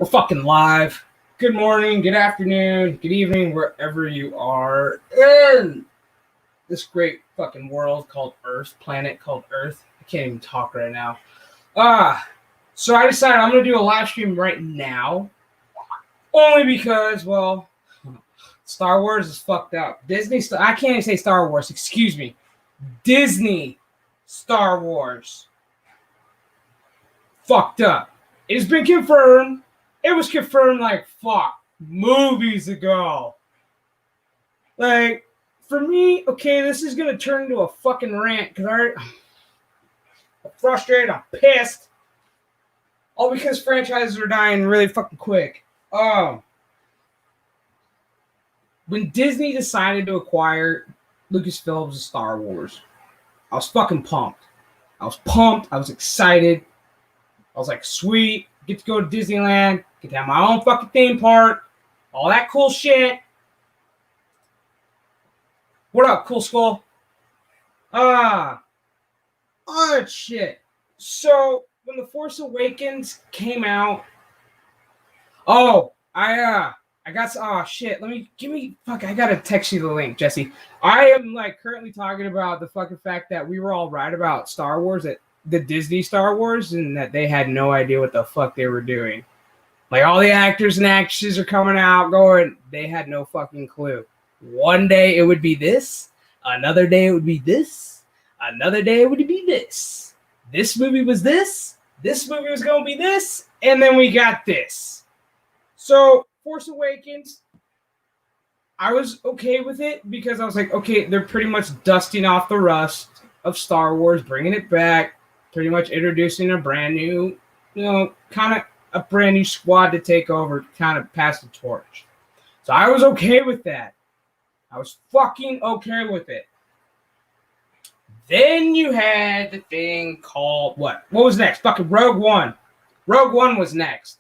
We're fucking live. Good morning, good afternoon, good evening, wherever you are in this great fucking world called Earth, planet called Earth. I can't even talk right now. So I decided I'm going to do a live stream right now. Only because, well, Star Wars is fucked up. I can't even say Star Wars, excuse me. Disney Star Wars. Fucked up. It has been confirmed. It was confirmed like movies ago. Like, for me, okay, this is gonna turn into a fucking rant because I'm frustrated, I'm pissed. All because franchises are dying really fucking quick. When Disney decided to acquire Lucasfilm's Star Wars, I was fucking pumped. I was excited. I was like, sweet, get to go to Disneyland, get to have my own fucking theme park, all that cool shit. What up, Cool Skull? All that shit. So, when The Force Awakens came out, I gotta text you the link, Jesse. I am currently talking about the fucking fact that we were all right about Star Wars, the Disney Star Wars, and that they had no idea what the fuck they were doing. Like, all the actors and actresses are coming out going, they had no fucking clue. One day it would be this, another day it would be this, another day it would be this. This movie was this movie was going to be this, and then we got this. So, Force Awakens, I was okay with it because I was like, okay, they're pretty much dusting off the rust of Star Wars, bringing it back, pretty much introducing a brand new, kind of a brand new squad to take over, kind of pass the torch. So I was okay with that. I was fucking okay with it. Then you had the thing called, what? What was next? Fucking Rogue One. Rogue One was next.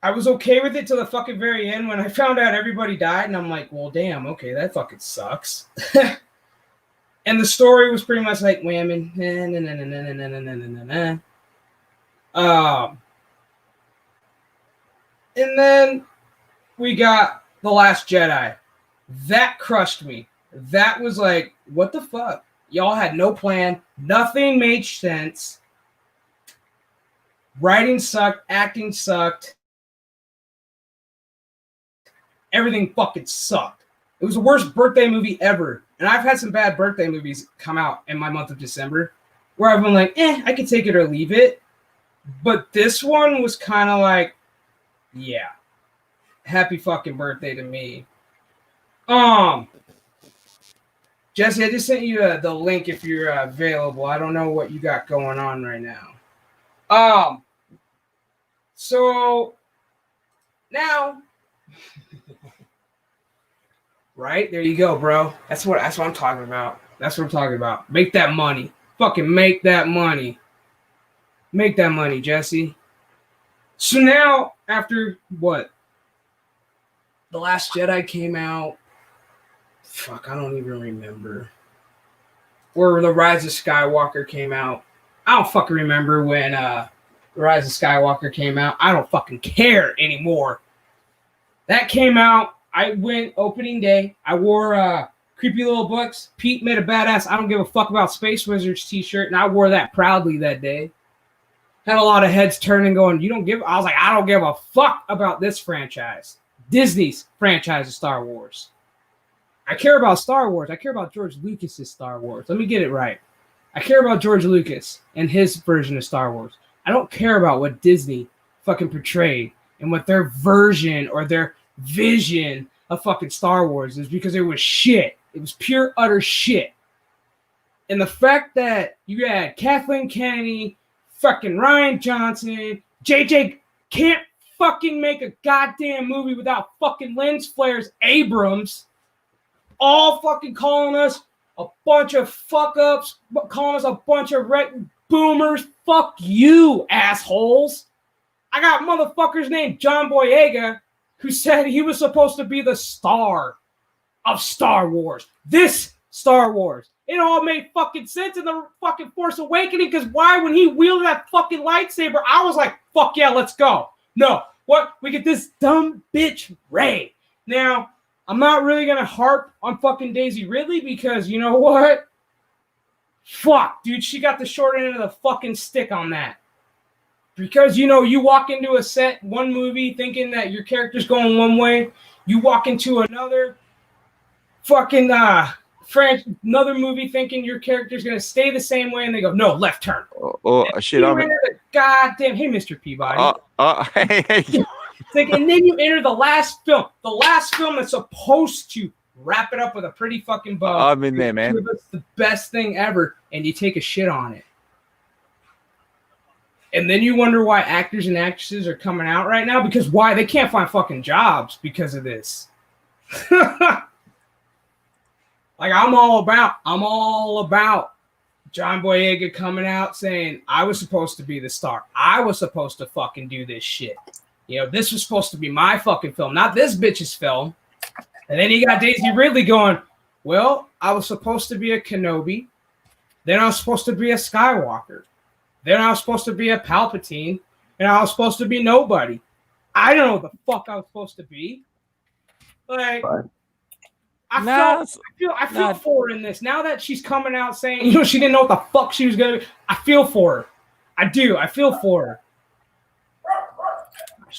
I was okay with it till the fucking very end when I found out everybody died, and I'm like, well, damn, okay, that fucking sucks. And the story was pretty much like whamming. And then we got The Last Jedi. That crushed me. That was like, what the fuck? Y'all had no plan. Nothing made sense. Writing sucked. Acting sucked. Everything fucking sucked. It was the worst birthday movie ever. And I've had some bad birthday movies come out in my month of December where I've been like, I can take it or leave it. But this one was kind of like, yeah, happy fucking birthday to me. Jesse, I just sent you the link if you're available. I don't know what you got going on right now. So now, right there you go, bro. That's what I'm talking about. That's what I'm talking about. Make that money. Fucking make that money. Make that money, Jesse. So now, after what? The Last Jedi came out. Fuck, I don't even remember. Or The Rise of Skywalker came out. I don't fucking remember when The Rise of Skywalker came out. I don't fucking care anymore. That came out. I went opening day. I wore Creepy Little Books. Pete made a badass I don't give a fuck about Space Wizards t-shirt, and I wore that proudly that day. Had a lot of heads turning going, I was like, I don't give a fuck about this franchise. Disney's franchise of Star Wars. I care about Star Wars. I care about George Lucas's Star Wars. Let me get it right. I care about George Lucas and his version of Star Wars. I don't care about what Disney fucking portrayed and what their version or their vision of fucking Star Wars is, because it was shit. It was pure, utter shit. And the fact that you had Kathleen Kennedy, fucking Ryan Johnson, JJ can't fucking make a goddamn movie without fucking lens flares Abrams, all fucking calling us a bunch of fuck-ups, calling us a bunch of boomers. Fuck you, assholes. I got motherfuckers named John Boyega who said he was supposed to be the star of Star Wars. This Star Wars. It all made fucking sense in the fucking Force Awakening, because why, when he wielded that fucking lightsaber, I was like, fuck yeah, let's go. No, what? We get this dumb bitch Ray. Now, I'm not really gonna harp on fucking Daisy Ridley because you know what? Fuck, dude, she got the short end of the fucking stick on that. Because, you know, you walk into a set, one movie, thinking that your character's going one way. You walk into another fucking another movie thinking your character's going to stay the same way, and they go, no, left turn. Shit, I'm... Goddamn, hey, Mr. Peabody. Hey. And then you enter the last film that's supposed to wrap it up with a pretty fucking bow. I'm in there, man. It's the best thing ever, and you take a shit on it. And then you wonder why actors and actresses are coming out right now, because why? They can't find fucking jobs because of this. Like, I'm all about John Boyega coming out saying, I was supposed to be the star. I was supposed to fucking do this shit. You know, this was supposed to be my fucking film, not this bitch's film. And then you got Daisy Ridley going, well, I was supposed to be a Kenobi. Then I was supposed to be a Skywalker. Then I was supposed to be a Palpatine. And I was supposed to be nobody. I don't know what the fuck I was supposed to be. Like, I feel for her in this. Now that she's coming out saying, you know, she didn't know what the fuck she was going to do. I feel for her. I do. I feel for her.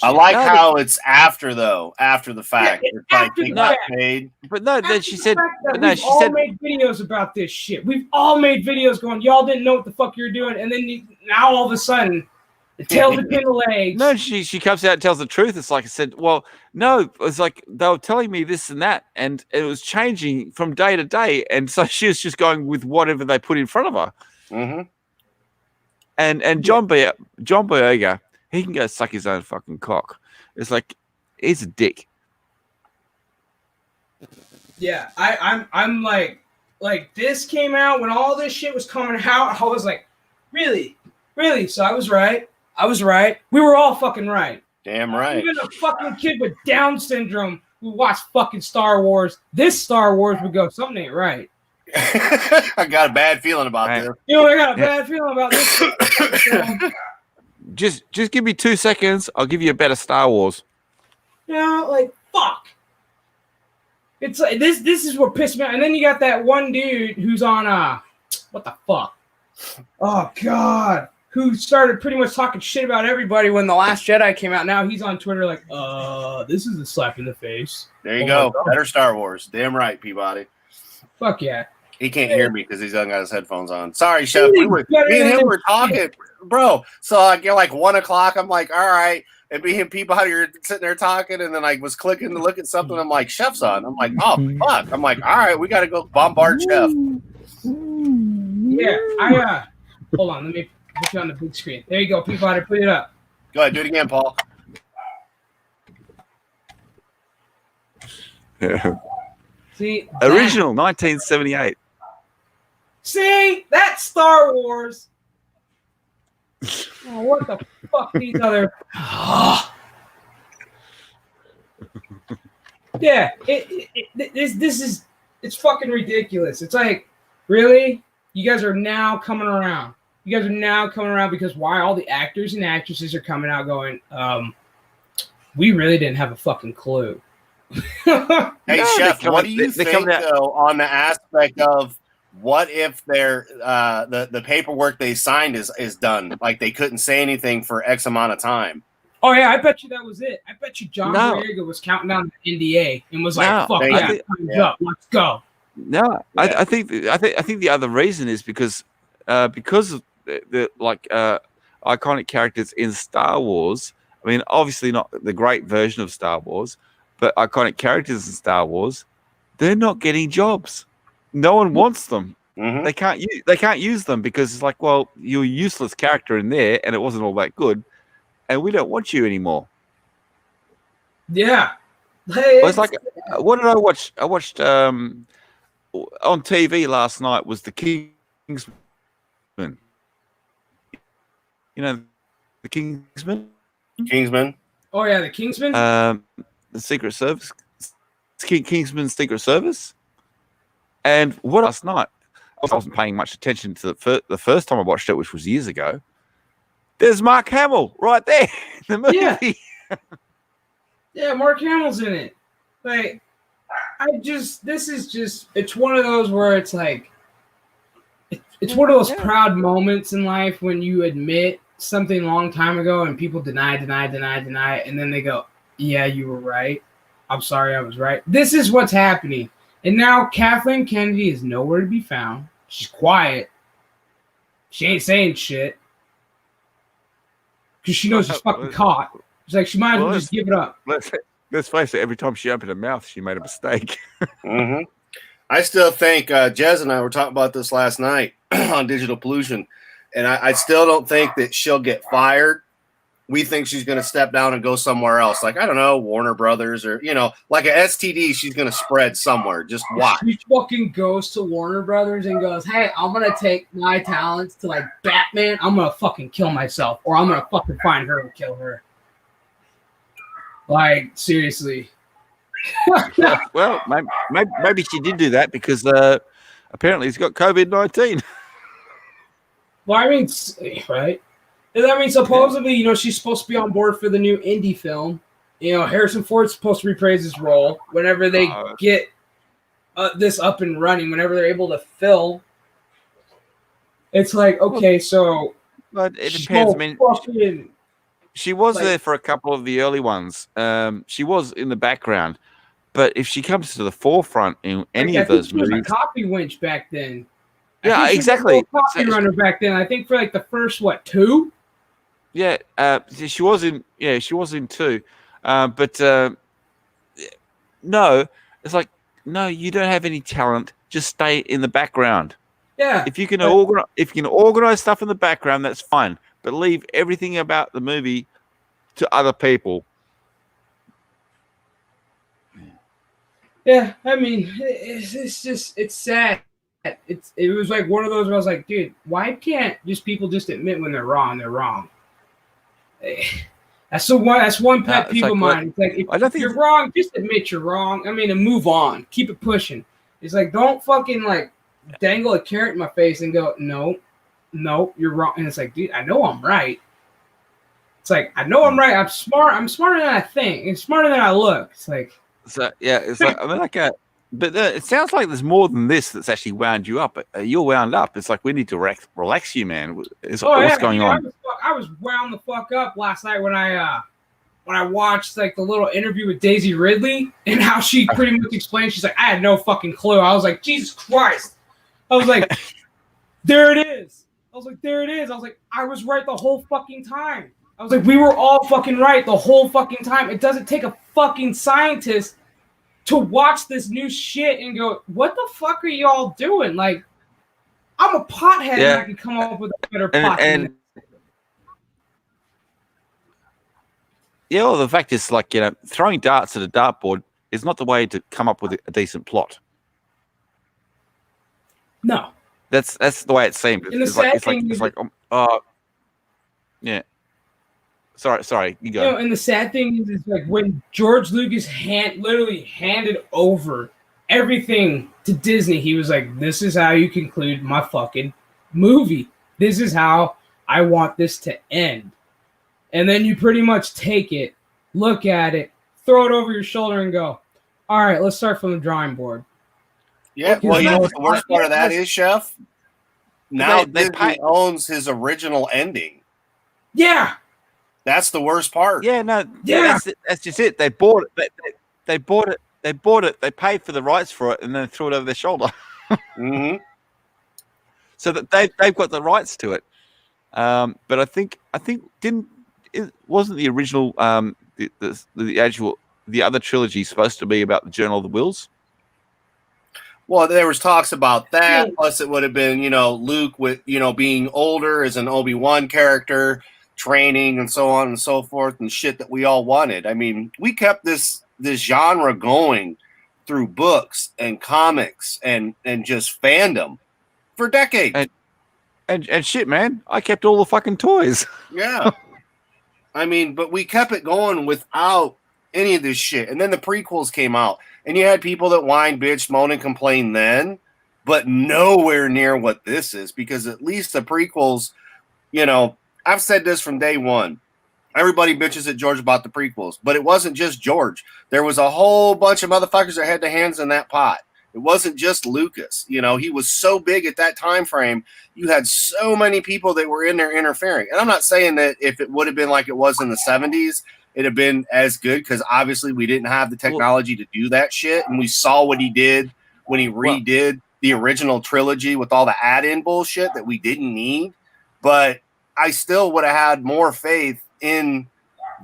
I like how it's after the fact. Yeah, it's like they got paid. But no, then she said, we've all made videos about this shit. We've all made videos going, y'all didn't know what the fuck you're doing. And then now all of a sudden, the tail between the legs. No, she comes out and tells the truth. It's like I said, well, no, it's like they were telling me this and that, and it was changing from day to day. And so she was just going with whatever they put in front of her. Mm-hmm. And John Boyega, he can go suck his own fucking cock. It's like, he's a dick. Yeah, I'm like this came out when all this shit was coming out. I was like, really? So I was right. We were all fucking right. Damn right. Even a fucking kid with Down syndrome who watched fucking Star Wars, this Star Wars would go, something ain't right. I got a bad feeling about this. You know, I got a bad feeling about this. Just give me 2 seconds. I'll give you a better Star Wars. You know, like, fuck. It's like this is what pissed me off. And then you got that one dude who's on what the fuck? Oh God. Who started pretty much talking shit about everybody when The Last Jedi came out. Now he's on Twitter like, this is a slap in the face. There you go. Better Star Wars. Damn right, Peabody. Fuck yeah. He can't hear me because he's got his headphones on. Sorry, Chef. Me and him were talking, bro. So I get like 1 o'clock. I'm like, all right. And me and Peabody are sitting there talking, and then I was clicking to look at something. I'm like, Chef's on. I'm like, oh fuck. I'm like, all right, we got to go bombard Chef. Yeah, hold on. Let me put you on the big screen. There you go, Peabody. Put it up. Go ahead, do it again, Paul. See, original 1978. See, that's Star Wars. Oh, what the fuck? These other. Yeah, this is it's fucking ridiculous. It's like, really? You guys are now coming around. Because why? All the actors and actresses are coming out going, we really didn't have a fucking clue. Hey, Chef, what do you think, though, on the aspect of what if their the paperwork they signed is done? Like they couldn't say anything for X amount of time. Oh, yeah, I bet you that was it. I bet you John Boyega was counting down the NDA and was like, fuck yeah, time's up. Let's go. No, yeah. I think the other reason is because of the iconic characters in Star Wars. I mean, obviously not the great version of Star Wars, but iconic characters in Star Wars, they're not getting jobs. No one wants them. Mm-hmm. They can't use them because it's like, well, you're a useless character in there, and it wasn't all that good, and we don't want you anymore. Yeah. Well, it's like, what did I watch? I watched on TV last night was the Kingsman. You know, the Kingsman. Kingsman. Oh yeah, the Kingsman. The Secret Service. Kingsman Secret Service. And what last night, I wasn't paying much attention to the first time I watched it, which was years ago. There's Mark Hamill right there in the movie. Yeah, Mark Hamill's in it. Like, it's one of those where it's like, it's one of those proud moments in life when you admit something a long time ago and people deny, and then they go, yeah, you were right. I'm sorry I was right. This is what's happening. And now Kathleen Kennedy is nowhere to be found. She's quiet. She ain't saying shit. Because she knows she's fucking caught. She's like, she might as well just give it up. Let's face it, every time she opened her mouth, she made a mistake. Mm-hmm. I still think Jez and I were talking about this last night on Digital Pollution, and I still don't think that she'll get fired. We think she's going to step down and go somewhere else. Like, I don't know, Warner Brothers or, like an STD, she's going to spread somewhere. Just watch. She fucking goes to Warner Brothers and goes, hey, I'm going to take my talents to, like, Batman. I'm going to fucking kill myself, or I'm going to fucking find her and kill her. Like, seriously. Well, maybe she did do that because apparently he's got COVID-19. Well, I mean, right? I mean, supposedly, she's supposed to be on board for the new indie film. Harrison Ford's supposed to reprise his role whenever they get this up and running, whenever they're able to fill. It's like, okay, so... But it depends. I mean, she was there for a couple of the early ones. She was in the background. But if she comes to the forefront in any of those movies... She was a copy winch back then. Yeah, exactly. Copy runner back then. I think for like the first, 2? Yeah, she was in 2. But no, it's like, no, you don't have any talent. Just stay in the background. Yeah. If you can organize stuff in the background, that's fine. But leave everything about the movie to other people. Yeah, I mean, it's sad. It was like one of those where I was like, dude, why can't people just admit when they're wrong? They're wrong. That's one pet peeve of mine. It's like, if you're wrong, just admit you're wrong. I mean, and move on. Keep it pushing. It's like, don't fucking like dangle a carrot in my face and go, no, you're wrong. And it's like, dude, I know I'm right. It's like, I know I'm right. I'm smart. I'm smarter than I think. And smarter than I look. It's like, so yeah, it's like, I mean, but it sounds like there's more than this that's actually wound you up. You're wound up. It's like, we need to relax you, man. What's going on? I was wound the fuck up last night when I watched like the little interview with Daisy Ridley and how she pretty much explained. She's like, I had no fucking clue. I was like, Jesus Christ. I was like, there it is. I was like, I was right the whole fucking time. I was like, we were all fucking right the whole fucking time. It doesn't take a fucking scientist to watch this new shit and go, what the fuck are y'all doing? Like, I'm a pothead and I can come up with a better plot. Well, the fact is, like, throwing darts at a dartboard is not the way to come up with a decent plot. No. That's the way it seemed. It's like, yeah. Sorry, you go. And the sad thing is like when George Lucas literally handed over everything to Disney, he was like, this is how you conclude my fucking movie. This is how I want this to end. And then you pretty much take it, look at it, throw it over your shoulder and go, all right, let's start from the drawing board. Yeah, well, you know what the worst part of that is, Chef? Now Disney owns his original ending. Yeah. That's the worst part. Yeah, no. Yeah, that's just it. They bought it. They bought it. They bought it. They paid for the rights for it, and then threw it over their shoulder. Mm-hmm. So that they've got the rights to it. But I think it wasn't the original the other trilogy supposed to be about the Journal of the Wills. Well, there was talks about that. Plus, it would have been Luke with being older as an Obi-Wan character, training and so on and so forth and shit that we all wanted. I mean, we kept this genre going through books and comics and just fandom for decades. And shit, man, I kept all the fucking toys. Yeah. I mean, but we kept it going without any of this shit. And then the prequels came out and you had people that whined, bitch, moan and complain then, but nowhere near what this is, because at least the prequels, I've said this from day one. Everybody bitches at George about the prequels, but it wasn't just George. There was a whole bunch of motherfuckers that had their hands in that pot. It wasn't just Lucas. You know, he was so big at that time frame. You had so many people that were in there interfering. And I'm not saying that if it would have been like it was in the 70s, it'd have been as good, because obviously we didn't have the technology to do that shit. And we saw what he did when he redid the original trilogy with all the add-in bullshit that we didn't need. But I still would have had more faith in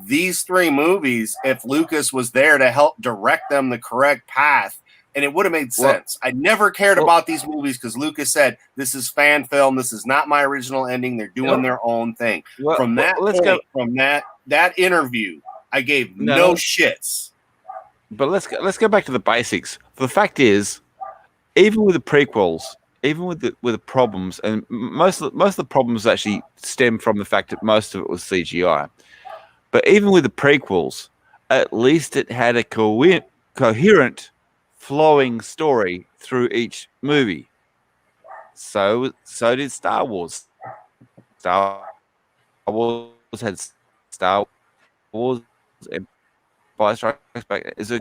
these three movies if Lucas was there to help direct them the correct path, and it would have made sense. I never cared about these movies because Lucas said, this is fan film, this is not my original ending, they're doing their own thing. From that that interview, I gave no shits. But let's go back to the basics. The fact is, even with the prequels, even with the problems, and most of the problems actually stem from the fact that most of it was CGI. But even with the prequels, at least it had a coherent, flowing story through each movie. So did Star Wars. Star Wars had Star Wars. Empire Strikes Back is a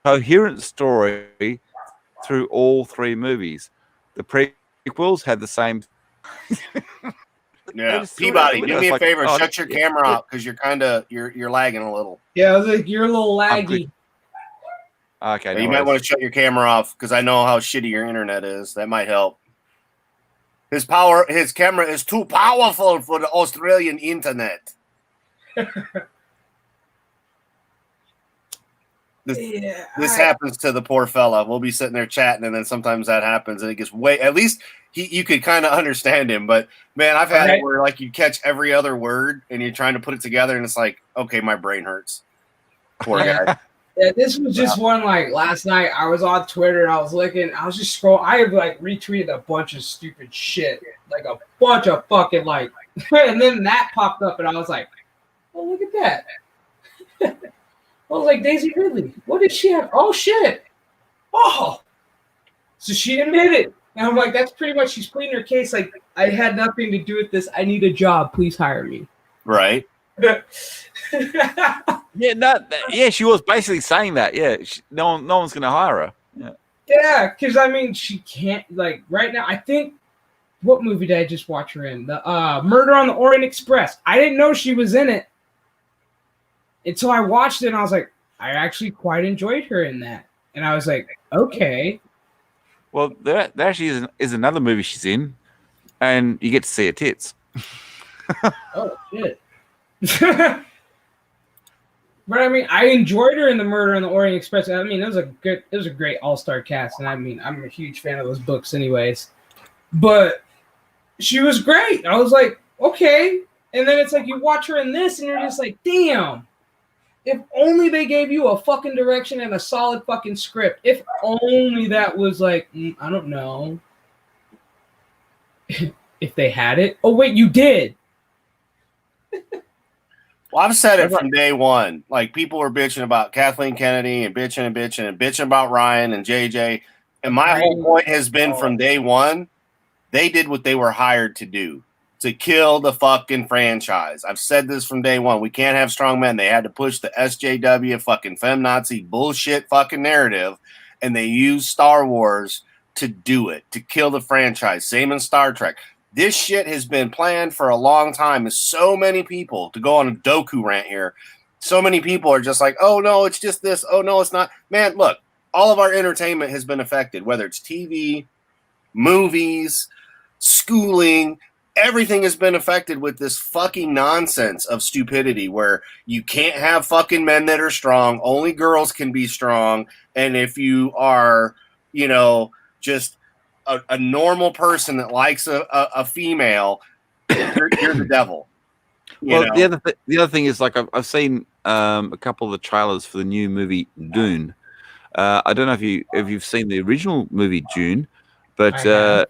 coherent story through all three movies. The prequels had the same. Yeah, Peabody, do me a favor, shut your camera off because you're lagging a little. Yeah, I was like, you're a little laggy. Okay, you might want to shut your camera off because I know how shitty your internet is. That might help. His camera is too powerful for the Australian internet. This happens to the poor fella. We'll be sitting there chatting, and then sometimes that happens, and it gets at least you could kind of understand him. But man, I've had it where like you catch every other word, and you're trying to put it together, and it's like, okay, my brain hurts. Poor guy. Yeah, this was just one like last night. I was on Twitter and I was looking. I was just scrolling. I have like retweeted a bunch of stupid shit, like a bunch of fucking like, and then that popped up, and I was like, oh, look at that. I was like, Daisy Ridley, what did she have? Oh, shit. Oh. So she admitted. And I'm like, that's pretty much, she's pleading her case. Like, I had nothing to do with this. I need a job. Please hire me. Right. Yeah, she was basically saying that. Yeah, no one's going to hire her. Yeah, because, I mean, she can't, like, right now, I think, what movie did I just watch her in? The Murder on the Orient Express. I didn't know she was in it until I watched it, and I was like, I actually quite enjoyed her in that. And I was like, okay. Well, there actually is another movie she's in, and you get to see her tits. Oh, shit. But I mean, I enjoyed her in the Murder on the Orient Express. I mean, it was a great all-star cast, and I mean, I'm a huge fan of those books anyways. But she was great. I was like, okay. And then it's like you watch her in this, and you're just like, damn. If only they gave you a fucking direction and a solid fucking script. If only that was like, I don't know. If they had it. Oh, wait, you did. Well, I've said it from day one. Like, people were bitching about Kathleen Kennedy and bitching about Ryan and JJ. And my whole point has been from day one, they did what they were hired to do. To kill the fucking franchise. I've said this from day one. We can't have strong men. They had to push the SJW fucking feminazi bullshit fucking narrative, and they used Star Wars to do it, to kill the franchise. Same in Star Trek. This shit has been planned for a long time. And so many people, to go on a Doku rant here, so many people are just like, oh no, it's just this. Oh no, it's not. Man, look, all of our entertainment has been affected, whether it's TV, movies, schooling. Everything has been affected with this fucking nonsense of stupidity where you can't have fucking men that are strong. Only girls can be strong. And if you are, just a normal person that likes a female, you're the devil. The other thing is, like, I've seen a couple of the trailers for the new movie Dune. I don't know if you've seen the original movie Dune, but the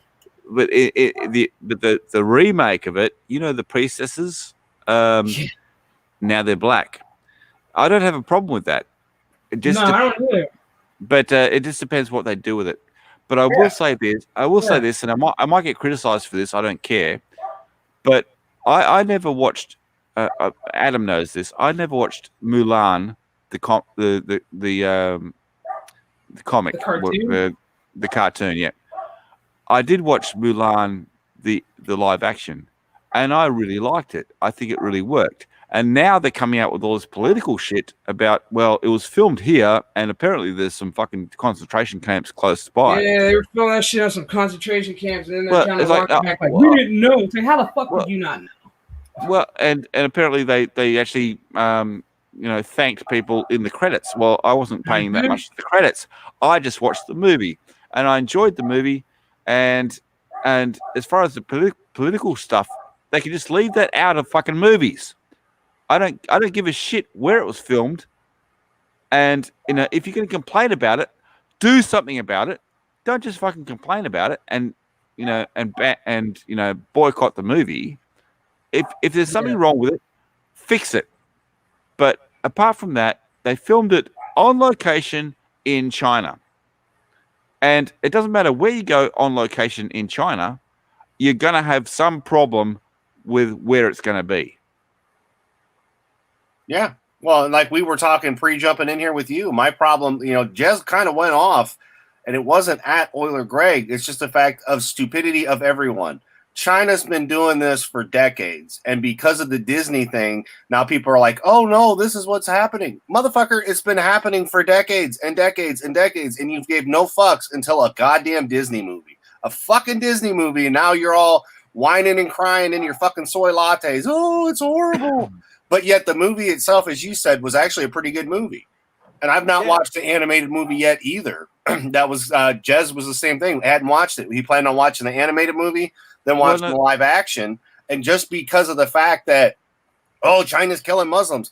remake of it, the priestesses, now they're black. I don't have a problem with that. I don't either. But it just depends what they do with it. But I will say this. Say this, and I might get criticized for this. I don't care. But I never watched. Adam knows this. I never watched Mulan, the comic, The cartoon? the cartoon. Yeah, I did watch Mulan, the live action, and I really liked it. I think it really worked. And now they're coming out with all this political shit about, well, it was filmed here, and apparently there's some fucking concentration camps close by. Yeah, they were filming that shit on some concentration camps, and then they're Well, trying to it's walk like, it back like, we didn't know. It's like, how the fuck well, did you not know? Well, and apparently they actually thanked people in the credits. Well, I wasn't paying that much for the credits. I just watched the movie and I enjoyed the movie. And as far as the political stuff, they can just leave that out of fucking movies. I don't give a shit where it was filmed. And if you're going to complain about it, do something about it. Don't just fucking complain about it and boycott the movie. If there's something wrong with it, fix it. But apart from that, they filmed it on location in China. And it doesn't matter where you go on location in China, you're going to have some problem with where it's going to be. Yeah. Well, like we were talking pre-jumping in here with you, my problem, Jez kind of went off, and it wasn't at Euler Greg. It's just the fact of stupidity of everyone. China's been doing this for decades, and because of the Disney thing, now people are like, oh no, this is what's happening. Motherfucker, it's been happening for decades and decades and decades, and you gave no fucks until a goddamn Disney movie. A fucking Disney movie, and now you're all whining and crying in your fucking soy lattes. Oh, it's horrible. But yet the movie itself, as you said, was actually a pretty good movie. And I've not watched the animated movie yet either. That was Jez was the same thing. Hadn't watched it. He planned on watching the animated movie, then watching the live action. And just because of the fact that, China's killing Muslims.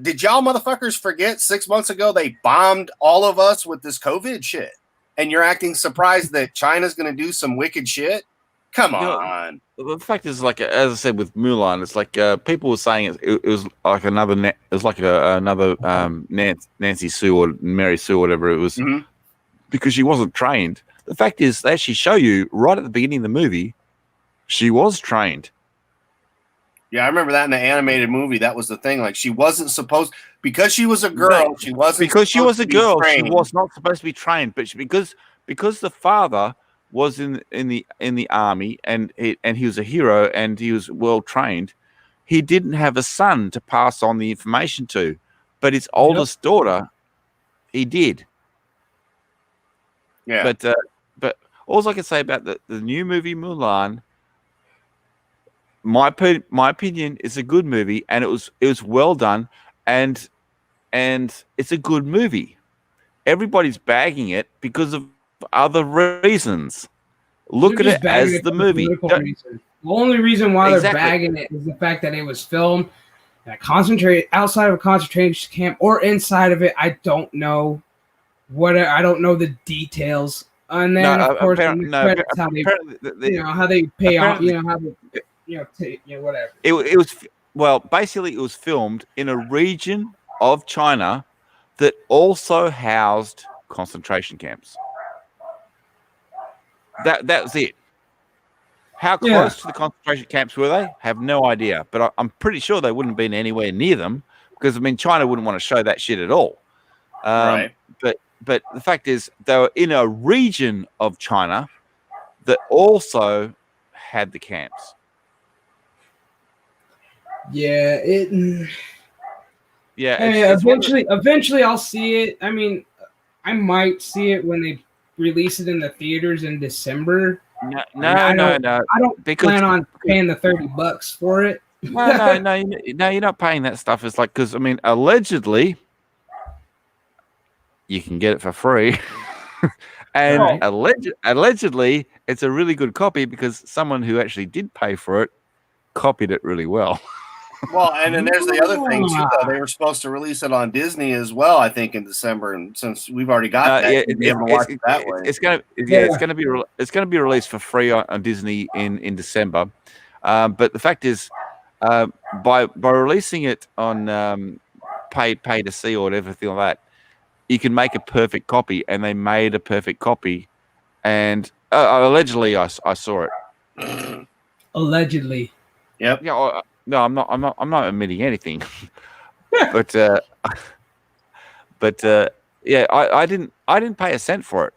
Did y'all motherfuckers forget 6 months ago they bombed all of us with this COVID shit? And you're acting surprised that China's going to do some wicked shit? Come on. The fact is, like, as I said with Mulan, it's like people were saying it was like another Nancy Sue or Mary Sue or whatever it was, because she wasn't trained. The fact is, they actually show you right at the beginning of the movie, she was trained. Yeah, I remember that in the animated movie. That was the thing. Like, she wasn't supposed, because she was a girl. She wasn't because she was a girl. She trained. was not supposed to be trained, but because the father was in the army and he was a hero and he was well trained, he didn't have a son to pass on the information to, but his oldest daughter, he did. Yeah. But all I can say about the new movie Mulan, my opinion, is a good movie, and it was well done, and it's a good movie. Everybody's bagging it because of other reasons. Look at it as the movie. The only reason why they're bagging it is the fact that it was filmed outside of a concentration camp or inside of it. I don't know I don't know the details. And then of course how they pay off, whatever. It was basically it was filmed in a region of China that also housed concentration camps. That was it. How close to the concentration camps were they? Have no idea, but I'm pretty sure they wouldn't have been anywhere near them because China wouldn't want to show that shit at all. Right. But the fact is, they were in a region of China that also had the camps. Yeah, Yeah. Eventually, I'll see it. I mean, I might see it when they release it in the theaters in December. No. I don't plan on paying the $30 for it. No, you're not paying that stuff. It's like, because allegedly you can get it for free, and allegedly it's a really good copy because someone who actually did pay for it copied it really well. Well, and then there's the other thing too. Though. They were supposed to release it on Disney as well, I think, in December. And since we've already got that, it's going to be released for free on Disney in December. But the fact is, by releasing it on pay to see or whatever, thing like that, you can make a perfect copy, and they made a perfect copy. And allegedly, I saw it. Allegedly. Yep. Yeah. No, I'm not. I'm not admitting anything. but yeah, I didn't pay a cent for it.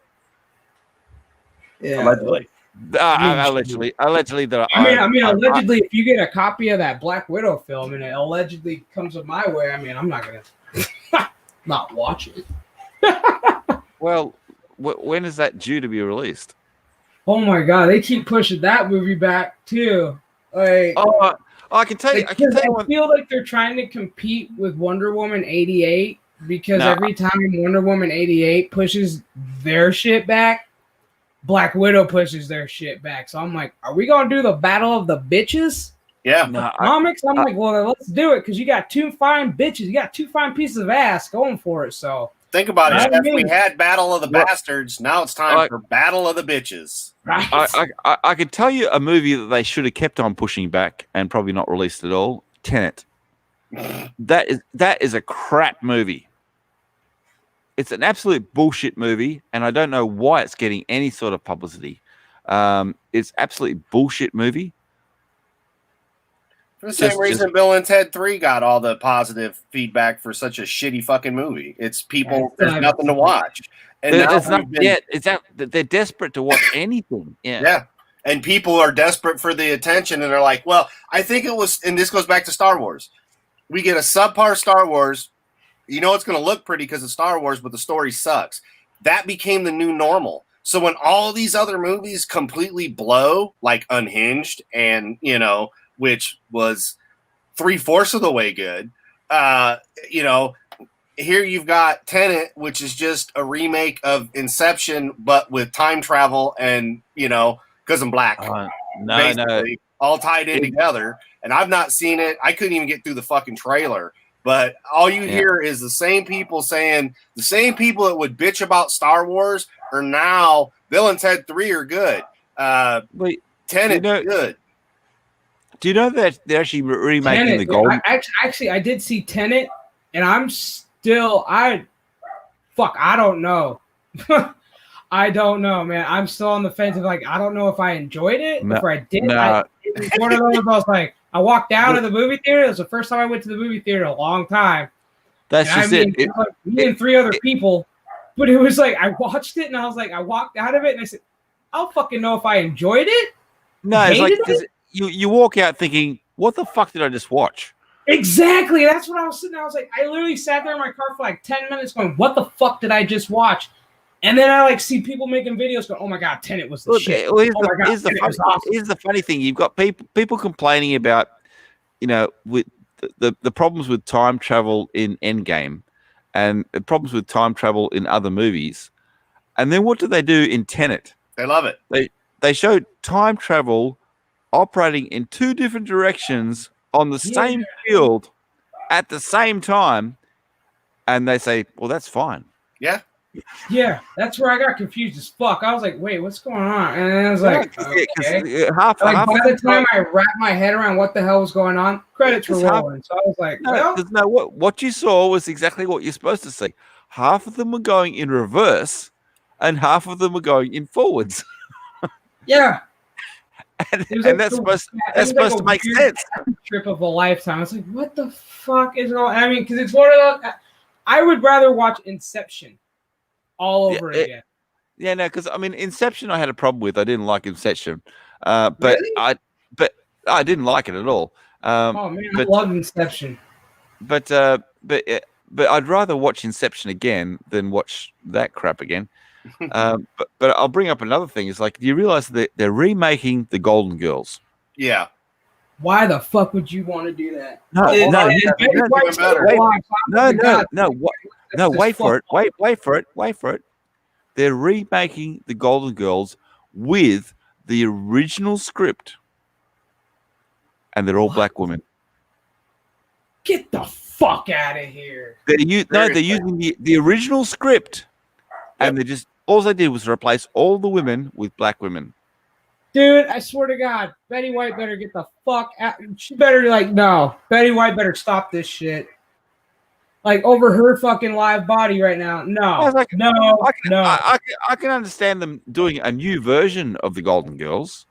Yeah. Allegedly. Allegedly that I mean, allegedly, if you get a copy of that Black Widow film and it allegedly comes up my way, I mean, I'm not gonna not watch it. Well, when is that due to be released? Oh my god, they keep pushing that movie back too. Like, I can tell you. I can tell you I feel like they're trying to compete with Wonder Woman 88 because No. every time Wonder Woman 88 pushes their shit back, Black Widow pushes their shit back. So I'm like, are we gonna do the battle of the bitches? Yeah. No, Comics? I'm like, well, let's do it because you got two fine bitches, you got two fine pieces of ass going for it. So think about it. I Chef. mean, We had Battle of the Bastards. Now it's time for Battle of the Bitches. right? I could tell you a movie that they should have kept on pushing back and probably not released at all. Tenet. That is a crap movie. It's an absolute bullshit movie, and I don't know why it's getting any sort of publicity. It's absolutely bullshit movie. For the same reason Bill and Ted 3 got all the positive feedback for such a shitty fucking movie. It's people, there's nothing to watch. And it's not yet. It's out. They're desperate to watch anything. Yeah. Yeah. And people are desperate for the attention, and they're like, well, I think it was, and this goes back to Star Wars. We get a subpar Star Wars. You know it's going to look pretty because it's Star Wars, but the story sucks. That became the new normal. So when all these other movies completely blow, like Unhinged and, you know, which was 3/4 of the way good, you know, here you've got Tenet, which is just a remake of Inception, but with time travel and, you know, because I'm black. Basically, all tied in together. And I've not seen it. I couldn't even get through the fucking trailer. But all you hear is the same people saying, the same people that would bitch about Star Wars are now, Bill and Ted 3 are good. Tenet is good. Do you know that they're actually remaking Tenet, the Golden? Actually, I did see Tenet, and I'm still, I don't know. I don't know, man. I'm still on the fence of like, I don't know if I enjoyed it, if I did. It was one of those, I was like, I walked out of the movie theater. It was the first time I went to the movie theater in a long time. That's just it. Me and three other people, but it was like, I watched it and I was like, I walked out of it and I said, I don't fucking know if I enjoyed it. No, it's like you walk out thinking, what the fuck did I just watch? Exactly. That's what I was sitting there. I was like, I literally sat there in my car for like 10 minutes going, what the fuck did I just watch? And then I like see people making videos going, oh my God, Tenet was the shit. Here's the funny thing. You've got people complaining about, you know, with the problems with time travel in Endgame and the problems with time travel in other movies. And then what do they do in Tenet? They love it. They show time travel operating in two different directions on the same field at the same time. And they say, well, that's fine. Yeah. Yeah, that's where I got confused as fuck. I was like, wait, what's going on? And I was like, okay. By the time I wrapped my head around what the hell was going on, credits were rolling. So I was like, what you saw was exactly what you're supposed to see. Half of them were going in reverse and half of them were going in forwards. Yeah. and that's supposed to make sense. Trip of a lifetime. I was like, what the fuck is going on? I mean, because it's one of those, I would rather watch Inception all over again. Yeah, no, because I mean, Inception, I had a problem with. I didn't like Inception, but really? I didn't like it at all. Oh man, I love Inception. But I'd rather watch Inception again than watch that crap again. But I'll bring up another thing. Is like, do you realize that they're remaking the Golden Girls? Yeah. Why the fuck would you want to do that? No, wait for it. They're remaking the Golden Girls with the original script, and they're all black women. Get the fuck out of here! They're using the original script, and they just all they did was replace all the women with black women. Dude, I swear to God, Betty White better get the fuck out. She better Betty White better stop this shit. Like over her fucking live body right now. No, I can understand them doing a new version of the Golden Girls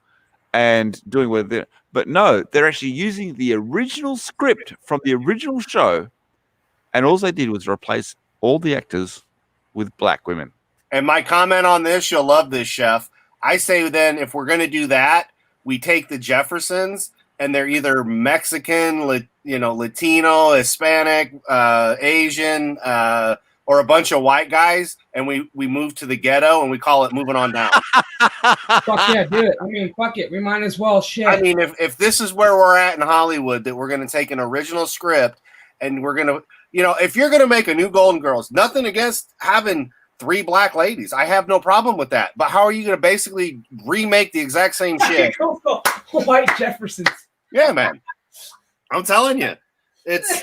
and doing with it. But no, they're actually using the original script from the original show, and all they did was replace all the actors with black women. And my comment on this, you'll love this, Chef. I say then, if we're going to do that, we take the Jeffersons, and they're either Mexican, Latino, Hispanic, Asian, or a bunch of white guys, and we move to the ghetto, and we call it moving on down. Fuck yeah, do it. I mean, fuck it. We might as well. Shit. I mean, if this is where we're at in Hollywood, that we're going to take an original script, and we're going to, if you're going to make a new Golden Girls, nothing against having 3 black ladies. I have no problem with that. But how are you going to basically remake the exact same shit? White Jeffersons. Yeah, man. I'm telling you. It's,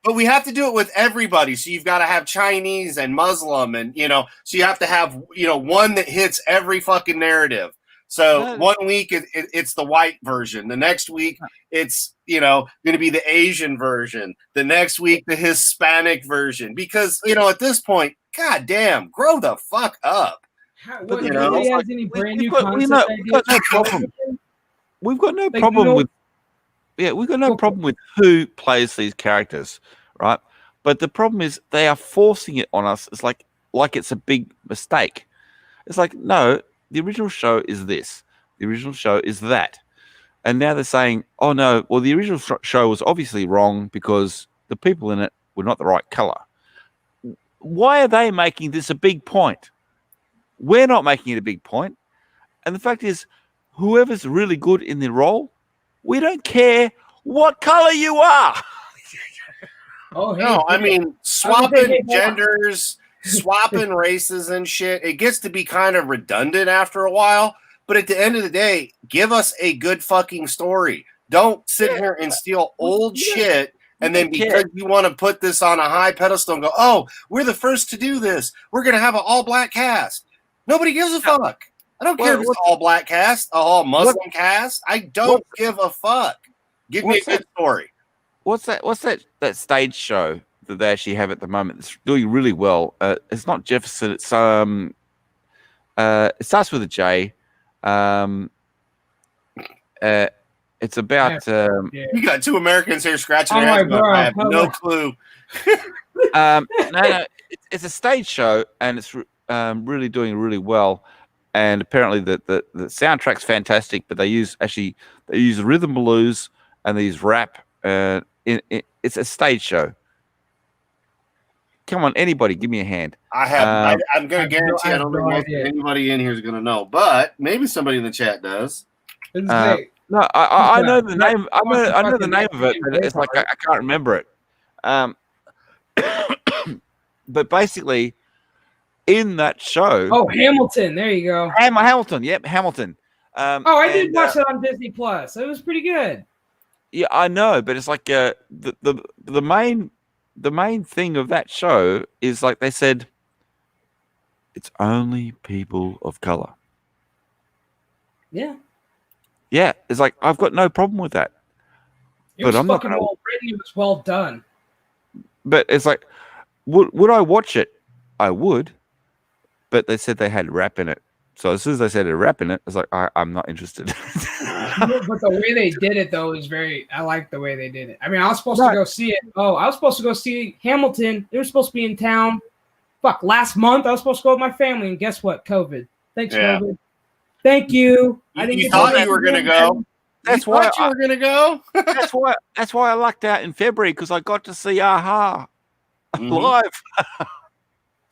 but we have to do it with everybody. So you've got to have Chinese and Muslim and, so you have to have, one that hits every fucking narrative. So 1 week it's the white version. The next week it's, going to be the Asian version. The next week the Hispanic version. Because, at this point, God damn, grow the fuck up. Nobody has any brand new concept ideas. We've got no problem with we've got no problem with who plays these characters, right? But the problem is they are forcing it on us. It's like it's a big mistake. It's like, no, the original show is this. The original show is that. And now they're saying, oh, no, well, the original show was obviously wrong because the people in it were not the right color. Why are they making this a big point? We're not making it a big point. And the fact is, whoever's really good in the role, we don't care what color you are. I mean, swapping genders, swapping races and shit, it gets to be kind of redundant after a while. But at the end of the day, give us a good fucking story. Don't sit here and steal old shit. And then because you want to put this on a high pedestal and go, oh, we're the first to do this. We're going to have an all-black cast. Nobody gives a fuck. I don't care if it's an all-black cast, an all-Muslim cast. I don't give a fuck. Give me a good story. What's that stage show that they actually have at the moment that's doing really well? It's not Jefferson. It's it starts with a J. It's about you got 2 Americans here scratching their heads. I have no clue. No, it's a stage show, and it's really doing really well. And apparently the soundtrack's fantastic, but they use rhythm blues and they use rap. It's a stage show. Come on, anybody, give me a hand. I'm going to guarantee I don't think anybody in here is going to know, but maybe somebody in the chat does. No, I know the name. I know the name of it, but it's like I can't remember it. But basically, in that show, Hamilton. There you go. Hamilton. Yep, Hamilton. I did watch it on Disney Plus. It was pretty good. Yeah, I know, but it's like the main thing of that show is like they said, it's only people of color. Yeah. Yeah, it's like I've got no problem with that. It was fucking well written. It was well done. But it's like, would I watch it? I would. But they said they had rap in it. So as soon as they said a rap in it, it's like, I'm not interested. But the way they did it, though, is I like the way they did it. I mean, I was supposed to go see it. Oh, I was supposed to go see Hamilton. They were supposed to be in town. Last month, I was supposed to go with my family. And guess what? COVID. Thanks, COVID. Thank you. You thought you were going to go. That's why you were going to go. That's why I lucked out in February, because I got to see Aha live.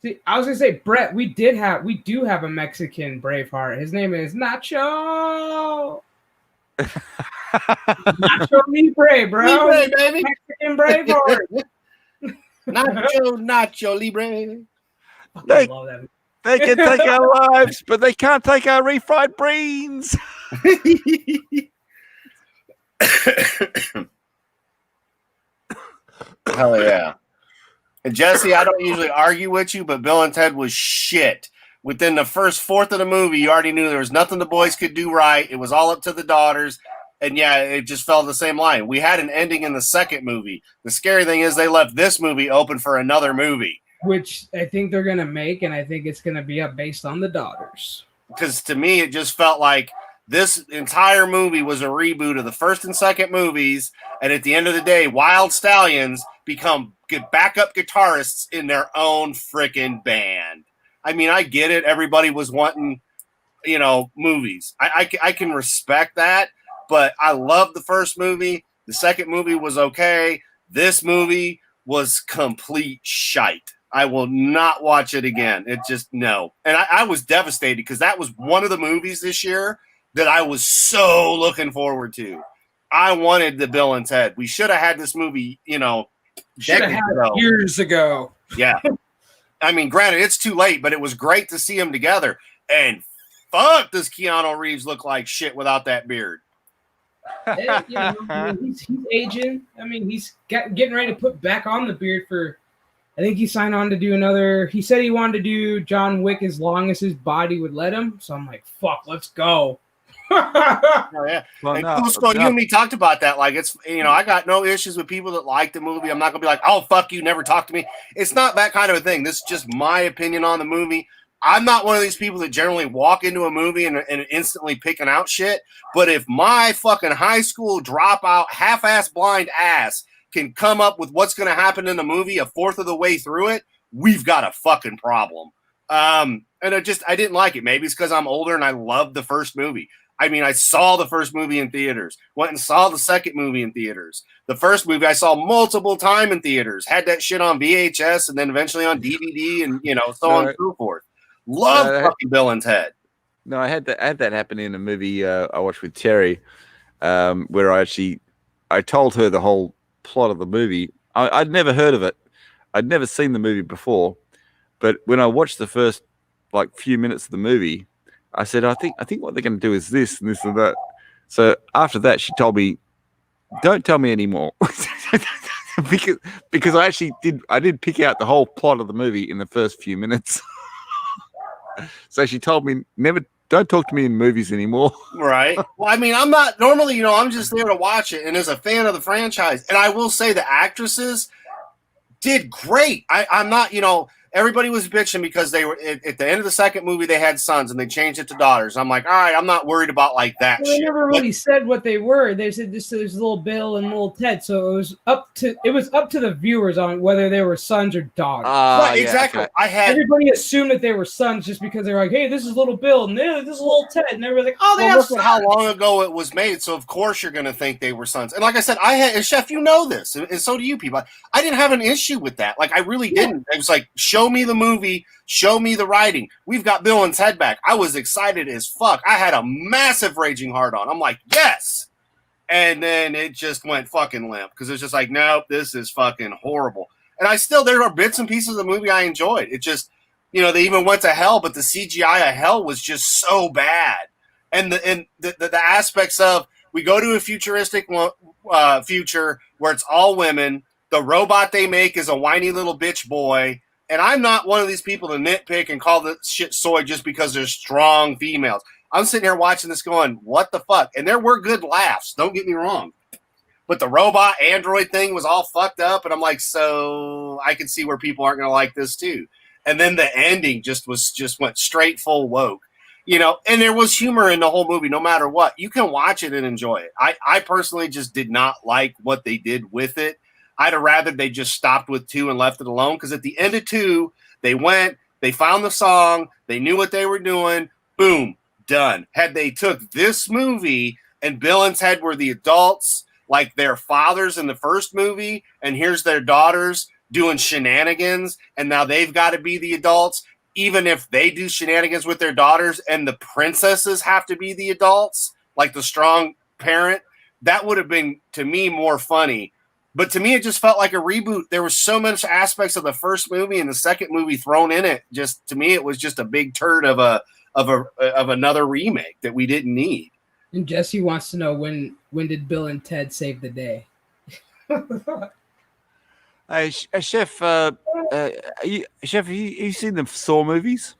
See, I was gonna say, Brett, we do have a Mexican Braveheart. His name is Nacho. Nacho Libre, bro. Libre, baby. Mexican Braveheart. Nacho Libre. They can take our lives, but they can't take our refried brains. Hell yeah. And Jesse, I don't usually argue with you, but Bill and Ted was shit. Within the first fourth of the movie, you already knew there was nothing the boys could do right. It was all up to the daughters. And yeah, it just fell the same line. We had an ending in the second movie. The scary thing is they left this movie open for another movie. Which I think they're going to make, and I think it's going to be up based on the daughters. Because to me, it just felt like This entire movie was a reboot of the first and second movies, and at the end of the day, Wild Stallions become backup guitarists in their own freaking band. I mean, I get it. Everybody was wanting, movies. I can respect that, but I love the first movie. The second movie was okay. This movie was complete shite. I will not watch it again. It just, no. And I was devastated because that was one of the movies this year that I was so looking forward to. I wanted the Bill and Ted. We should have had this movie, years ago. Yeah. I mean, granted, it's too late, but it was great to see them together. And fuck, does Keanu Reeves look like shit without that beard? He's aging. I mean, he's getting ready to put back on the beard for. I think he signed on to do another. He said he wanted to do John Wick as long as his body would let him. So I'm like, fuck, let's go. Oh, yeah. Well, you and me talked about that. Like, it's, I got no issues with people that like the movie. I'm not going to be like, oh, fuck you, never talk to me. It's not that kind of a thing. This is just my opinion on the movie. I'm not one of these people that generally walk into a movie and instantly picking out shit. But if my fucking high school dropout, half-ass blind ass can come up with what's going to happen in the movie a fourth of the way through it, we've got a fucking problem. And I didn't like it. Maybe it's because I'm older and I loved the first movie. I mean, I saw the first movie in theaters, went and saw the second movie in theaters. The first movie I saw multiple times in theaters, had that shit on VHS and then eventually on DVD and, so on and so forth. Love fucking Bill and Ted. No, I had that happen in a movie I watched with Terry, where I told her the whole plot of the movie. I'd never heard of it. I'd never seen the movie before, but when I watched the first few minutes of the movie, I said, I think what they're going to do is this and this and that. So after that, she told me, "Don't tell me anymore," because I did pick out the whole plot of the movie in the first few minutes. So she told me, don't talk to me in movies anymore. Right. Well, I mean, I'm not normally, I'm just there to watch it and as a fan of the franchise. And I will say the actresses did great. I'm not, everybody was bitching because they were at the end of the second movie, they had sons and they changed it to daughters. I'm like, all right, I'm not worried about that shit. They never really said what they were. They said there's little Bill and little Ted. So it was up to the viewers on whether they were sons or daughters. Right, exactly. Okay. Everybody assumed that they were sons just because they were like, hey, this is little Bill and this is little Ted. And everybody's like, oh, they have sons. How long ago it was made. So of course you're going to think they were sons. And like I said, and Chef, this, and so do you people. I didn't have an issue with that. I really didn't. It was like, show me the movie, show me the writing. We've got Bill and Ted back. I was excited as fuck. I had a massive raging hard on. I'm like, yes. And then it just went fucking limp because it's just like, nope, this is fucking horrible. And there are bits and pieces of the movie I enjoyed. It just, they even went to hell, but the CGI of hell was just so bad. And the aspects of, we go to a futuristic future where it's all women. The robot they make is a whiny little bitch boy. And I'm not one of these people to nitpick and call the shit soy just because there's strong females. I'm sitting here watching this going, what the fuck? And there were good laughs. Don't get me wrong. But the robot android thing was all fucked up. And I'm like, so I can see where people aren't going to like this too. And then the ending just went straight full woke. And there was humor in the whole movie, no matter what. You can watch it and enjoy it. I personally just did not like what they did with it. I'd have rather they just stopped with 2 and left it alone. Because at the end of 2, they found the song, they knew what they were doing, boom, done. Had they took this movie and Bill and Ted were the adults, like their fathers in the first movie, and here's their daughters doing shenanigans, and now they've got to be the adults, even if they do shenanigans with their daughters and the princesses have to be the adults, like the strong parent, that would have been, to me, more funny. But to me, it just felt like a reboot. There were so much aspects of the first movie and the second movie thrown in it. Just to me, it was just a big turd of another remake that we didn't need. And Jesse wants to know when did Bill and Ted save the day? Hey, Chef, have you seen the Saw movies?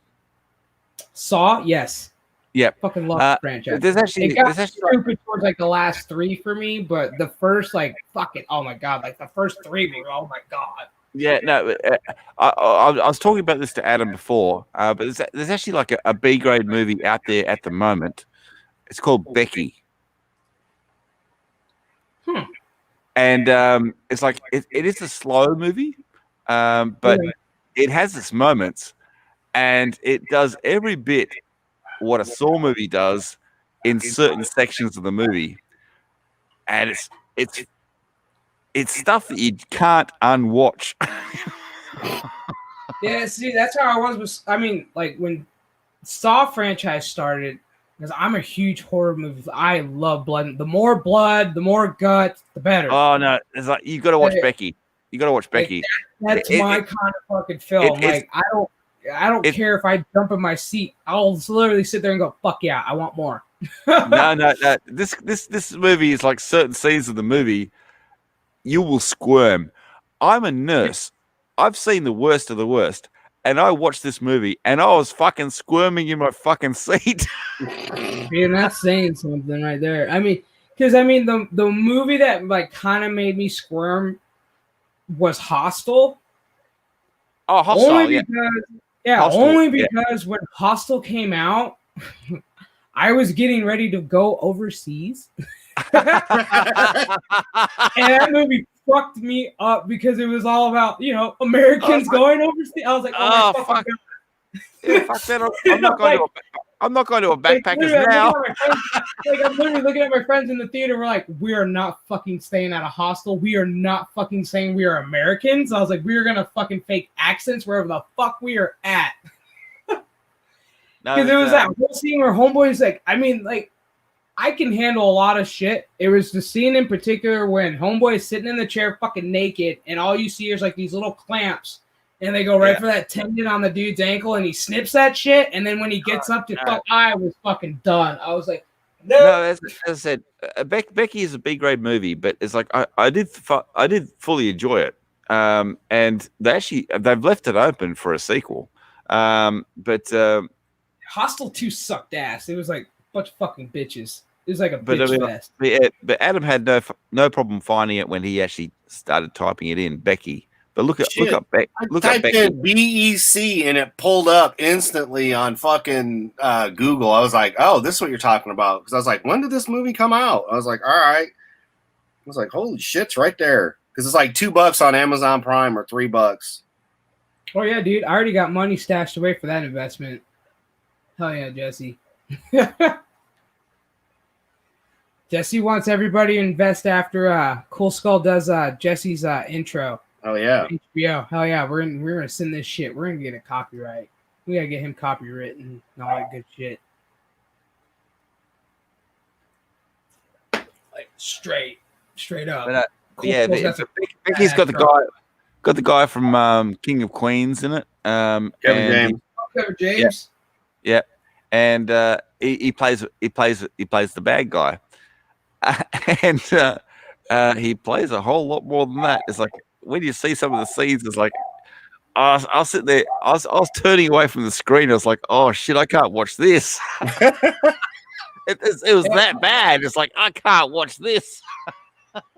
Saw, yes. Yeah, fucking love the franchise. It got stupid towards the last 3 for me, but the first oh my god, the first 3 were oh my god. Yeah, no, I was talking about this to Adam before, but there's actually a B grade movie out there at the moment It's called Becky. Hmm. It's like it is a slow movie, but it has its moments, and it does every bit what a Saw movie does in certain sections of the movie, and it's stuff that you can't unwatch. Yeah, see, that's how I was. I mean, like when Saw franchise started, because I'm a huge horror movie. I love blood. The more blood, the more guts, the better. Oh no, it's like you got to watch Becky. You got to watch Like, Becky. that's my kind of fucking film. Like I don't care if I jump in my seat. I'll literally sit there and go, "Fuck yeah, I want more." No. This movie is like certain scenes of the movie. You will squirm. I'm a nurse. I've seen the worst of the worst, and I watched this movie, and I was fucking squirming in my fucking seat. Man, that's saying something right there. I mean, because the movie that like kind of made me squirm was Hostel. Oh, Hostel, only because when Hostel came out, I was getting ready to go overseas. And that movie fucked me up because it was all about, Americans going overseas. I was like, oh my fuck. Yeah, fuck that. I'm not going to a backpackers now. I'm literally looking at my friends in the theater. We're like, we are not fucking staying at a hostel. We are not fucking saying we are Americans. I was like, we are going to fucking fake accents wherever the fuck we are at. Because it was that whole scene where Homeboy's like, I can handle a lot of shit. It was the scene in particular when Homeboy is sitting in the chair fucking naked and all you see is like these little clamps and they go right for that tendon on the dude's ankle and he snips that shit and then when he gets up to fuck, I was fucking done. I was like, no. As I said, Becky is a B grade movie, but it's like I did fully enjoy it. And they've left it open for a sequel. But Hostel 2 sucked ass. It was like bunch of fucking bitches. It was like a bitch fest. But Adam had no problem finding it when he actually started typing it in, Becky. But look up Becky. I typed in BEC and it pulled up instantly on fucking Google. I was like, oh, this is what you're talking about. Because I was like, when did this movie come out? I was like, all right. I was like, holy shit's right there. Because it's like $2 on Amazon Prime or $3. Oh yeah, dude. I already got money stashed away for that investment. Hell yeah, Jesse. Jesse wants everybody to invest after Cool Skull does Jesse's intro. Oh yeah. HBO. Hell yeah. We're gonna send this shit. We're gonna get a copyright. We gotta get him copywritten and all that good shit. Like straight up. But, Becky's got the guy from King of Queens in it. Kevin James. Yeah. And he plays the bad guy. And he plays a whole lot more than that. It's like when you see some of the scenes, it's like I'll sit there. I was turning away from the screen. I was like, oh shit, I can't watch this. It was that bad. It's like I can't watch this.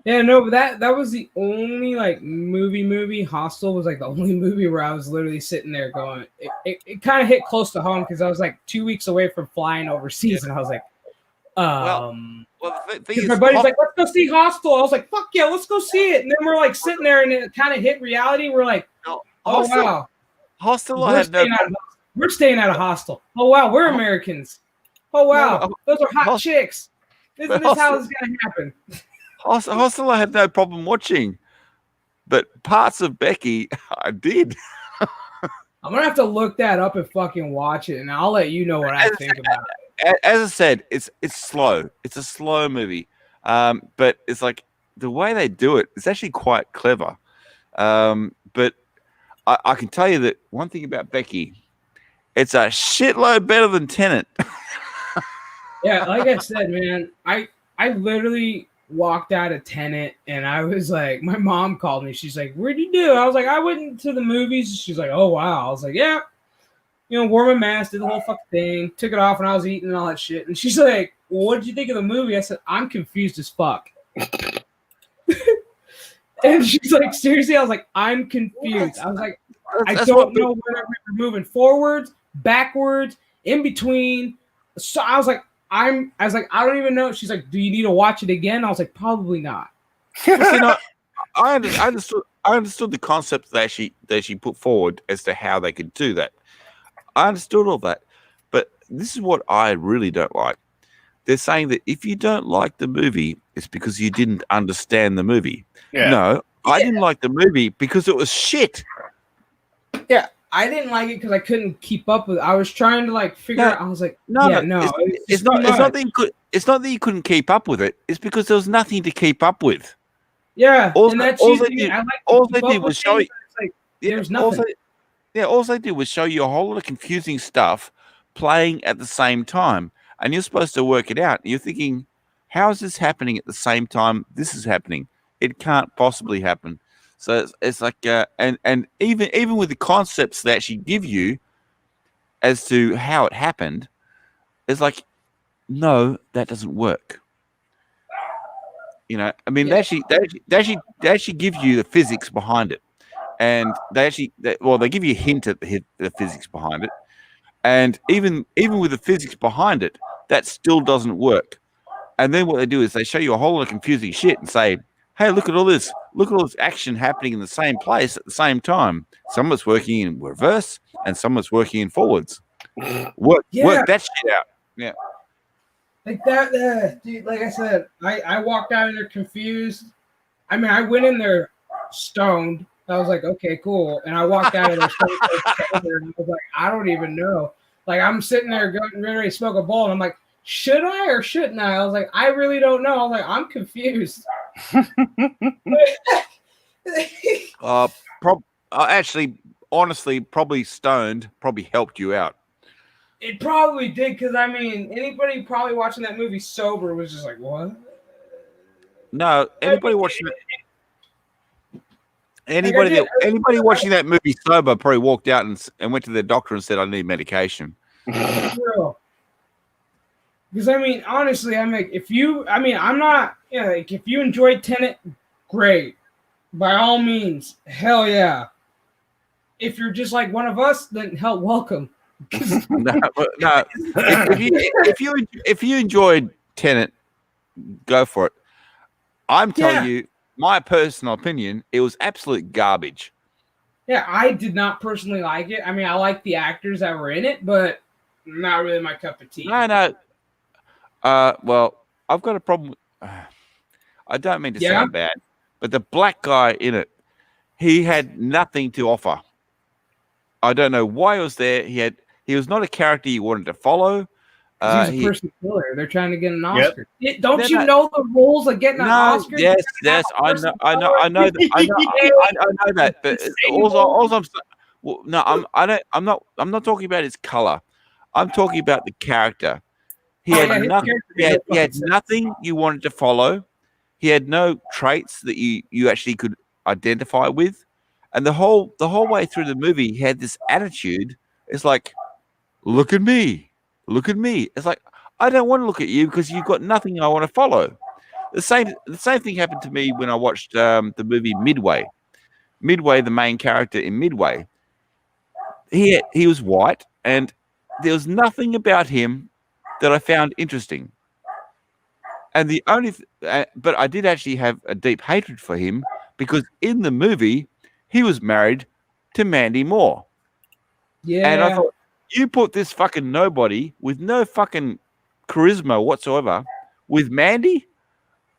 Yeah, no, but that was the only like movie. Hostel was like the only movie where I was literally sitting there going. It kind of hit close to home because I was like 2 weeks away from flying overseas, and I was like, the thing is, my buddy's like, let's go see Hostel. I was like, fuck yeah, let's go see it. And then we're like sitting there, and it kind of hit reality. We're like, wow, Hostel. We're staying at a hostel. Oh wow, we're Americans. Oh wow, those are hot chicks. This is how it's gonna happen. Hostel I had no problem watching, but parts of Becky I did. I'm gonna have to look that up and fucking watch it, and I'll let you know what I think about it. As I said, it's slow. It's a slow movie, but it's like the way they do it. It's actually quite clever. But I can tell you that one thing about Becky, it's a shitload better than Tenet. Yeah, like I said, man, I literally walked out of Tenet and I was like, my mom called me. She's like, what'd you do? I was like, I went to the movies. She's like, oh, wow. I was like, yeah. Wore my mask, did the whole fucking thing, took it off when I was eating and all that shit. And she's like, well, what did you think of the movie? I said, I'm confused as fuck. And she's like, seriously? I was like, I'm confused. I was like, I don't know whether we were moving forwards, backwards, in between. So I was like, I was like, I don't even know. She's like, do you need to watch it again? I was like, probably not. Well, see, no, I understood the concept that she put forward as to how they could do that. I understood all that, but this is what I really don't like. They're saying that if you don't like the movie, it's because you didn't understand the movie. Yeah. No, I didn't like the movie because it was shit. Yeah, I didn't like it because I couldn't keep up with it. I was trying to like figure out. I was like, it's not that you couldn't keep up with it. It's because there was nothing to keep up with. Yeah, All and that's they usually did, I like all to they keep did up was with show things, you. but it's like Yeah, there's nothing. all they did was show you a whole lot of confusing stuff playing at the same time, and you're supposed to work it out. And you're thinking, how is this happening at the same time this is happening? It can't possibly happen. So it's like, and even with the concepts they actually give you as to how it happened, it's like, no, that doesn't work. You know, I mean, they actually give you the physics behind it, and they give you a hint at the physics behind it, and even with the physics behind it, that still doesn't work. And then what they do is they show you a whole lot of confusing shit and say, "Hey, look at all this! Look at all this action happening in the same place at the same time. Some of it's working in reverse, and some of it's working in forwards. Work that shit out." Yeah. Like that, dude. Like I said, I walked out of there confused. I mean, I went in there stoned. I was like, okay, cool. And I walked out of there stoned. And I was like, I don't even know. Like I'm sitting there getting ready to smoke a bowl, and I'm like, should I or shouldn't I? I was like, I really don't know. I'm like, I'm confused. Actually, honestly, probably stoned probably helped you out. It probably did, because I mean, anybody probably watching that movie sober was just like, what? No, anybody watching watching that movie sober probably walked out and went to their doctor and said, "I need medication." Because I mean, honestly, I'm like, I'm not, like if you enjoyed Tenet, great, by all means, hell yeah. If you're just like one of us, then hell, welcome. No. If you enjoyed Tenet, go for it. I'm telling you, my personal opinion, it was absolute garbage. Yeah, I did not personally like it. I mean, I like the actors that were in it, but not really my cup of tea. No. Well, I've got a problem. I don't mean to sound bad, but the black guy in it, he had nothing to offer. I don't know why he was there. He was not a character you wanted to follow. He's a person killer. They're trying to get an Oscar. Yep. Don't you know the rules of getting an Oscar? Yes, I know that. But I'm not talking about his color. I'm talking about the character. He had nothing. He had nothing you wanted to follow. He had no traits that you actually could identify with. And the whole way through the movie, he had this attitude. It's like, look at me. Look at me. It's like, I don't want to look at you because you've got nothing I want to follow. The same thing happened to me when I watched the movie Midway. Midway, the main character in Midway, he was white, and there was nothing about him that I found interesting. And but I did actually have a deep hatred for him because in the movie he was married to Mandy Moore. Yeah, and I thought, you put this fucking nobody with no fucking charisma whatsoever with Mandy.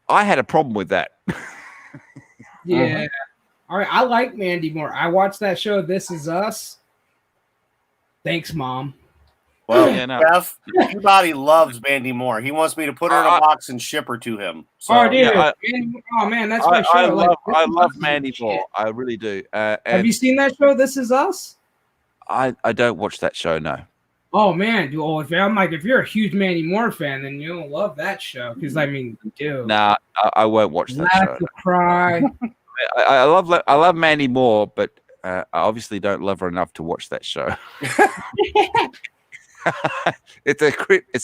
I had a problem with that. Yeah. All right. I like Mandy Moore. I watched that show, This Is Us. Thanks, Mom. Well, Jeff, everybody loves Mandy Moore. He wants me to put her in a box and ship her to him. So, man, that's my show. I love Mandy Moore. I really do. Have you seen that show, This Is Us? I don't watch that show, no. Oh man, dude! If you're a huge Mandy Moore fan, then you'll love that show. Because I mean, dude. Nah, I won't watch that show. Cry. I love Mandy Moore, but I obviously don't love her enough to watch that show. It's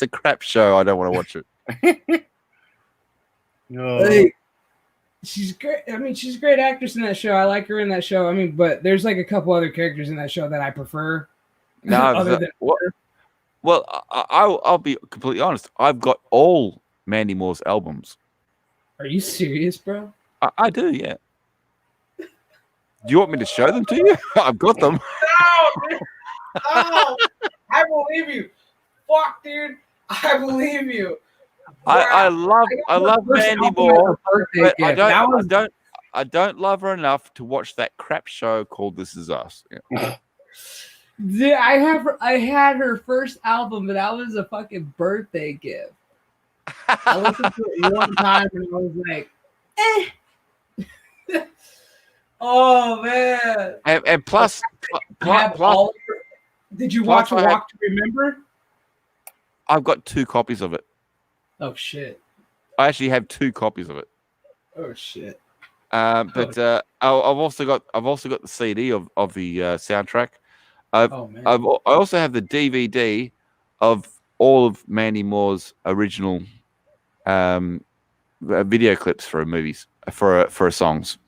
a crap show. I don't want to watch it. No. Hey, she's great. I mean, she's a great actress in that show. I like her in that show. I mean, but there's like a couple other characters in that show that I prefer. No, Well, I'll be completely honest. I've got all Mandy Moore's albums. Are you serious, bro? I do, yeah. Do you want me to show them to you? I've got them. No, dude. Oh, I believe you. Fuck, dude. I believe you. I Wow. love First Mandy album Moore, as a birthday but gift. That was I don't love her enough to watch that crap show called This Is Us. Yeah. Dude, I had her first album, but that was a fucking birthday gift. I listened to it one time and I was like, eh. Oh man. And plus, I have all of her. Did you watch Walk to Remember? I've got 2 copies of it. Oh shit. I actually have 2 copies of it. Oh shit. But I've also got the CD of the soundtrack. I also have the DVD of all of Mandy Moore's original video clips for her movies for her songs.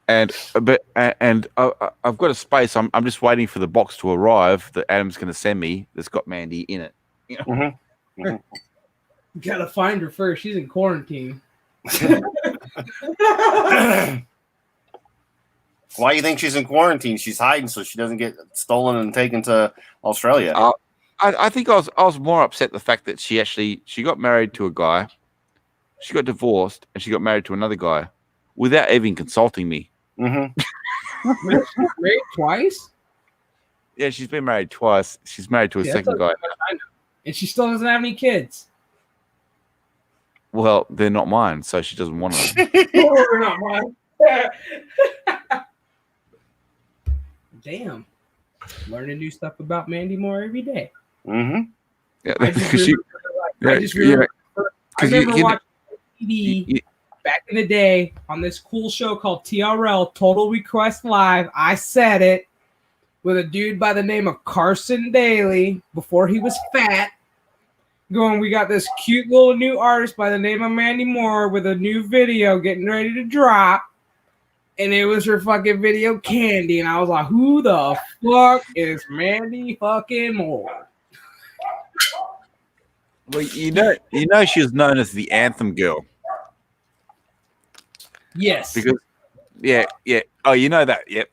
And I've got a space. I'm just waiting for the box to arrive that Adam's going to send me. That's got Mandy in it. You know? Mm-hmm. Mm-hmm. You gotta find her first. She's in quarantine. Why do you think she's in quarantine? She's hiding so she doesn't get stolen and taken to Australia. I think I was more upset the fact that she got married to a guy, she got divorced, and she got married to another guy without even consulting me. Mm-hmm. Married twice? Yeah, she's been married twice. She's married to a second guy. I know. And she still doesn't have any kids. Well, they're not mine, so she doesn't want them. They're not mine. Damn. Learning new stuff about Mandy Moore every day. Mm-hmm. Yeah, I just remember watching TV back in the day on this cool show called TRL, Total Request Live. I said it with a dude by the name of Carson Daly before he was fat. Going, we got this cute little new artist by the name of Mandy Moore with a new video getting ready to drop. And it was her fucking video Candy. And I was like, who the fuck is Mandy fucking Moore? Well, you know she was known as the Anthem Girl. Yes. Because yeah. Oh, you know that, yep.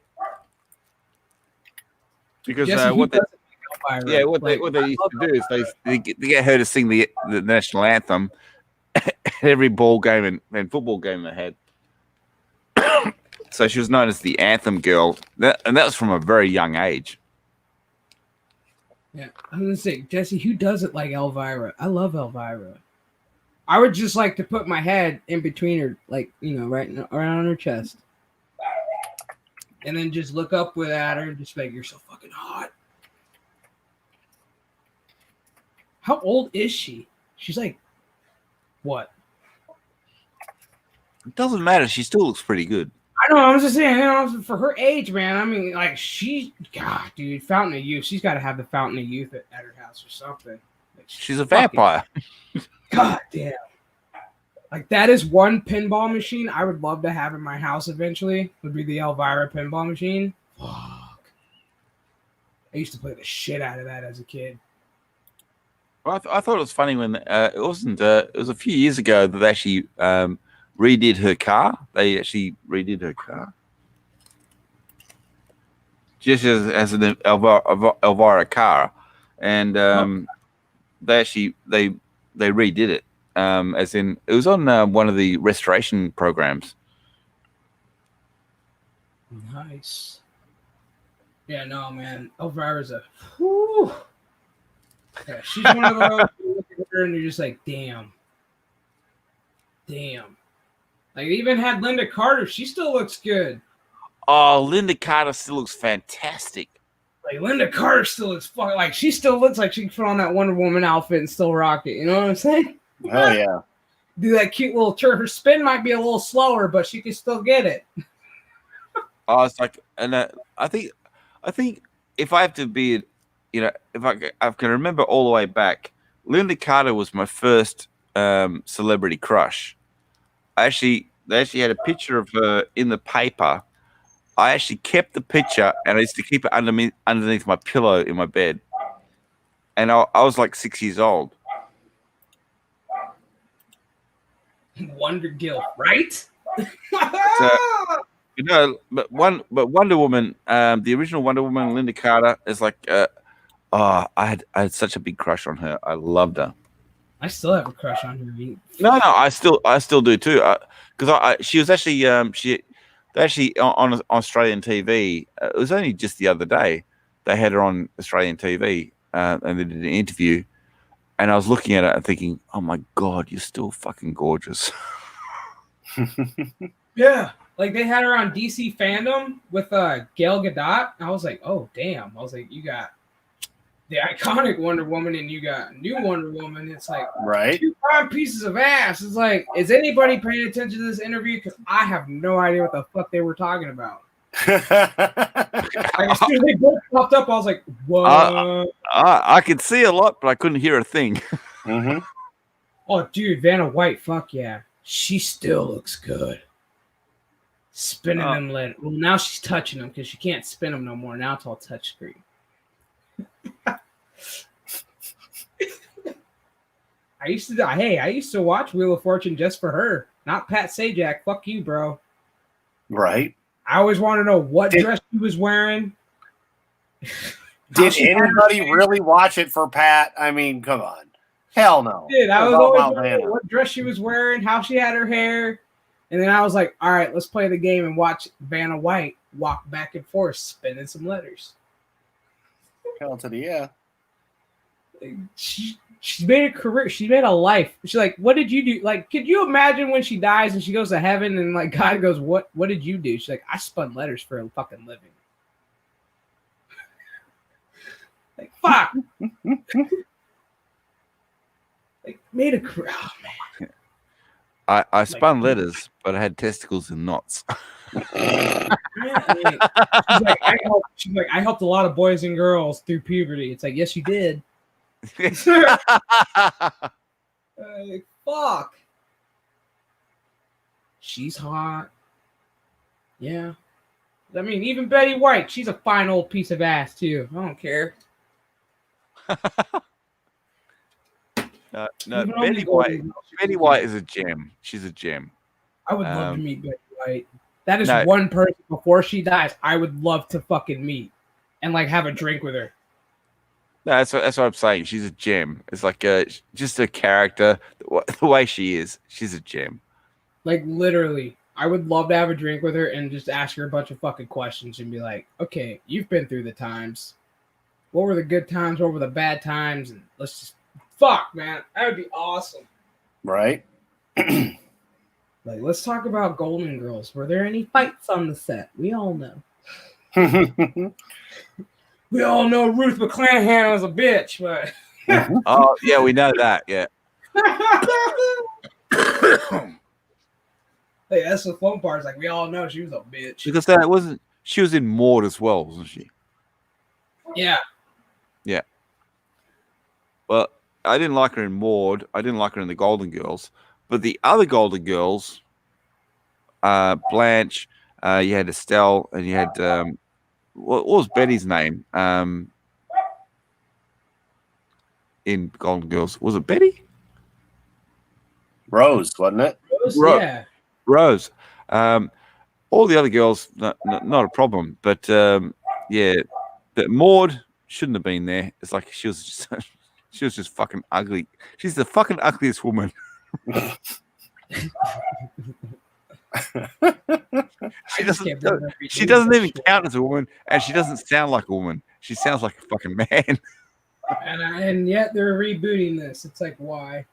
Because what they used to do is they get her to sing the national anthem at every ball game and football game they had. So she was known as the Anthem Girl, and that was from a very young age. Yeah, I'm gonna say, Jesse, who doesn't like Elvira? I love Elvira. I would just like to put my head in between her, like, right around her chest, and then just look up at her and just be like, "You're so fucking hot." How old is she? She's like, what? It doesn't matter. She still looks pretty good. I know. I was just saying, for her age, man. I mean, like, God, dude, Fountain of Youth. She's got to have the Fountain of Youth at her house or something. Like, she's a vampire. God damn. Like, that is one pinball machine I would love to have in my house eventually. Would be the Elvira pinball machine. Fuck. I used to play the shit out of that as a kid. Well, I thought it was funny when it wasn't. It was a few years ago that they actually redid her car. They actually redid her car, just as an Elvira car, and they redid it. As in, it was on one of the restoration programs. Nice. Yeah, no, man. Elvira's a. Whew. Yeah, she's one of those you look at her and you're just like, damn. Like, they even had Linda Carter. She still looks good. Oh, Linda Carter still looks fantastic. Like, Linda Carter still looks fucking, like, she still looks like she can put on that Wonder Woman outfit and still rock it. You know what I'm saying? Oh, yeah. Do that cute little turn. Her spin might be a little slower, but she can still get it. Oh, it's like, and I think if I have to be, if I can remember all the way back, Linda Carter was my first celebrity crush. They actually had a picture of her in the paper I actually kept the picture and I used to keep it underneath my pillow in my bed. And I was like 6 years old. Wonder Guild, right? So, but Wonder Woman, the original Wonder Woman, Linda Carter, is like, I had such a big crush on her. I loved her. I still have a crush on her. No, I still do too. Because she was actually they actually on Australian TV. It was only just the other day they had her on Australian TV and they did an interview, and I was looking at it and thinking, oh my god, you're still fucking gorgeous. Yeah, like they had her on DC Fandom with Gal Gadot. I was like, oh damn. I was like, you got the iconic Wonder Woman and you got new Wonder Woman. It's like Right. 2 prime pieces of ass. It's like, is anybody paying attention to this interview? Because I have no idea what the fuck they were talking about. Like, as soon as they both popped up, I was like, what? I could see a lot, but I couldn't hear a thing. Mm-hmm. Oh, dude, Vanna White, fuck yeah. She still looks good. Spinning them lead. Well, now she's touching them because she can't spin them no more. Now it's all touchscreen. I used to watch Wheel of Fortune just for her, not Pat Sajak. Fuck you, bro. Right. I always want to know what dress she was wearing. Did anybody really watch it for Pat? I mean, come on. Hell no. Dude, I was always wondering what dress she was wearing, how she had her hair. And then I was like, all right, let's play the game and watch Vanna White walk back and forth, spinning some letters. Hell to the yeah. She made a career. She made a life. She's like, what did you do? Like, could you imagine when she dies and she goes to heaven and like God goes, what did you do? She's like, I spun letters for a fucking living. Like, fuck. Like, made a career. Oh, man. I spun letters, but I had testicles and knots. She's like, I helped a lot of boys and girls through puberty. It's like, yes, you did. Fuck. She's hot. Yeah. I mean, even Betty White, she's a fine old piece of ass too. I don't care. No, Betty White is a gem. She's a gem. I would love to meet Betty White. That is one person before she dies I would love to fucking meet and like have a drink with her. No, that's what I'm saying. She's a gem. It's like just a character. The way she is, she's a gem. Like literally, I would love to have a drink with her and just ask her a bunch of fucking questions and be like, okay, you've been through the times. What were the good times? What were the bad times? And let's just fuck, man. That would be awesome. Right. Like, let's talk about Golden Girls. Were there any fights on the set? We all know. We all know Ruth McClanahan was a bitch, but oh yeah, we know that. Yeah. Hey, that's the fun part. It's like we all know she was a bitch. Because that wasn't. She was in Maud as well, wasn't she? Yeah. Yeah. Well, I didn't like her in Maud. I didn't like her in the Golden Girls. But the other Golden Girls, Blanche, you had Estelle, and you had what was Betty's name? In Golden Girls, was it Betty? Rose, wasn't it? Rose, yeah. Rose. All the other girls, not a problem. But yeah, that Maud shouldn't have been there. It's like she was just fucking ugly. She's the fucking ugliest woman. She doesn't even count as a woman, and she doesn't sound like a woman. She sounds like a fucking man. And yet they're rebooting this. It's like, why?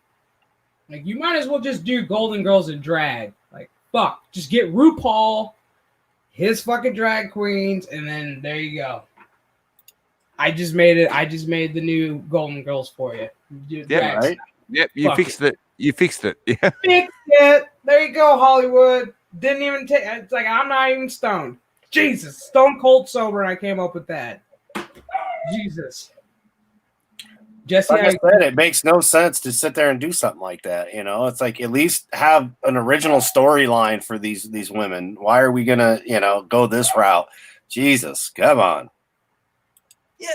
Like, you might as well just do Golden Girls in drag. Like, fuck, just get RuPaul, his fucking drag queens, and then there you go. I just made it. I just made the new Golden Girls for you. Yeah, right. Yep, you fixed it. You fixed it. Yeah. Fixed it. There you go, Hollywood. Didn't even take. It's like I'm not even stoned. Jesus, stone cold sober. And I came up with that. Jesus. Jesse, Like I said, it makes no sense to sit there and do something like that. You know, it's like at least have an original storyline for these women. Why are we gonna, go this route? Jesus, come on. yeah.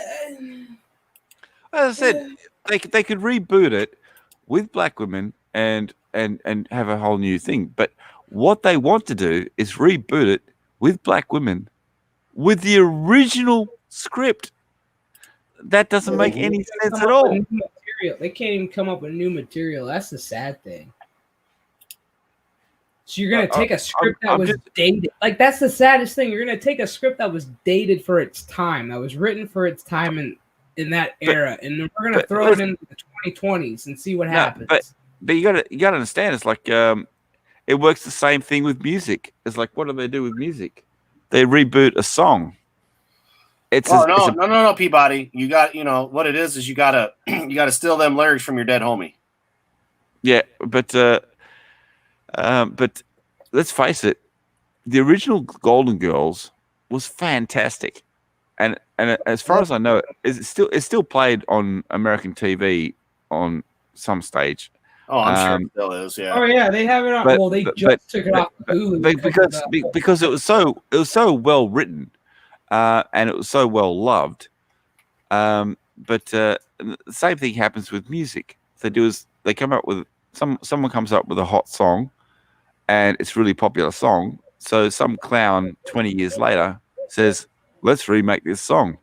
As I said, they could reboot it with black women and have a whole new thing. But what they want to do is reboot it with black women with the original script. That doesn't make any sense at all. They can't even come up with new material. That's the sad thing. So you're gonna take a script that was dated. Like, that's the saddest thing. You're gonna take a script that was dated for its time, that was written for its time in that era, and then we're gonna throw it into the 2020s and see what happens. But you gotta understand, it's like it works the same thing with music. It's like, what do they do with music? They reboot a song. No, Peabody. You got, what it is you gotta steal them lyrics from your dead homie. Yeah, but let's face it, the original Golden Girls was fantastic, and as far as I know, it's still played on American TV on some stage. Oh, I'm sure it still is. Yeah. Oh yeah, they have it on. They just took it off Hulu because it was so well written, and it was so well loved. But the same thing happens with music. They come up with someone comes up with a hot song, and it's a really popular song. So some clown 20 years later says, "Let's remake this song."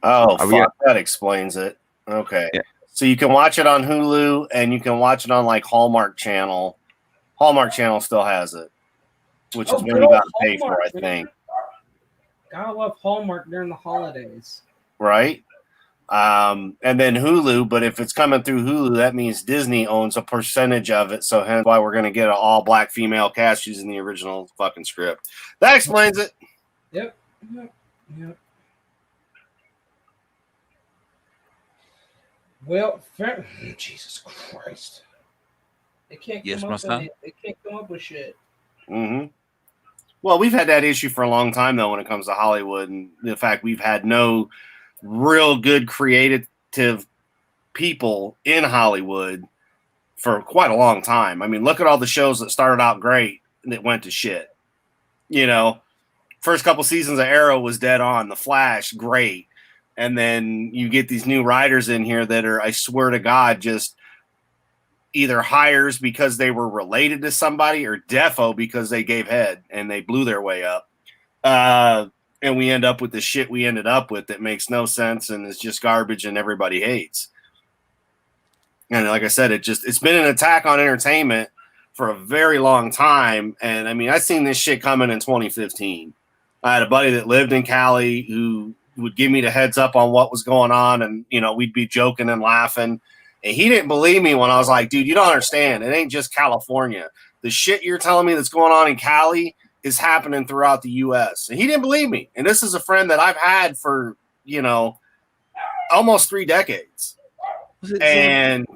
Oh, fuck, that explains it. Okay. Yeah. So you can watch it on Hulu, and you can watch it on like Hallmark Channel. Hallmark Channel still has it, which is when you got to pay for, I think. Gotta love Hallmark during the holidays. Right? And then Hulu, but if it's coming through Hulu, that means Disney owns a percentage of it. So hence why we're going to get an all-black female cast using the original fucking script. That explains it. Yep. Well, Jesus Christ. They can't come up with shit. Mm-hmm. Well, we've had that issue for a long time, though, when it comes to Hollywood. And the fact we've had no real good creative people in Hollywood for quite a long time. I mean, look at all the shows that started out great and that went to shit. First couple seasons of Arrow was dead on. The Flash, great. And then you get these new writers in here that are, I swear to God, just either hires because they were related to somebody or defo because they gave head and they blew their way up. And we end up with the shit we ended up with that makes no sense and is just garbage and everybody hates. And like I said, it's been an attack on entertainment for a very long time. And I mean, I seen this shit coming in 2015. I had a buddy that lived in Cali who would give me the heads up on what was going on. And, we'd be joking and laughing. And he didn't believe me when I was like, dude, you don't understand. It ain't just California. The shit you're telling me that's going on in Cali is happening throughout the U.S. And he didn't believe me. And this is a friend that I've had for, almost 3 decades. And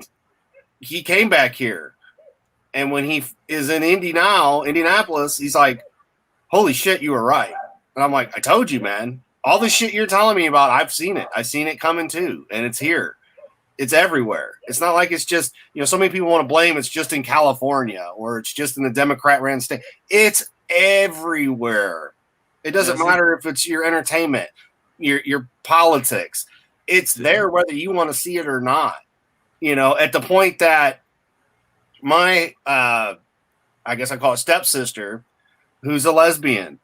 he came back here. And when he is in Indianapolis, he's like, holy shit, you were right. And I'm like, I told you, man. All the shit you're telling me about, I've seen it. I've seen it coming too. And it's here. It's everywhere. It's not like it's just, so many people want to blame it's just in California or it's just in the Democrat-ran state. It's everywhere. It doesn't matter if it's your entertainment, your politics. It's there whether you want to see it or not. At the point that my, I guess I call it stepsister, who's a lesbian,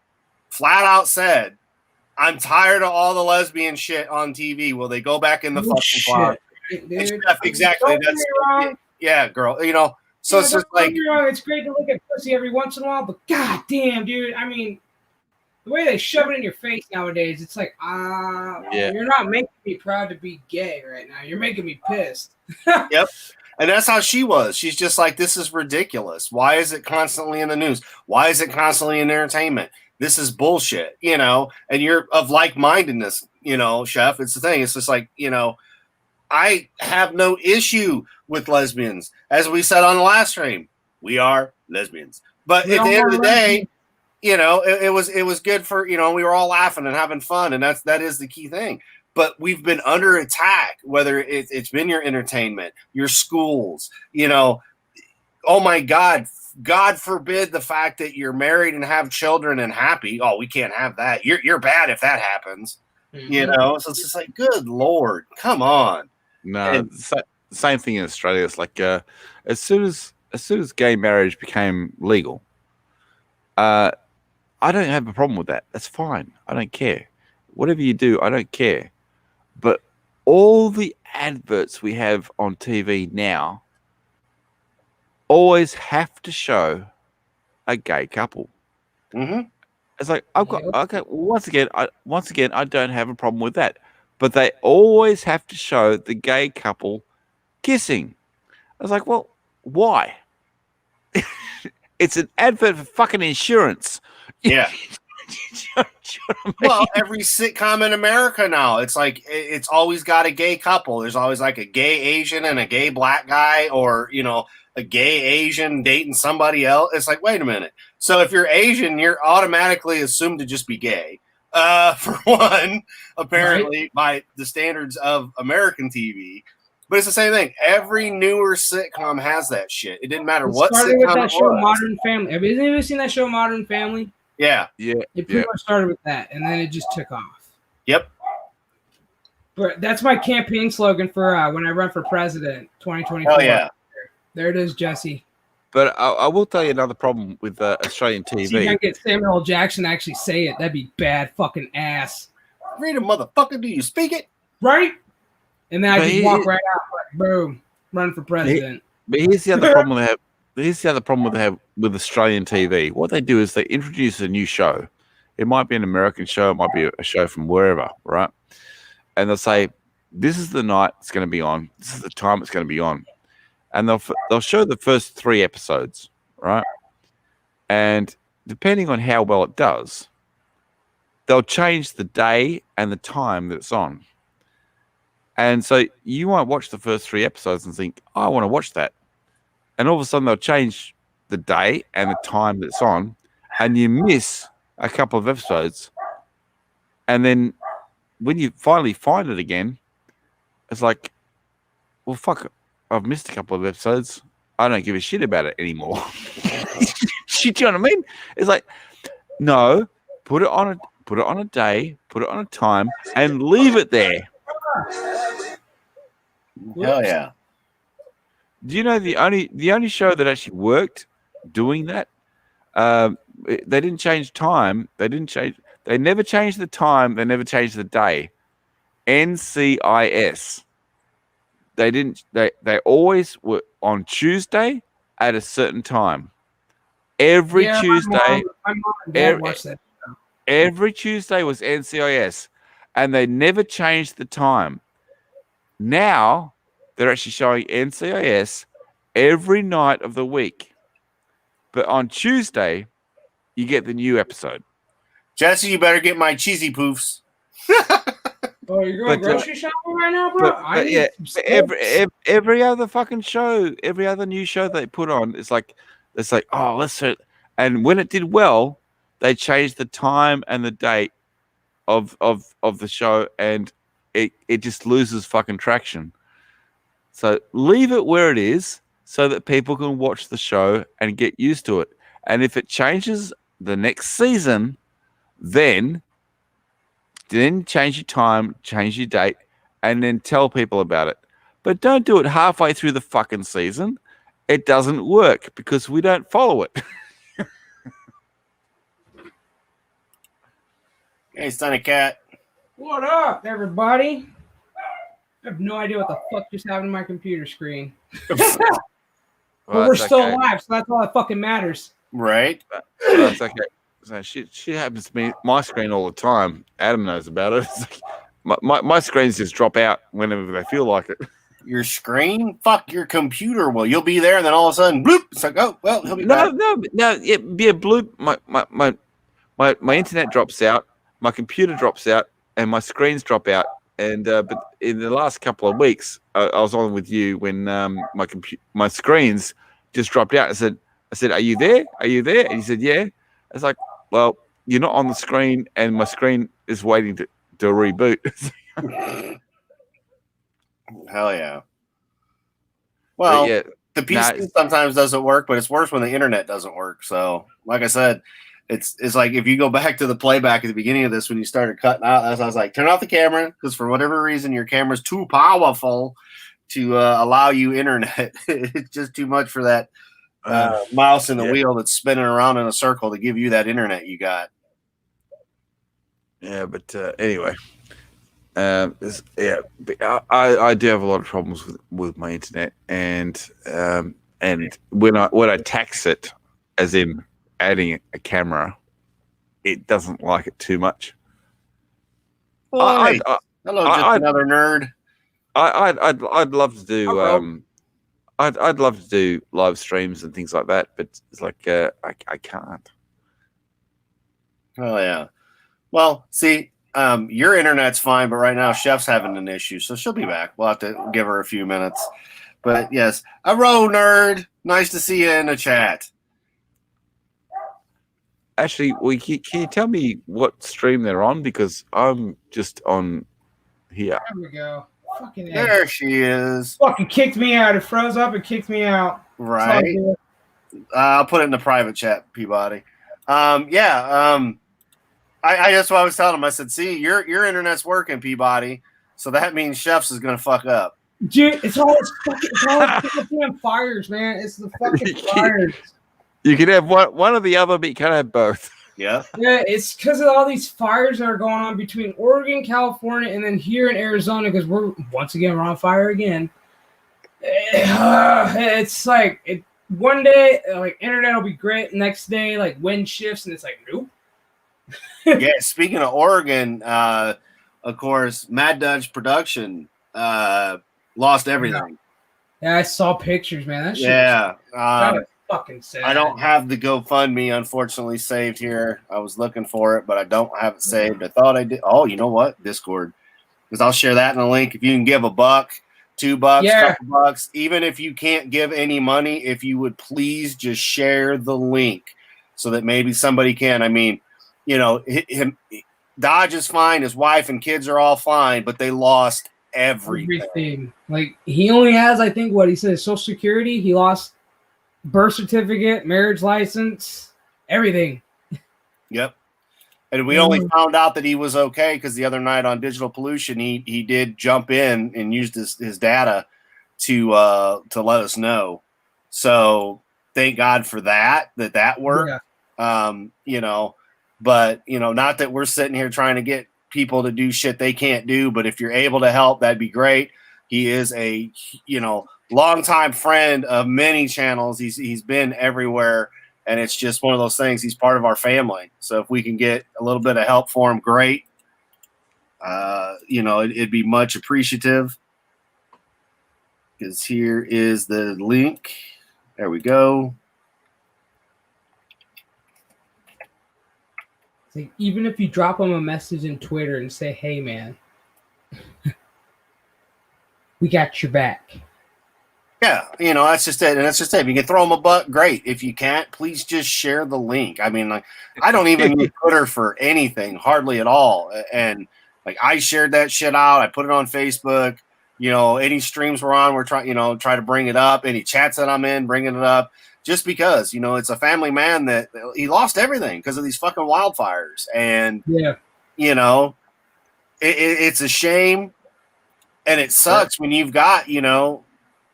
flat out said, I'm tired of all the lesbian shit on TV. Will they go back in the fucking closet? Exactly. Yeah, girl. So it's just like, it's great to look at pussy every once in a while, but god damn, dude. I mean, the way they shove it in your face nowadays, it's like, you're not making me proud to be gay right now. You're making me pissed. Yep. And that's how she was. She's just like, this is ridiculous. Why is it constantly in the news? Why is it constantly in entertainment? This is bullshit, and you're of like-mindedness, Chef. It's the thing. It's just like, I have no issue with lesbians. As we said on the last stream, we are lesbians. But at the end of the day, it was good for, we were all laughing and having fun. And that is the key thing. but we've been under attack, whether it's been your entertainment, your schools, oh my God forbid the fact that you're married and have children and happy. Oh, we can't have that. You're bad if that happens. So it's just like, good Lord, come on. No, same thing in Australia. It's like as soon as gay marriage became legal, I don't have a problem with that. That's fine. I don't care. Whatever you do, I don't care. But all the adverts we have on TV now always have to show a gay couple. Mm-hmm. It's like once again, I don't have a problem with that. But they always have to show the gay couple kissing. I was like, well, why? It's an advert for fucking insurance. Yeah. Well, every sitcom in America now, it's like it's always got a gay couple. There's always like a gay Asian and a gay black guy, or a gay Asian dating somebody else. It's like, wait a minute. So if you're Asian, you're automatically assumed to just be gay. For one, apparently, by the standards of American TV. But it's the same thing. Every newer sitcom has that shit. It didn't matter what started sitcom with that it show, was. Modern Family. Have you ever seen that show, Modern Family? Yeah. Yeah. It pretty much started with that, and then it just took off. Yep. But that's my campaign slogan for when I run for president, 2024. Oh yeah. There it is, Jesse. But I will tell you another problem with Australian TV. See if I can get Samuel L. Jackson to actually say it. That'd be bad fucking ass. Freedom, motherfucker, do you speak it? Right? And then I just walk right out, like, boom, run for president. But here's the other problem they have. Here's the other problem they have with Australian TV. What they do is they introduce a new show. It might be an American show. It might be a show from wherever, right? And they'll say, this is the night it's going to be on. This is the time it's going to be on. And they'll show the first 3 episodes, right? And depending on how well it does, they'll change the day and the time that it's on. And so you might watch the first 3 episodes and think, oh, I want to watch that. And all of a sudden they'll change the day and the time that it's on, and you miss a couple of episodes. And then when you finally find it again, it's like, well, fuck, I've missed a couple of episodes. I don't give a shit about it anymore. Do you know what I mean? It's like, no, put it on a day, put it on a time, and leave it there. Hell yeah. Do you know the only show that actually worked doing that? They didn't change time. They never changed the time. They never changed the day. NCIS. They always were on Tuesday at a certain time. Every Tuesday. My mom and dad watched that show. Every Tuesday was NCIS, and they never changed the time. Now they're actually showing NCIS every night of the week. But on Tuesday, you get the new episode. Jesse, you better get my cheesy poofs. Oh, you're going grocery shopping right now, bro? Every other fucking show, every other new show they put on, it's like, oh, let's see. And when it did well, they changed the time and the date of the show, and it just loses fucking traction. So leave it where it is so that people can watch the show and get used to it. And if it changes the next season, then change your time, change your date, and then tell people about it. But don't do it halfway through the fucking season. It doesn't work because we don't follow it. Hey, Sonny Cat. What up, everybody? I have no idea what the fuck just happened to my computer screen. But we're still alive, so that's all that fucking matters. Right? That's okay. So shit happens to me, my screen all the time. Adam knows about it. It's like my screens just drop out whenever they feel like it. Your screen? Fuck your computer. Well, you'll be there, and then all of a sudden, bloop. It's like, oh, well, he'll be back. No. Yeah, bloop. My internet drops out, my computer drops out, and my screens drop out. And but in the last couple of weeks, I was on with you when my screens just dropped out. I said, "Are you there? Are you there?" And he said, "Yeah." I was like, "Well, you're not on the screen, and my screen is waiting to reboot." Hell yeah. Well, yeah, the PC sometimes doesn't work, but it's worse when the internet doesn't work. So, like I said, it's like if you go back to the playback at the beginning of this when you started cutting out, I was like, turn off the camera because for whatever reason your camera's too powerful to allow you internet. It's just too much for that mouse and the wheel that's spinning around in a circle to give you that internet you got. Yeah, but anyway, I do have a lot of problems with my internet, and when I tax it, as in adding a camera, it doesn't like it too much. Hello, just another nerd. I'd love to do I'd love to do live streams and things like that, but it's like I can't. Oh yeah. Well, see, your internet's fine, but right now Chef's having an issue, so she'll be back. We'll have to give her a few minutes. But yes, Aro nerd, nice to see you in the chat. Actually, can you tell me what stream they're on? Because I'm just on here. There we go. Fucking there she is. Fucking kicked me out. It froze up and kicked me out. Right. I'll put it in the private chat, Peabody. I that's what I was telling him. I said, see, your internet's working, Peabody. So that means Chef's is gonna fuck up. Dude, it's all damn fires, man. It's the fucking fires. You can have one or the other, but you can't have both. Yeah. Yeah, it's because of all these fires that are going on between Oregon, California, and then here in Arizona, because we're on fire again. It's like one day, like internet will be great. Next day, like wind shifts, and it's like nope. Yeah. Speaking of Oregon, of course, Mad Dutch Production lost everything. Yeah, I saw pictures, man. That shit. Yeah. Was fucking sad. I don't have the GoFundMe, unfortunately, saved here. I was looking for it, but I don't have it saved. I thought I did. Oh, you know what? Discord. Because I'll share that in a link. If you can give $1, $2, couple bucks, even if you can't give any money, if you would please just share the link so that maybe somebody can. I mean, you know, Dodge is fine. His wife and kids are all fine, but they lost everything. Like he only has, I think, what he says, Social Security. He lost birth certificate, marriage license, everything. Yep. And we only found out that he was okay because the other night on Digital Pollution, he did jump in and used his data to let us know. So thank God for that worked. Yeah. You know, but you know, not that we're sitting here trying to get people to do shit they can't do, but if you're able to help, that'd be great. He is a, you know, longtime friend of many channels. He's been everywhere, and it's just one of those things. He's part of our family. So if we can get a little bit of help for him, great. You know, it'd be much appreciative. Because here is the link. There we go. Like, even if you drop him a message in Twitter and say, "Hey, man, we got your back." Yeah, you know, that's just it. And that's just it. If you can throw them a buck, great. If you can't, please just share the link. I mean, like, I don't even use Twitter for anything, hardly at all. And like, I shared that shit out. I put it on Facebook. You know, any streams we're on, we're trying, you know, try to bring it up. Any chats that I'm in, bringing it up. Just because, you know, it's a family man that he lost everything because of these fucking wildfires. And, yeah, you know, it's a shame. And it sucks when you've got, you know,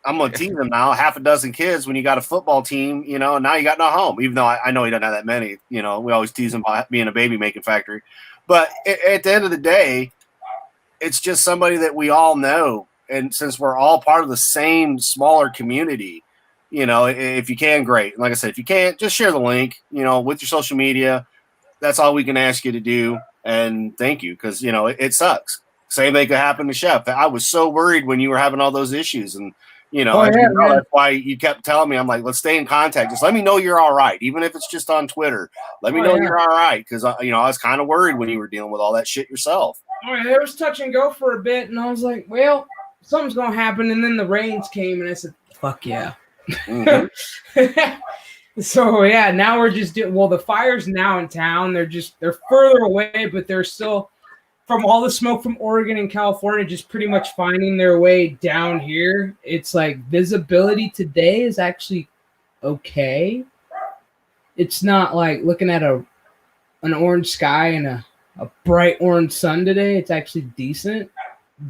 I'm going to tease him now, 6 kids when you got a football team, you know, and now you got no home, even though I know he doesn't have that many. You know, we always tease him about being a baby making factory. But at the end of the day, it's just somebody that we all know. And since we're all part of the same smaller community, you know, if you can, great. Like I said, if you can't, just share the link, you know, with your social media. That's all we can ask you to do. And thank you, because, you know, it sucks. Same thing could happen to Chef. I was so worried when you were having all those issues. And, you know, that's why you kept telling me, I'm like, let's stay in contact. Just let me know you're all right. Even if it's just on Twitter, let me know you're all right. Because, you know, I was kind of worried when you were dealing with all that shit yourself. Oh, yeah, there was touch and go for a bit. And I was like, well, something's going to happen. And then the rains came and I said, fuck yeah. Mm-hmm. So yeah, now we're just the fire's now in town. They're further away, but they're still from all the smoke from Oregon and California just pretty much finding their way down here, it's like visibility today is actually okay. It's not like looking at an orange sky and a bright orange sun today. It's actually decent,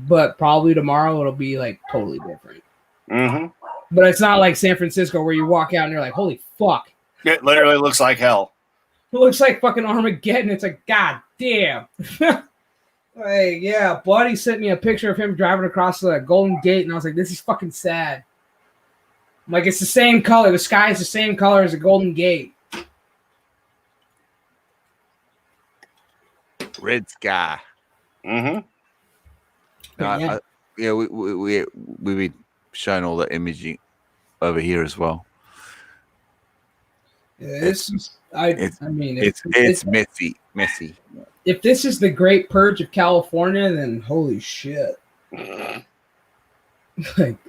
but probably tomorrow it'll be like totally different. Mm-hmm. But it's not like San Francisco where you walk out and you're like, holy fuck. It literally looks like hell. It looks like fucking Armageddon. It's like, god damn. Like, yeah, buddy sent me a picture of him driving across the Golden Gate, and I was like, this is fucking sad. I'm like, it's the same color. The sky is the same color as the Golden Gate. Red sky. Mm-hmm. We've been showing all the imaging over here as well. Yeah, it's messy. If this is the Great Purge of California, then holy shit. Like,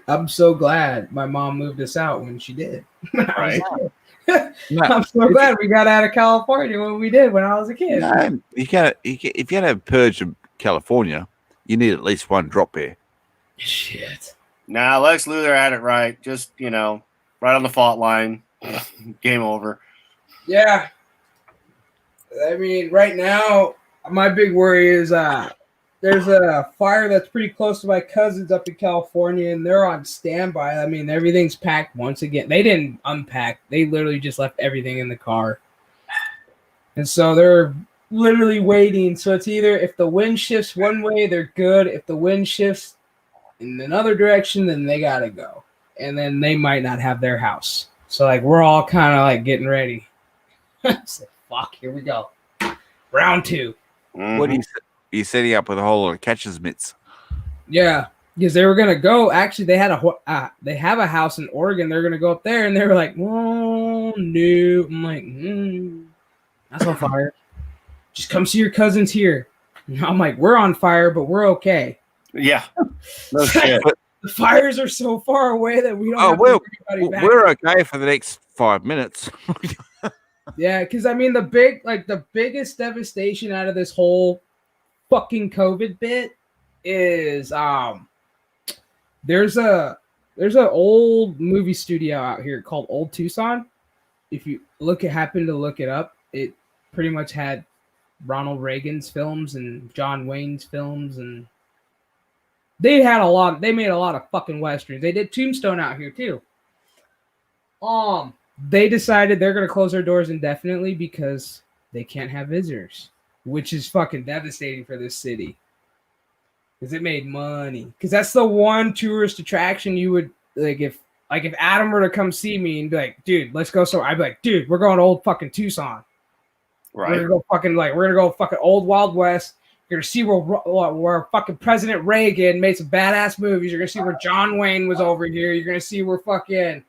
I'm so glad my mom moved us out when she did. Right. I'm so glad we got out of California when we did when I was a kid. If you can't have purge of California, you need at least one drop here. Shit. Nah, Lex Luthor had it right. Just, right on the fault line. Game over. Yeah. I mean, right now, my big worry is there's a fire that's pretty close to my cousins up in California, and they're on standby. I mean, everything's packed once again. They didn't unpack. They literally just left everything in the car. And so they're literally waiting. So it's either if the wind shifts one way, they're good. If the wind shifts in another direction, then they got to go. And then they might not have their house. So, like, we're all kind of, like, getting ready. So, fuck, here we go. Round 2. Mm-hmm. What are you setting up with a whole lot of catcher's mitts? Yeah, because they were gonna go. Actually, they have a house in Oregon. They're gonna go up there, and they were like, "Oh no!" I'm like, "That's on fire. Just come see your cousins here." And I'm like, "We're on fire, but we're okay." Yeah. No shit. The fires are so far away that we don't. Have to bring anybody back. We're okay for the next 5 minutes. Yeah, because I mean, the biggest devastation out of this whole fucking COVID bit is there's an old movie studio out here called Old Tucson. If you happen to look it up, it pretty much had Ronald Reagan's films and John Wayne's films, and they made a lot of fucking westerns. They did Tombstone out here too. They decided they're gonna close their doors indefinitely because they can't have visitors, which is fucking devastating for this city. Because it made money. Because that's the one tourist attraction you would like if Adam were to come see me and be like, dude, let's go somewhere. I'd be like, dude, we're going to old fucking Tucson. Right. We're gonna go fucking old Wild West. You're gonna see where fucking President Reagan made some badass movies. You're gonna see where John Wayne was over here. You're gonna see where fucking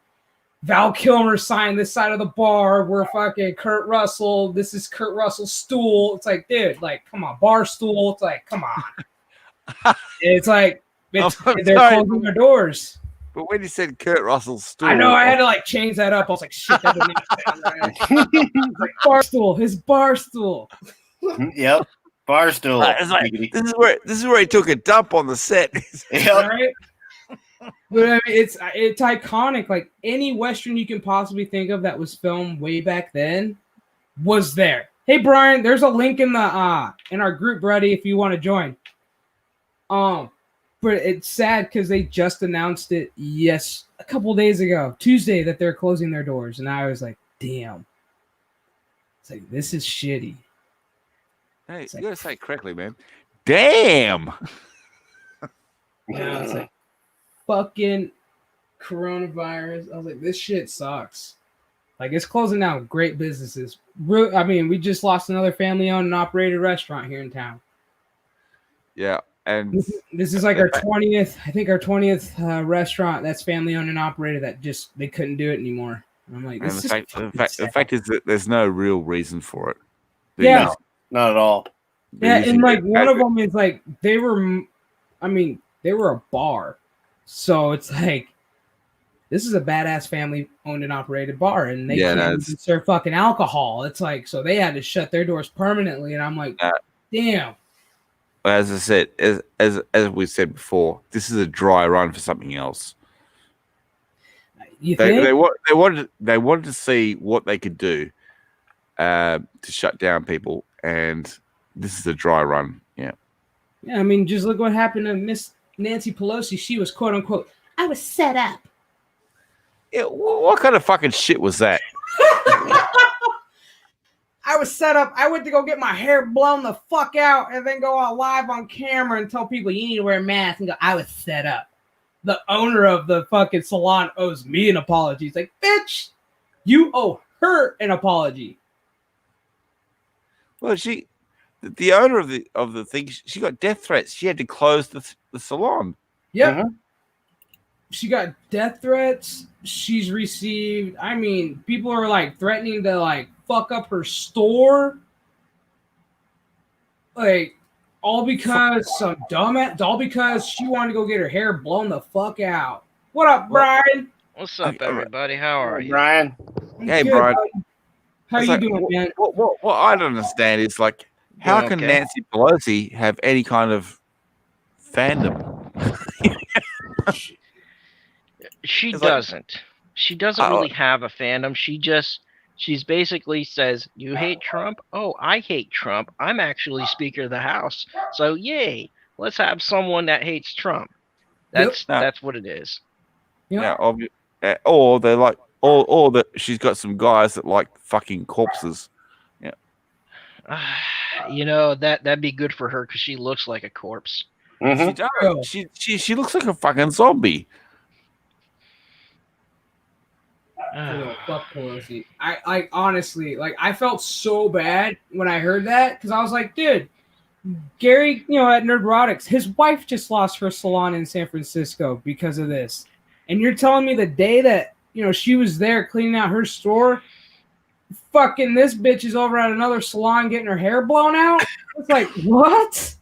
Val Kilmer signed this side of the bar. Where fucking Kurt Russell. This is Kurt Russell's stool. It's like, dude, like, come on, bar stool. It's like, come on. It's like they're closing their doors. But when you said Kurt Russell's stool, I know I had to like change that up. I was like, shit, that doesn't even sound right. Like, bar stool, his bar stool. Yep. Barstool. Like, this is where he took a dump on the set. Yep. Right? But I mean, it's iconic. Like any Western you can possibly think of that was filmed way back then was there. Hey Brian, there's a link in the in our group, buddy, if you want to join. But it's sad because they just announced it a couple days ago, Tuesday, that they're closing their doors, and I was like, damn. It's like, this is shitty. Hey, you gotta say it correctly, man. Damn. Yeah, it's like fucking coronavirus. I was like, this shit sucks. Like, it's closing down great businesses. I mean, we just lost another family-owned and operated restaurant here in town. Yeah, and this is like our 20th. I think our 20th restaurant that's family-owned and operated that just they couldn't do it anymore. And I'm like, the fact is that there's no real reason for it. Yeah. Not at all. Yeah, and like one of them is like they were a bar. So it's like this is a badass family owned and operated bar, and they can't even serve fucking alcohol. It's like so they had to shut their doors permanently, and I'm like, damn. as I said, as we said before, this is a dry run for something else. You think? They wanted to see what they could do to shut down people, and this is a dry run. Yeah. Yeah, I mean, just look what happened to Miss Nancy Pelosi. She was quote unquote, I was set up. Yeah, what kind of fucking shit was that? I was set up. I went to go get my hair blown the fuck out and then go out live on camera and tell people you need to wear a mask and go, I was set up. The owner of the fucking salon owes me an apology. It's like, bitch, you owe her an apology. Well, the owner of the thing, she got death threats. She had to close the salon. Yep. Mm-hmm. She got death threats. She's received, I mean, people are like threatening to like fuck up her store. Like, all because all because she wanted to go get her hair blown the fuck out. What up, Brian? What's up, everybody? How are you? Brian? Hey, Brian. Buddy. How you doing, man? What I don't understand is like, how can Nancy Pelosi have any kind of fandom? She doesn't. She doesn't really have a fandom. She's basically says, you hate Trump? Oh, I hate Trump. I'm actually Speaker of the House. So yay, let's have someone that hates Trump. That's what it is. Yeah. Or they're like, or that she's got some guys that like fucking corpses. Yeah. You know, that'd be good for her because she looks like a corpse. Mm-hmm. She does. She looks like a fucking zombie. Fuck Pelosi. I honestly, like, I felt so bad when I heard that because I was like, dude, Gary, at Nerdrotics, his wife just lost her salon in San Francisco because of this. And you're telling me the day that, she was there cleaning out her store, fucking this bitch is over at another salon getting her hair blown out? It's like, what?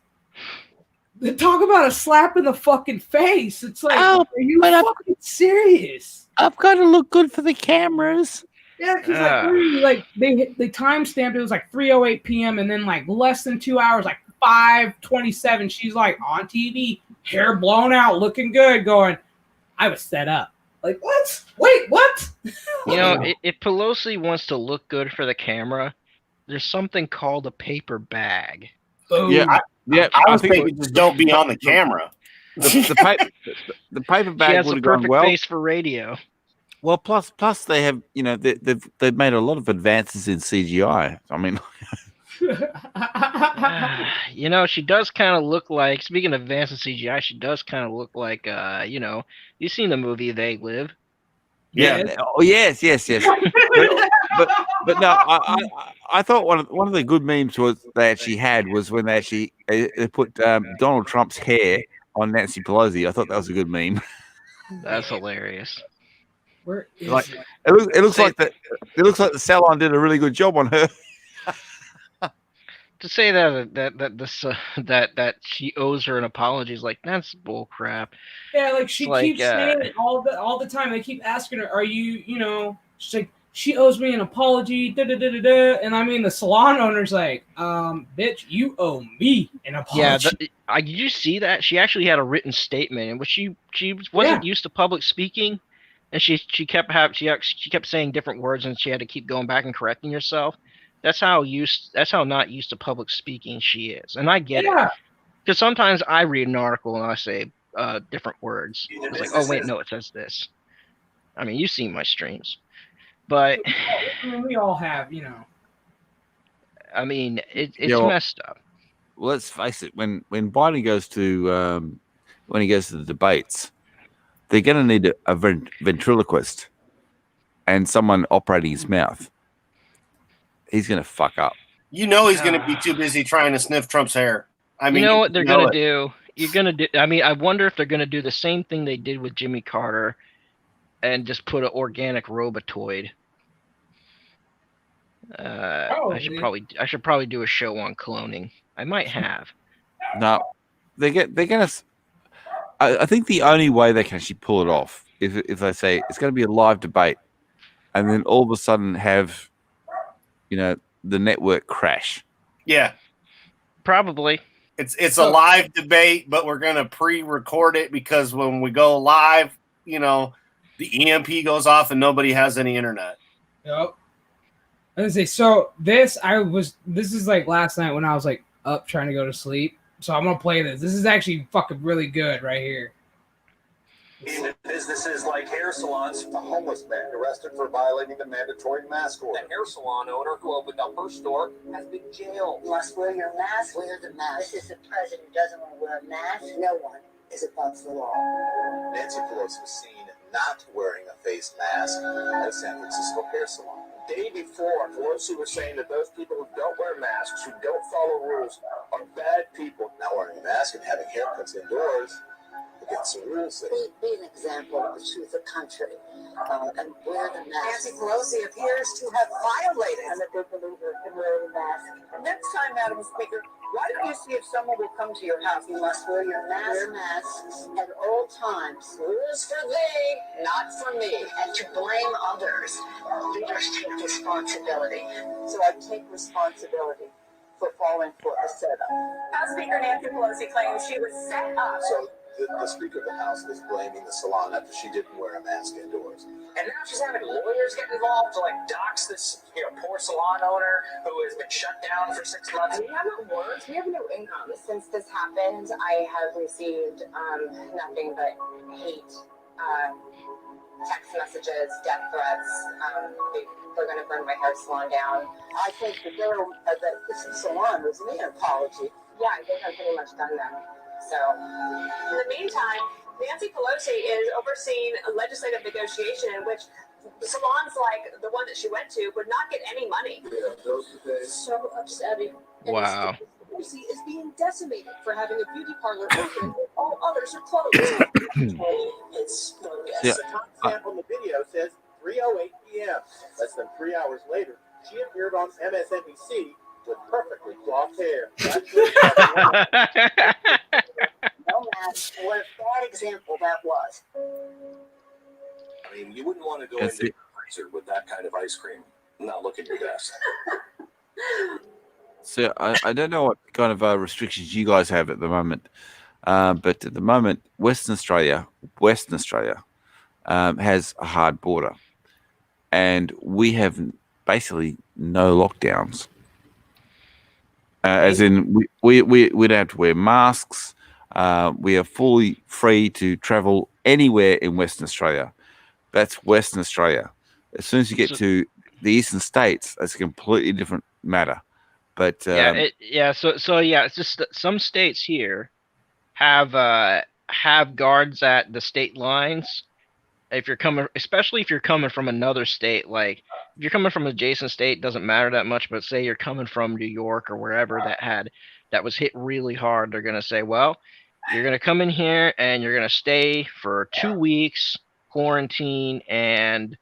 Talk about a slap in the fucking face. It's like, are you fucking serious? I've got to look good for the cameras. Yeah, because they time stamped it was like 3:08 p.m. and then like less than 2 hours, like 5:27, she's like on TV, hair blown out, looking good, going, I was set up. Like, what? Wait, what? If Pelosi wants to look good for the camera, there's something called a paper bag. Boom. Yeah, I was thinking just don't be on the camera. The paper bag would have gone well. Face for radio. Well, plus they have, they've made a lot of advances in CGI. I mean, she does kind of look like. Speaking of advances in CGI, she does kind of look like. You've seen the movie They Live. Yeah. Oh, yes. but no, I thought one of the good memes that she had was when they put Donald Trump's hair on Nancy Pelosi. I thought that was a good meme. That's hilarious. Where is it? It looks like the salon did a really good job on her. To say that she owes her an apology is like, that's bull crap. Yeah, like she keeps saying it all the time. They keep asking her, "Are you?" She's like, "She owes me an apology." Da da da da da. And I mean, the salon owner's like, "Bitch, you owe me an apology." Yeah, did you see that? She actually had a written statement in which she wasn't used to public speaking, and she kept saying different words, and she had to keep going back and correcting herself. That's how not used to public speaking she is, and I get it. Because sometimes I read an article and I say different words. It's like, oh wait, no, it says this. I mean, you've seen my streams, but we all have, I mean, it's messed up. Well, let's face it. When Biden goes to when he goes to the debates, they're going to need a ventriloquist and someone operating his mouth. He's going to fuck up. He's going to be too busy trying to sniff Trump's hair. I mean, you know what they're going to do? You're going to do. I mean, I wonder if they're going to do the same thing they did with Jimmy Carter, and just put an organic robotoid. I should probably do a show on cloning. I might have. No, they're going to. I think the only way they can actually pull it off is if they say it's going to be a live debate, and then all of a sudden have, the network crash. Yeah, probably. It's a live debate, but we're gonna pre-record it because when we go live, you know, the EMP goes off and nobody has any internet. Yep. I was gonna say, so this is like last night when I was like up trying to go to sleep. So I'm gonna play this. This is actually fucking really good right here. In businesses like hair salons, a homeless man arrested for violating the mandatory mask order. The hair salon owner who opened up her store has been jailed. You must wear your mask. Wear the mask. This is the president who doesn't want to wear a mask. No one is above the law. Nancy Pelosi was seen not wearing a face mask at a San Francisco hair salon. The day before, Pelosi was saying that those people who don't wear masks, who don't follow rules, are bad people. Not wearing a mask and having haircuts indoors. Against the rules. Be an example of the truth of country and wear the mask. Nancy Pelosi appears to have violated. I'm a big believer in wearing the mask. Next time, Madam Speaker, why don't you see if someone will come to your house? You must wear your mask. Wear masks at all times. Rules for thee, not for me. And to blame others. Leaders take responsibility. So I take responsibility for falling for a setup. House Speaker Nancy Pelosi claims she was set up. So the Speaker of the House is blaming the salon after she didn't wear a mask indoors. And now she's having lawyers get involved to like dox this poor salon owner who has been shut down for 6 months. We haven't worked. We have no income. Since this happened, I have received nothing but hate, text messages, death threats. They're going to burn my hair salon down. I think that this salon was me an apology. Yeah, I think I've pretty much done that. So, in the meantime, Nancy Pelosi is overseeing a legislative negotiation in which salons like the one that she went to would not get any money. So upsetting. Wow. Pelosi is being decimated for having a beauty parlor open when all others are closed. It's bogus. Yeah. The timestamp on the video says 3:08 p.m. Less than 3 hours later, she appeared on MSNBC with perfectly coiffed hair. No mask. What a bad example that was. I mean, you wouldn't want to go into the freezer with that kind of ice cream. Not look at your best. So I don't know what kind of restrictions you guys have at the moment, but at the moment, Western Australia has a hard border, and we have basically no lockdowns. As in, we don't have to wear masks. We are fully free to travel anywhere in Western Australia. That's Western Australia. As soon as you get to the eastern states, that's a completely different matter. But so it's just that some states here have guards at the state lines. If you're coming, especially if you're coming from another state, like if you're coming from an adjacent state, doesn't matter that much. But say you're coming from New York or wherever that was hit really hard, they're gonna say, well, you're gonna come in here and you're gonna stay for 2 weeks, quarantine, and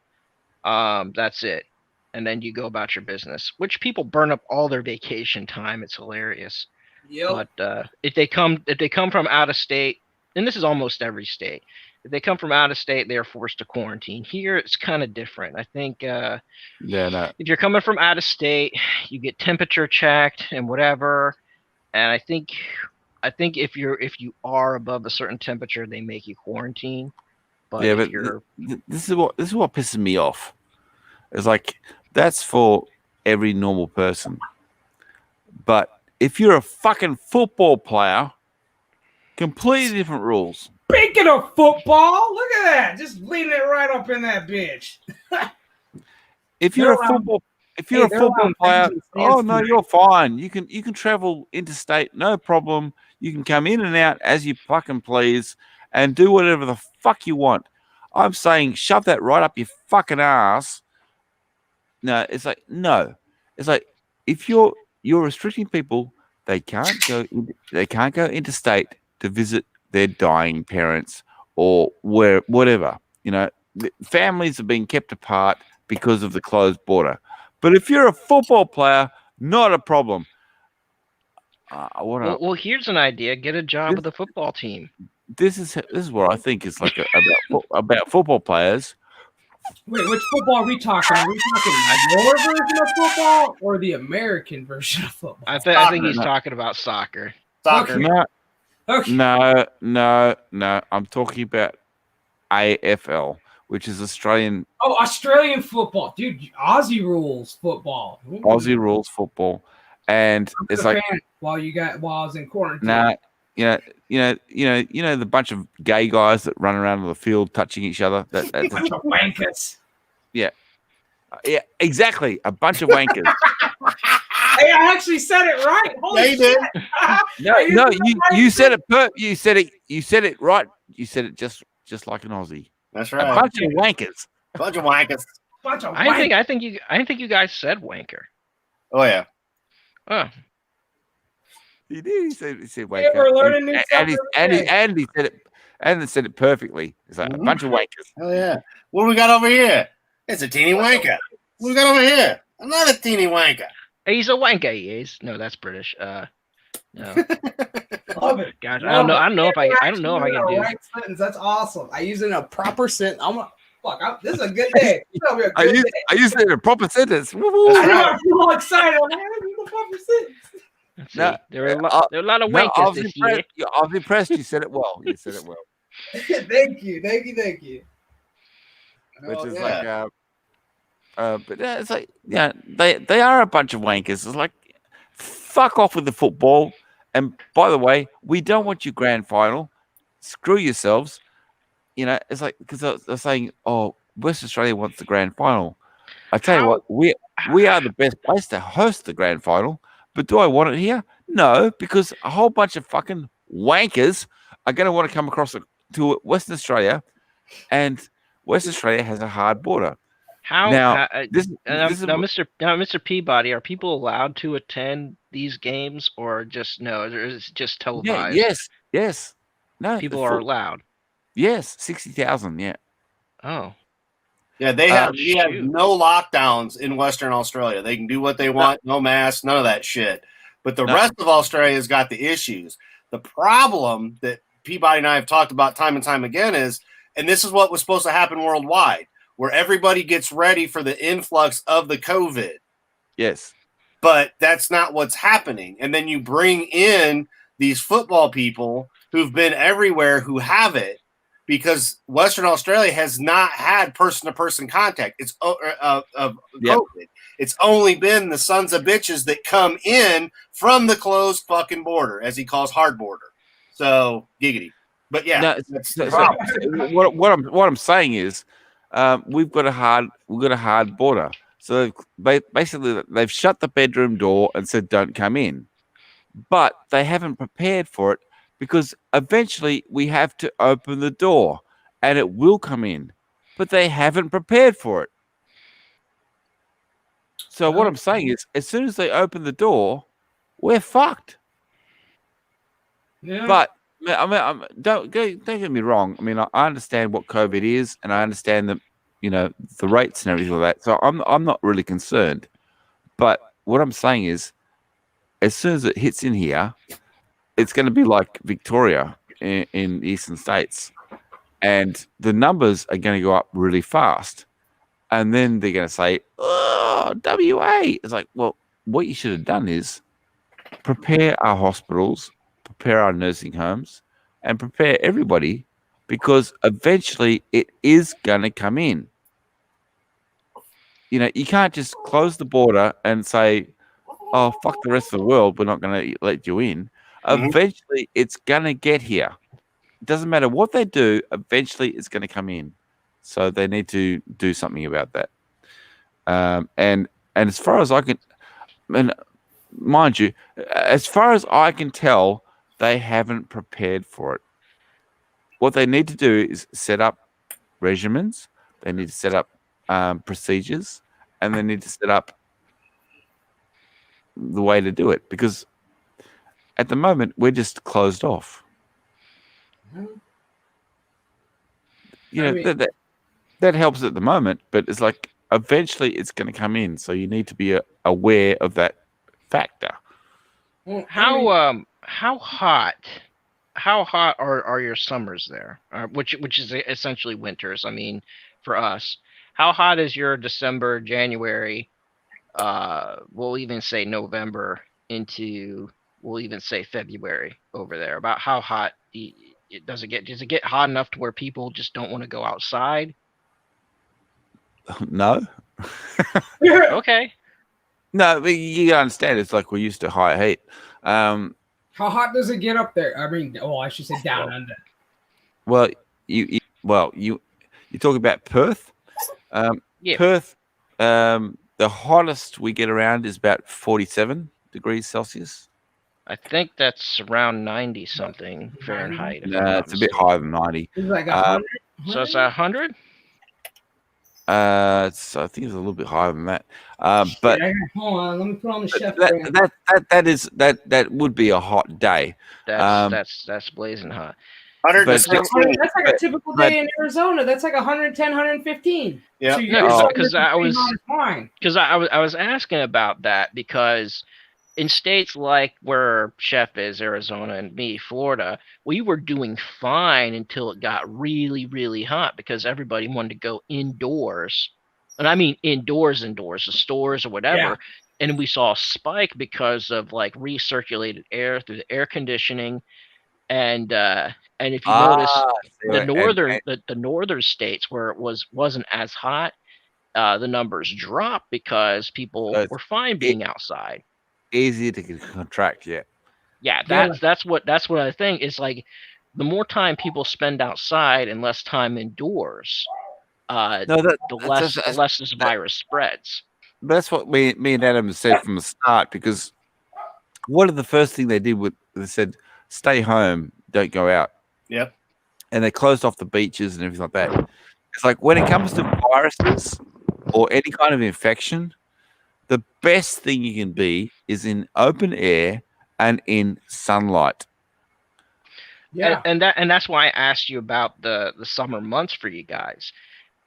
that's it. And then you go about your business. Which people burn up all their vacation time. It's hilarious. Yep. But if they come from out of state, and this is almost every state. If they come from out of state, they are forced to quarantine. Here, it's kind of different. I think if you're coming from out of state, you get temperature checked and whatever. And I think if you are above a certain temperature, they make you quarantine. But yeah, but this is what pisses me off. It's like that's for every normal person. But if you're a fucking football player, completely different rules. Speaking of football, look at that. Just leaving it right up in that bitch. If you're a football player, oh no, you're fine. You can travel interstate, no problem. You can come in and out as you fucking please and do whatever the fuck you want. I'm saying shove that right up your fucking ass. No, it's like no. It's like if you're restricting people, they can't go interstate to visit their dying parents or whatever. You know, families are being kept apart because of the closed border. But if you're a football player, not a problem. Well, here's an idea: get a job with the football team. This is what I think is like about football players. Wait, which football are we talking? Are we talking your version of football or the American version of football? I think he's talking about soccer. Soccer. No, Okay. no. I'm talking about AFL, which is Australian Oh, Australian football, dude. Aussie rules football. Ooh. Aussie rules football, and I'm it's a like fan while I was in quarantine. nah, the bunch of gay guys that run around on the field touching each other. That's Bunch of wankers. yeah, exactly. A bunch of wankers. Hey, I actually said it right. Holy Yeah, you shit. did. No, you said it. You said it right. You said it just like an Aussie. That's A right. bunch of wankers. Bunch of wankers. Bunch of I think you guys said wanker. Oh yeah. Oh, He did. He said You wanker. ever learn a new something every day. And he said it. And he said it perfectly. It's like a bunch of wankers. Oh yeah. What do we got over here? It's a teeny wanker. What do we got over here? Another teeny wanker. he's a wanker. He is. No, that's British. No. Love it. Gosh, Love I don't know it. if I can do. Right sentence. That's awesome. I use it in a proper sentence. This is a good day. It's gonna be a good day. I used it in a proper sentence. I know, I feel all excited. I'm like, this is a proper sentence. Let's see. No, there are a lot of No, I wankers was this year. I was impressed. You said it well. Thank you. Which Oh, is yeah. like, but it's like, yeah, they are a bunch of wankers. It's like, fuck off with the football. And by the way, we don't want your grand final. Screw yourselves. It's like, because they're saying, oh, West Australia wants the grand final. I tell you what, we are the best place to host the grand final. But do I want it here? No, because a whole bunch of fucking wankers are going to want to come across to Western Australia, and Western Australia has a hard border. Now, this is Mr. Peabody, are people allowed to attend these games, or just no? Or is it just televised? Yes. No, People are allowed. Yes, 60,000. Yeah. Oh. Yeah, we have no lockdowns in Western Australia. They can do what they want, no masks, none of that shit. But the rest of Australia's got the issues. The problem that Peabody and I have talked about time and time again is, and this is what was supposed to happen worldwide, where everybody gets ready for the influx of the COVID. Yes. But that's not what's happening. And then you bring in these football people who've been everywhere who have it, because Western Australia has not had person-to-person contact. It's of COVID. It's only been the sons of bitches that come in from the closed fucking border, as he calls hard border. So giggity. But yeah, what I'm saying is, we've got a hard border. So basically, they've shut the bedroom door and said, "Don't come in," but they haven't prepared for it. Because eventually we have to open the door and it will come in, but they haven't prepared for it. So what I'm saying is, as soon as they open the door, we're fucked. Yeah. But I mean, don't get me wrong. I mean, I understand what COVID is, and I understand the rates and everything like that. So I'm not really concerned. But what I'm saying is, as soon as it hits in here, it's going to be like Victoria in the eastern states, and the numbers are going to go up really fast. And then they're going to say, "Oh, WA." It's like, well, what you should have done is prepare our hospitals, prepare our nursing homes, and prepare everybody, because eventually it is going to come in. You can't just close the border and say, "Oh, fuck the rest of the world, we're not going to let you in." Eventually, it's going to get here. It doesn't matter what they do. Eventually, it's going to come in. So they need to do something about that. And as far as I can, and mind you, as far as I can tell, they haven't prepared for it. What they need to do is set up regimens. They need to set up procedures, and they need to set up the way to do it, because at the moment, we're just closed off. That helps at the moment, but it's like eventually it's going to come in. So you need to be aware of that factor. How hot are your summers there? Which is essentially winters. I mean, for us, how hot is your December, January? We'll even say November into we'll even say February over there, about how hot does it get hot enough to where people just don't want to go outside? No. Okay. No, but you understand. It's like we're used to high heat. How hot does it get up there? I mean, I should say down under. Well, you talk about Perth. Yeah. Perth, the hottest we get around is about 47 degrees Celsius. I think that's around 90 something Fahrenheit. If I'm No, not it's a bit mistaken. higher than 90. It's like 100. So it's 100. I think it's a little bit higher than that. But Hold on, let me put on the chef. that would be a hot day. That's blazing hot. 116. That's like a typical day in Arizona. That's like 110, 115. Yeah. So because I was asking about that because in states like where Chef is, Arizona, and me, Florida, we were doing fine until it got really, really hot because everybody wanted to go indoors. And I mean indoors, the stores or whatever. Yeah. And we saw a spike because of like recirculated air through the air conditioning. And if you notice, the northern states where it wasn't as hot, the numbers dropped because people were fine being outside. Easier to contract, yeah. Yeah, that's what I think. It's like the more time people spend outside and less time indoors, the less this virus spreads. That's what me and Adam said from the start, because one of the first thing they did they said, stay home, don't go out. Yep. And they closed off the beaches and everything like that. It's like when it comes to viruses or any kind of infection, the best thing you can be is in open air and in sunlight. Yeah. And that's why I asked you about the summer months for you guys.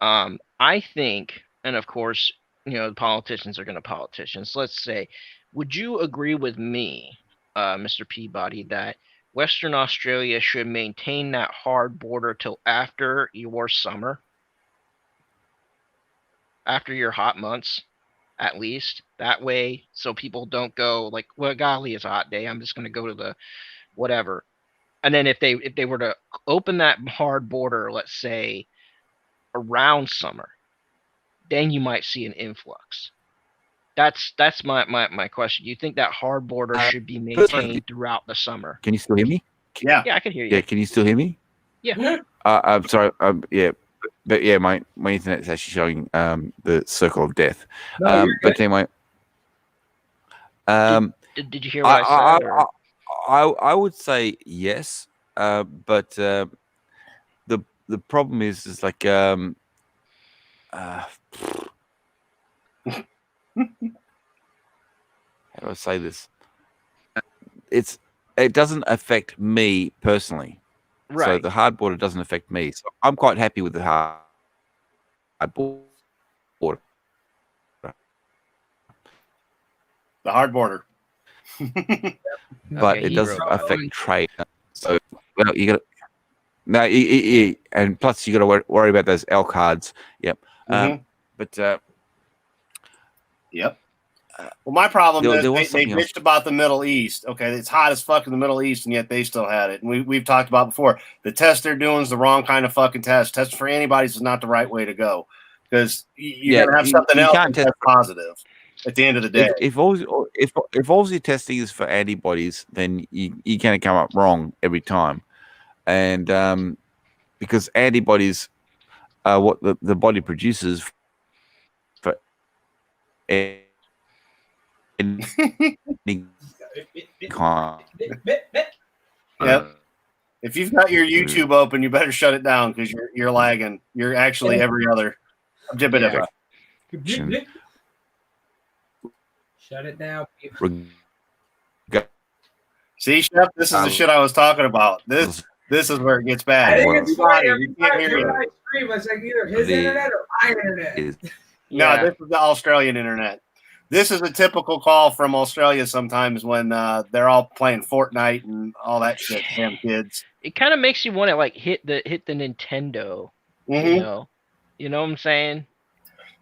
I think, and of course, the politicians are going to politicians. Let's say, would you agree with me, Mr. Peabody, that Western Australia should maintain that hard border till after your summer? After your hot months, at least. That way, so people don't go like, well, golly, it's a hot day, I'm just going to go to the whatever. And then if they were to open that hard border, let's say around summer, then you might see an influx. That's my question. Do you think that hard border should be maintained throughout the summer? Can you still hear me? Yeah. Yeah, I can hear you. Yeah, can you still hear me? Yeah. I'm sorry. Yeah. But yeah, my internet's actually showing the circle of death. But anyway, did you hear what I said? I would say yes, but the problem is like how do I say this? It doesn't affect me personally. Right. So the hard border doesn't affect me. So I'm quite happy with the hard border. The hard border. But it doesn't affect trade. So you got and plus you got to worry about those L cards. Yep. But yep. Well, my problem is they bitched else about the Middle East. Okay, it's hot as fuck in the Middle East, and yet they still had it. And we've talked about before. The test they're doing is the wrong kind of fucking test. Test for antibodies is not the right way to go, because you're gonna have something else that's positive at the end of the day. If all your testing is for antibodies, then you're going to come up wrong every time, and because antibodies are what the body produces for Yep. If you've got your YouTube open, you better shut it down because you're lagging. You're actually every other. Shut it down. See, Chef, this is the shit I was talking about. This is where it gets bad. You can't hear you. It's like either his internet or my internet. No, this is the Australian internet. This is a typical call from Australia sometimes when they're all playing Fortnite and all that shit. Damn kids. It kind of makes you want to like hit the Nintendo. Mm-hmm. You know what I'm saying?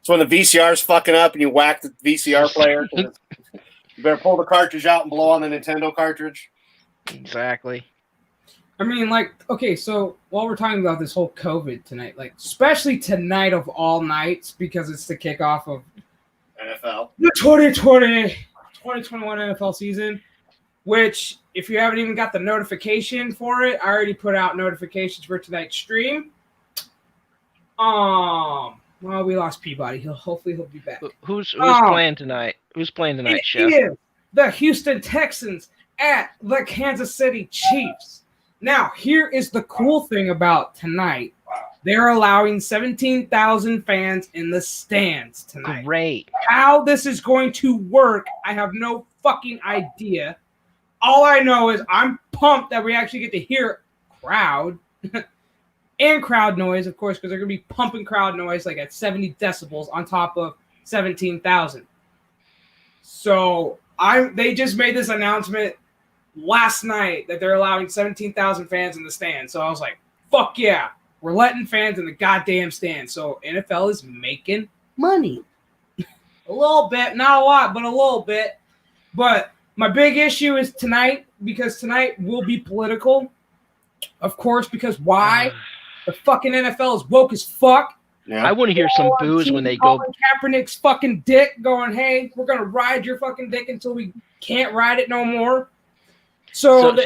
It's when the VCR's fucking up and you whack the VCR player. You better pull the cartridge out and blow on the Nintendo cartridge. Exactly. I mean, like, okay, so while we're talking about this whole COVID tonight, like, especially tonight of all nights, because it's the kickoff of NFL. the 2021 NFL season, which, if you haven't even got the notification for it, I already put out notifications for tonight's stream. Well, we lost Peabody. Hopefully he'll be back. Who's playing tonight? Who's playing tonight, Chef? It is the Houston Texans at the Kansas City Chiefs. Now, here is the cool thing about tonight. They're allowing 17,000 fans in the stands tonight. Great. How this is going to work, I have no fucking idea. All I know is I'm pumped that we actually get to hear crowd and crowd noise, of course, because they're going to be pumping crowd noise like at 70 decibels on top of 17,000. So they just made this announcement last night that they're allowing 17,000 fans in the stand. So I was like, fuck yeah, we're letting fans in the goddamn stand. So NFL is making money. A little bit, not a lot, but a little bit. But my big issue is tonight, because tonight will be political. Of course, because why? The fucking NFL is woke as fuck. Yeah. I want to hear some boos when they go. Kaepernick's fucking dick going, hey, we're going to ride your fucking dick until we can't ride it no more. So do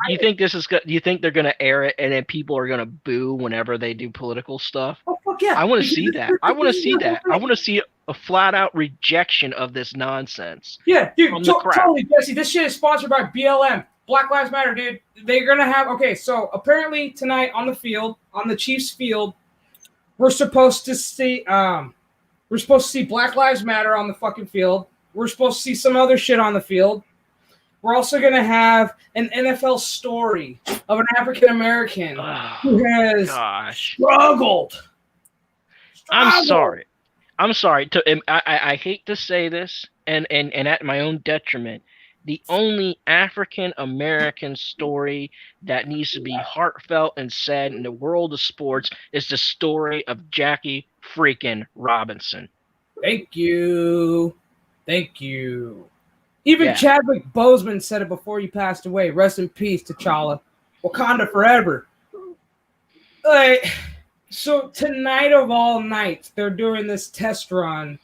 you think this is? Do you think they're going to air it and then people are going to boo whenever they do political stuff? Oh fuck yeah! I want to see that. I want to see that. I want to see a flat out rejection of this nonsense. Yeah, dude, totally, Jesse. This shit is sponsored by BLM, Black Lives Matter, dude. They're gonna have so apparently tonight on the field, on the Chiefs field, we're supposed to see Black Lives Matter on the fucking field. We're supposed to see some other shit on the field. We're also going to have an NFL story of an African-American who has struggled. I'm sorry. I hate to say this, and at my own detriment, the only African-American story that needs to be heartfelt and said in the world of sports is the story of Jackie freaking Robinson. Thank you. Even Chadwick Boseman said it before he passed away. Rest in peace, T'Challa. Wakanda forever. So tonight of all nights, they're doing this test run.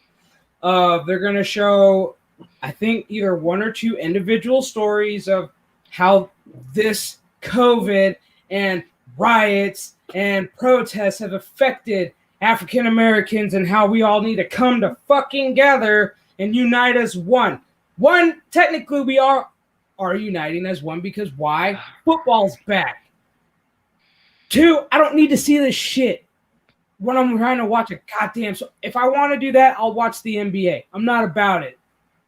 They're going to show, I think, either one or two individual stories of how this COVID and riots and protests have affected African Americans and how we all need to come to fucking gather and unite as one. One, technically we are uniting as one because why? Football's back. Two, I don't need to see this shit when I'm trying to watch a goddamn. So if I want to do that, I'll watch the NBA. I'm not about it.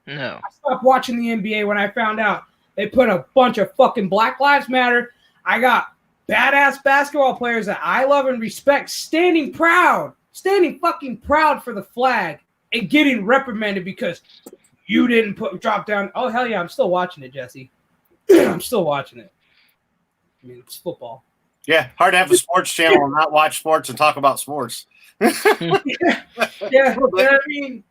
No. I stopped watching the NBA when I found out they put a bunch of fucking Black Lives Matter. I got badass basketball players that I love and respect standing fucking proud for the flag and getting reprimanded because you didn't drop down. Oh, hell yeah, I'm still watching it, Jesse. I'm still watching it. I mean, it's football. Yeah, hard to have a sports channel and not watch sports and talk about sports. yeah, I mean,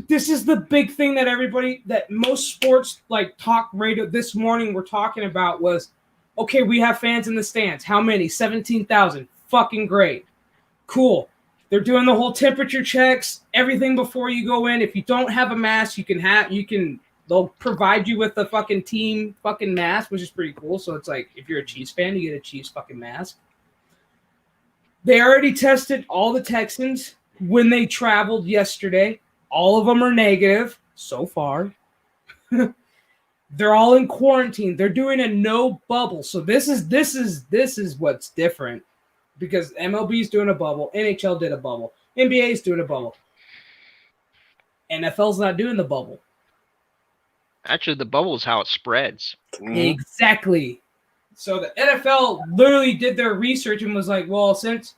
this is the big thing that most sports like talk radio this morning were talking about was, okay, we have fans in the stands. How many? 17,000. Fucking great. Cool. They're doing the whole temperature checks, everything before you go in. If you don't have a mask, they'll provide you with the fucking team fucking mask, which is pretty cool. So it's like, if you're a Chiefs fan, you get a Chiefs fucking mask. They already tested all the Texans when they traveled yesterday. All of them are negative so far. They're all in quarantine. They're doing a no bubble. So this is what's different. Because MLB's doing a bubble, NHL did a bubble, NBA's doing a bubble. NFL's not doing the bubble. Actually, the bubble is how it spreads. Exactly. So the NFL literally did their research and was like, well, since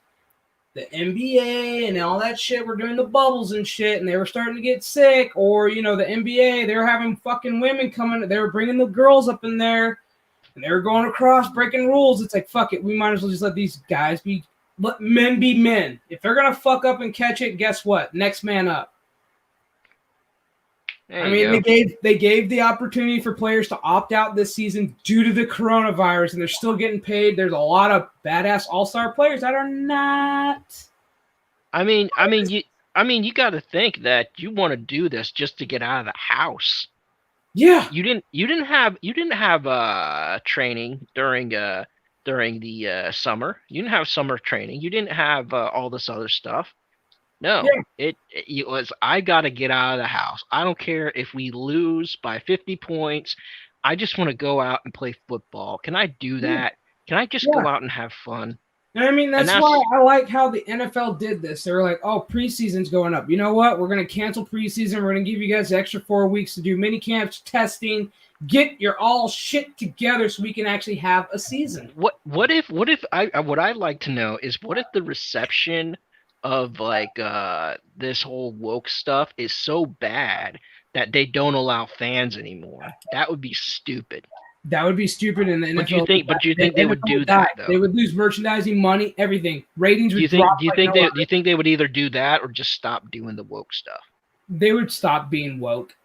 the NBA and all that shit were doing the bubbles and shit, and they were starting to get sick, or, the NBA, they were having fucking women coming, they were bringing the girls up in there. And they were going across, breaking rules. It's like, fuck it. We might as well just let these guys let men be men. If they're going to fuck up and catch it, guess what? Next man up. There I you mean, go. they gave the opportunity for players to opt out this season due to the coronavirus, and they're still getting paid. There's a lot of badass all-star players that are not. I mean, you got to think that you want to do this just to get out of the house. Yeah. You didn't have training during the summer. You didn't have summer training. You didn't have all this other stuff. No, Yeah. it was, I got to get out of the house. I don't care if we lose by 50 points. I just want to go out and play football. Can I do that? Can I just go out and have fun? And I mean, that's that's why I like how the NFL did this. They were like, oh, preseason's going up. You know what? We're going to cancel preseason. We're going to give you guys the extra 4 weeks to do mini camps, testing, get your all shit together so we can actually have a season. What if what I'd like to know is, what if the reception of like this whole woke stuff is so bad that they don't allow fans anymore? That would be stupid. That would be stupid in the NFL. But do you think they would do that though? They would lose merchandising money, everything. Ratings would drop. Do you think they would either do that or just stop doing the woke stuff? They would stop being woke.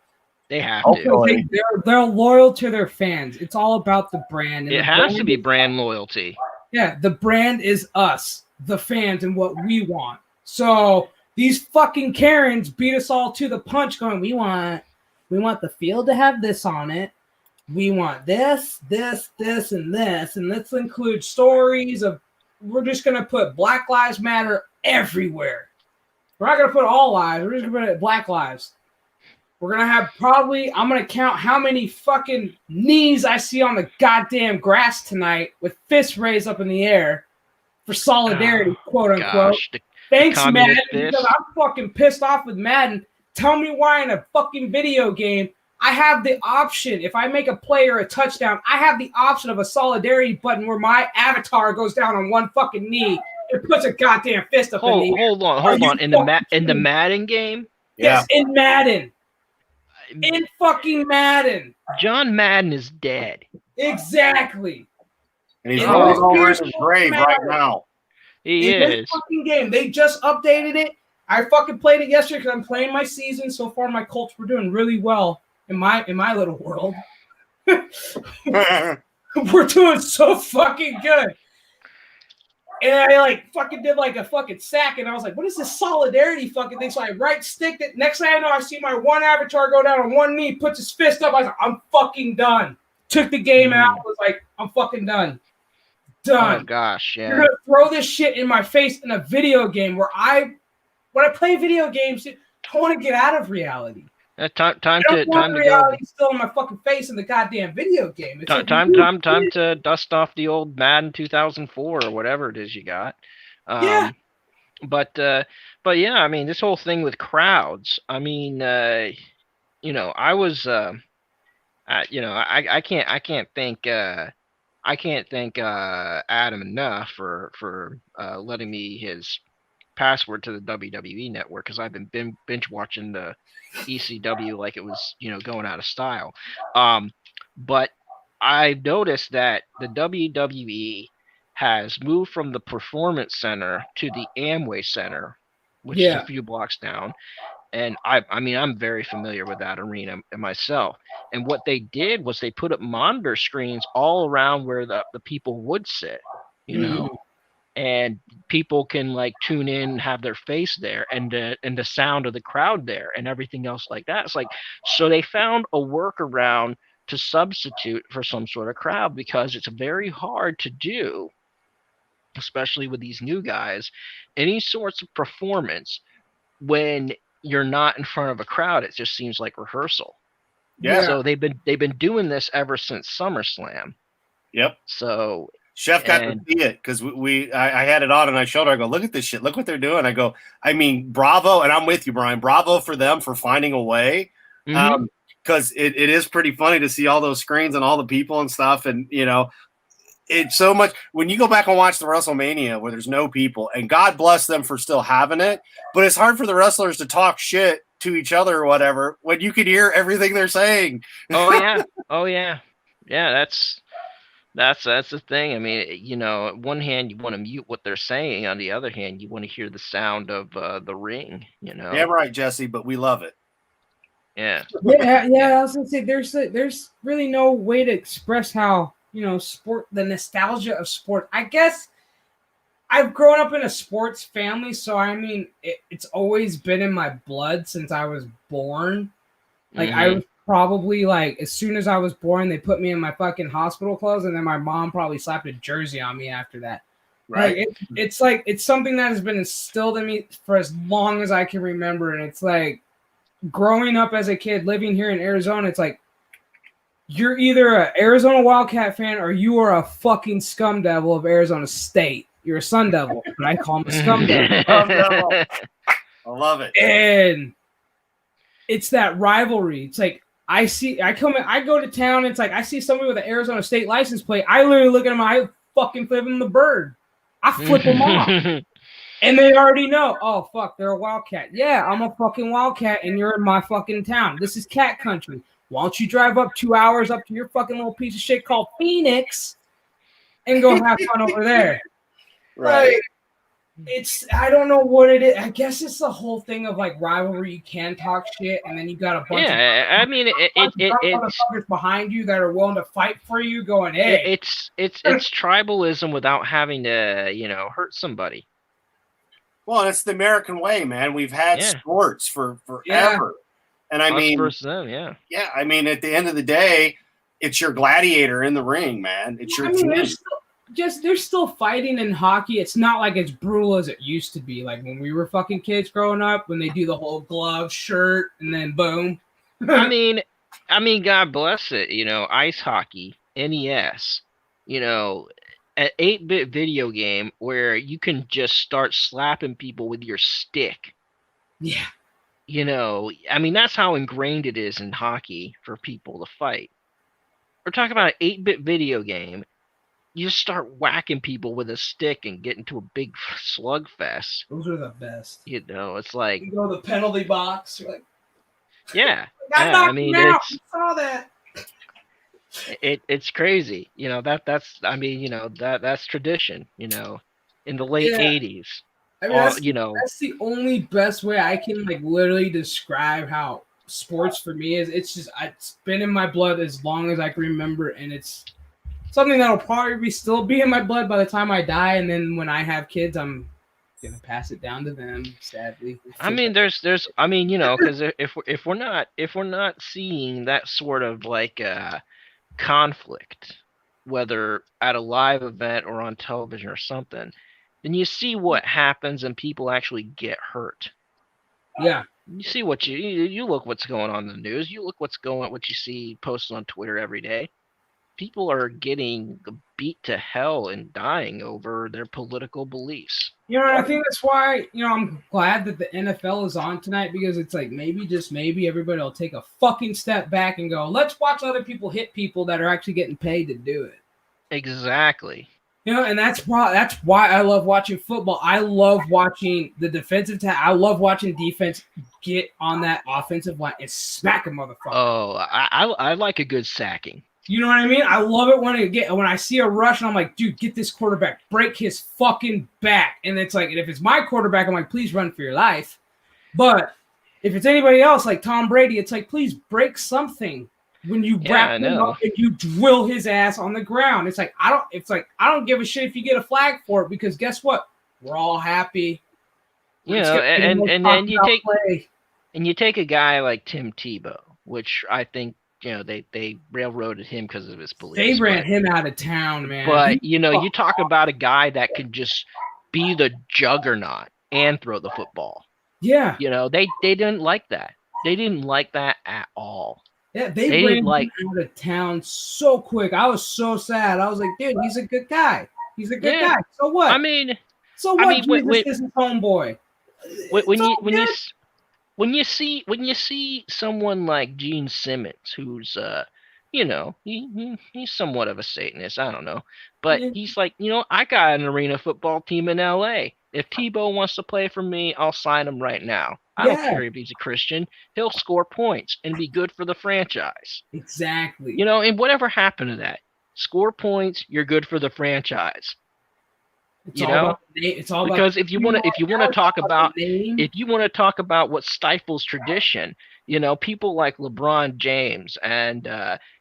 They have to. They're loyal to their fans. It's all about the brand. And it has to be brand loyalty. Yeah, the brand is us, the fans, and what we want. So these fucking Karens beat us all to the punch, going, we want the field to have this on it. We want this, and this, and let's include stories of, we're just going to put Black Lives Matter everywhere. We're not going to put all lives. We're just going to put Black lives. We're going to have I'm going to count how many fucking knees I see on the goddamn grass tonight with fists raised up in the air for solidarity, quote unquote. Thanks, Madden, because I'm fucking pissed off with Madden. Tell me why in a fucking video game I have the option, if I make a play or a touchdown, I have the option of a solidarity button where my avatar goes down on one fucking knee and puts a goddamn fist up in the air. Hold on. In the Madden game? Yes, in Madden. In fucking Madden. John Madden is dead. Exactly. And he's rolling over in his grave right now. He is. This fucking game. They just updated it. I fucking played it yesterday because I'm playing my season. So far, my Colts were doing really well. In my little world, we're doing so fucking good. And I fucking did a fucking sack, and I was like, what is this solidarity fucking thing? So I right sticked it. Next thing I know, I see my one avatar go down on one knee, puts his fist up. I was like, I'm fucking done. Took the game out. Was like, I'm fucking done. Done. Oh gosh, yeah. You're gonna throw this shit in my face in a video game when I play video games, I want to get out of reality. Time to reality still in my fucking face in the goddamn video game. It's time to dust off the old Madden 2004 or whatever it is you got. Yeah. But yeah, I mean, this whole thing with crowds. I mean, I was, I can't thank Adam enough for letting me his password to the WWE network, because I've been binge watching the ECW like it was going out of style. But I've noticed that the WWE has moved from the Performance Center to the Amway Center, which is a few blocks down. And I'm very familiar with that arena myself. And what they did was they put up monitor screens all around where the people would sit, and people can tune in and have their face there, and the sound of the crowd there and everything else like that. It's so they found a workaround to substitute for some sort of crowd, because it's very hard to do, especially with these new guys, any sorts of performance when you're not in front of a crowd. It just seems like rehearsal. Yeah. So they've been doing this ever since SummerSlam. Yep. So Chef got to see it because I had it on and I showed her. I go, look at this shit. Look what they're doing. I go, I mean, bravo. And I'm with you, Brian. Bravo for them for finding a way. Because it is pretty funny to see all those screens and all the people and stuff. And, it's so much when you go back and watch the WrestleMania where there's no people, and God bless them for still having it. But it's hard for the wrestlers to talk shit to each other or whatever when you can hear everything they're saying. Oh, yeah. Yeah, that's the thing. I mean, on one hand, you want to mute what they're saying. On the other hand, you want to hear the sound of the ring. Yeah, right, Jesse. But we love it. Yeah. Yeah. I was gonna say there's really no way to express how sport, the nostalgia of sport. I guess I've grown up in a sports family, so I mean it's always been in my blood since I was born. Like I was probably like as soon as I was born, they put me in my fucking hospital clothes, and then my mom probably slapped a jersey on me after that. Right. Like it's something that has been instilled in me for as long as I can remember, and it's like growing up as a kid living here in Arizona. It's like you're either an Arizona Wildcat fan or you are a fucking scum devil of Arizona State. You're a Sun Devil, but I call him a scum devil. Scum devil. I love it. And it's that rivalry. It's like I go to town. It's like I see somebody with an Arizona State license plate. I literally look at him. I fucking flip him the bird. I flip him off, and they already know. Oh fuck, they're a Wildcat. Yeah, I'm a fucking Wildcat, and you're in my fucking town. This is cat country. Why don't you drive up 2 hours up to your fucking little piece of shit called Phoenix, and go have fun over there? Right. Like, I don't know what it is. I guess it's the whole thing of like rivalry. You can talk shit, and then you got a bunch of motherfuckers behind you that are willing to fight for you. Going, hey, it's tribalism without having to hurt somebody. Well, it's the American way, man. We've had sports for forever, Yeah. and I Us mean, versus them, yeah. Yeah, I mean, at the end of the day, it's your gladiator in the ring, man. It's your team. They're still fighting in hockey. It's not like as brutal as it used to be. Like when we were fucking kids growing up, when they do the whole glove, shirt, and then boom. I mean, God bless it. Ice hockey, NES. An 8-bit video game where you can just start slapping people with your stick. Yeah. I mean, that's how ingrained it is in hockey for people to fight. We're talking about an 8-bit video game. You just start whacking people with a stick and get into a big slugfest. Those are the best. It's like you go to the penalty box. You're like, yeah. I mean, I saw that. It's crazy. That's tradition. In the late 80s. I mean, that's the only best way I can like literally describe how sports for me is. It's been in my blood as long as I can remember, and it's something that'll probably still be in my blood by the time I die. And then when I have kids, I'm gonna pass it down to them. Sadly, I mean, because if we're not seeing that sort of like conflict, whether at a live event or on television or something, then you see what happens and people actually get hurt. Yeah. You see what you look what's going on in the news. You look what you see posted on Twitter every day. People are getting beat to hell and dying over their political beliefs. I think that's why, I'm glad that the NFL is on tonight, because it's like maybe, just maybe, everybody will take a fucking step back and go, let's watch other people hit people that are actually getting paid to do it. Exactly. And that's why I love watching football. I love watching the defensive I love watching defense get on that offensive line and smack a motherfucker. Oh, I like a good sacking. You know what I mean? I love it when I see a rush and I'm like, dude, get this quarterback, break his fucking back. And it's like, and if it's my quarterback, I'm like, please run for your life. But if it's anybody else, like Tom Brady, it's like, please break something. When you wrap him up and you drill his ass on the ground, it's like I don't give a shit if you get a flag for it, because guess what? We're all happy. And then you take a guy like Tim Tebow, which I think they railroaded him because of his beliefs. They ran him out of town, man. But you talk about a guy that could just be the juggernaut and throw the football. Yeah. They didn't like that. They didn't like that at all. Yeah, they ran him out of town so quick. I was so sad. I was like, dude, he's a good guy. He's a good guy. So what? I mean, Jesus is his homeboy. When you see someone like Gene Simmons, who's he's somewhat of a Satanist, I don't know, but he's like, I got an arena football team in LA. If Tebow wants to play for me, I'll sign him right now. I don't care if he's a Christian. He'll score points and be good for the franchise. Exactly. And whatever happened to that? Score points, you're good for the franchise. It's all because if you want to talk about what stifles tradition, You know, people like LeBron James and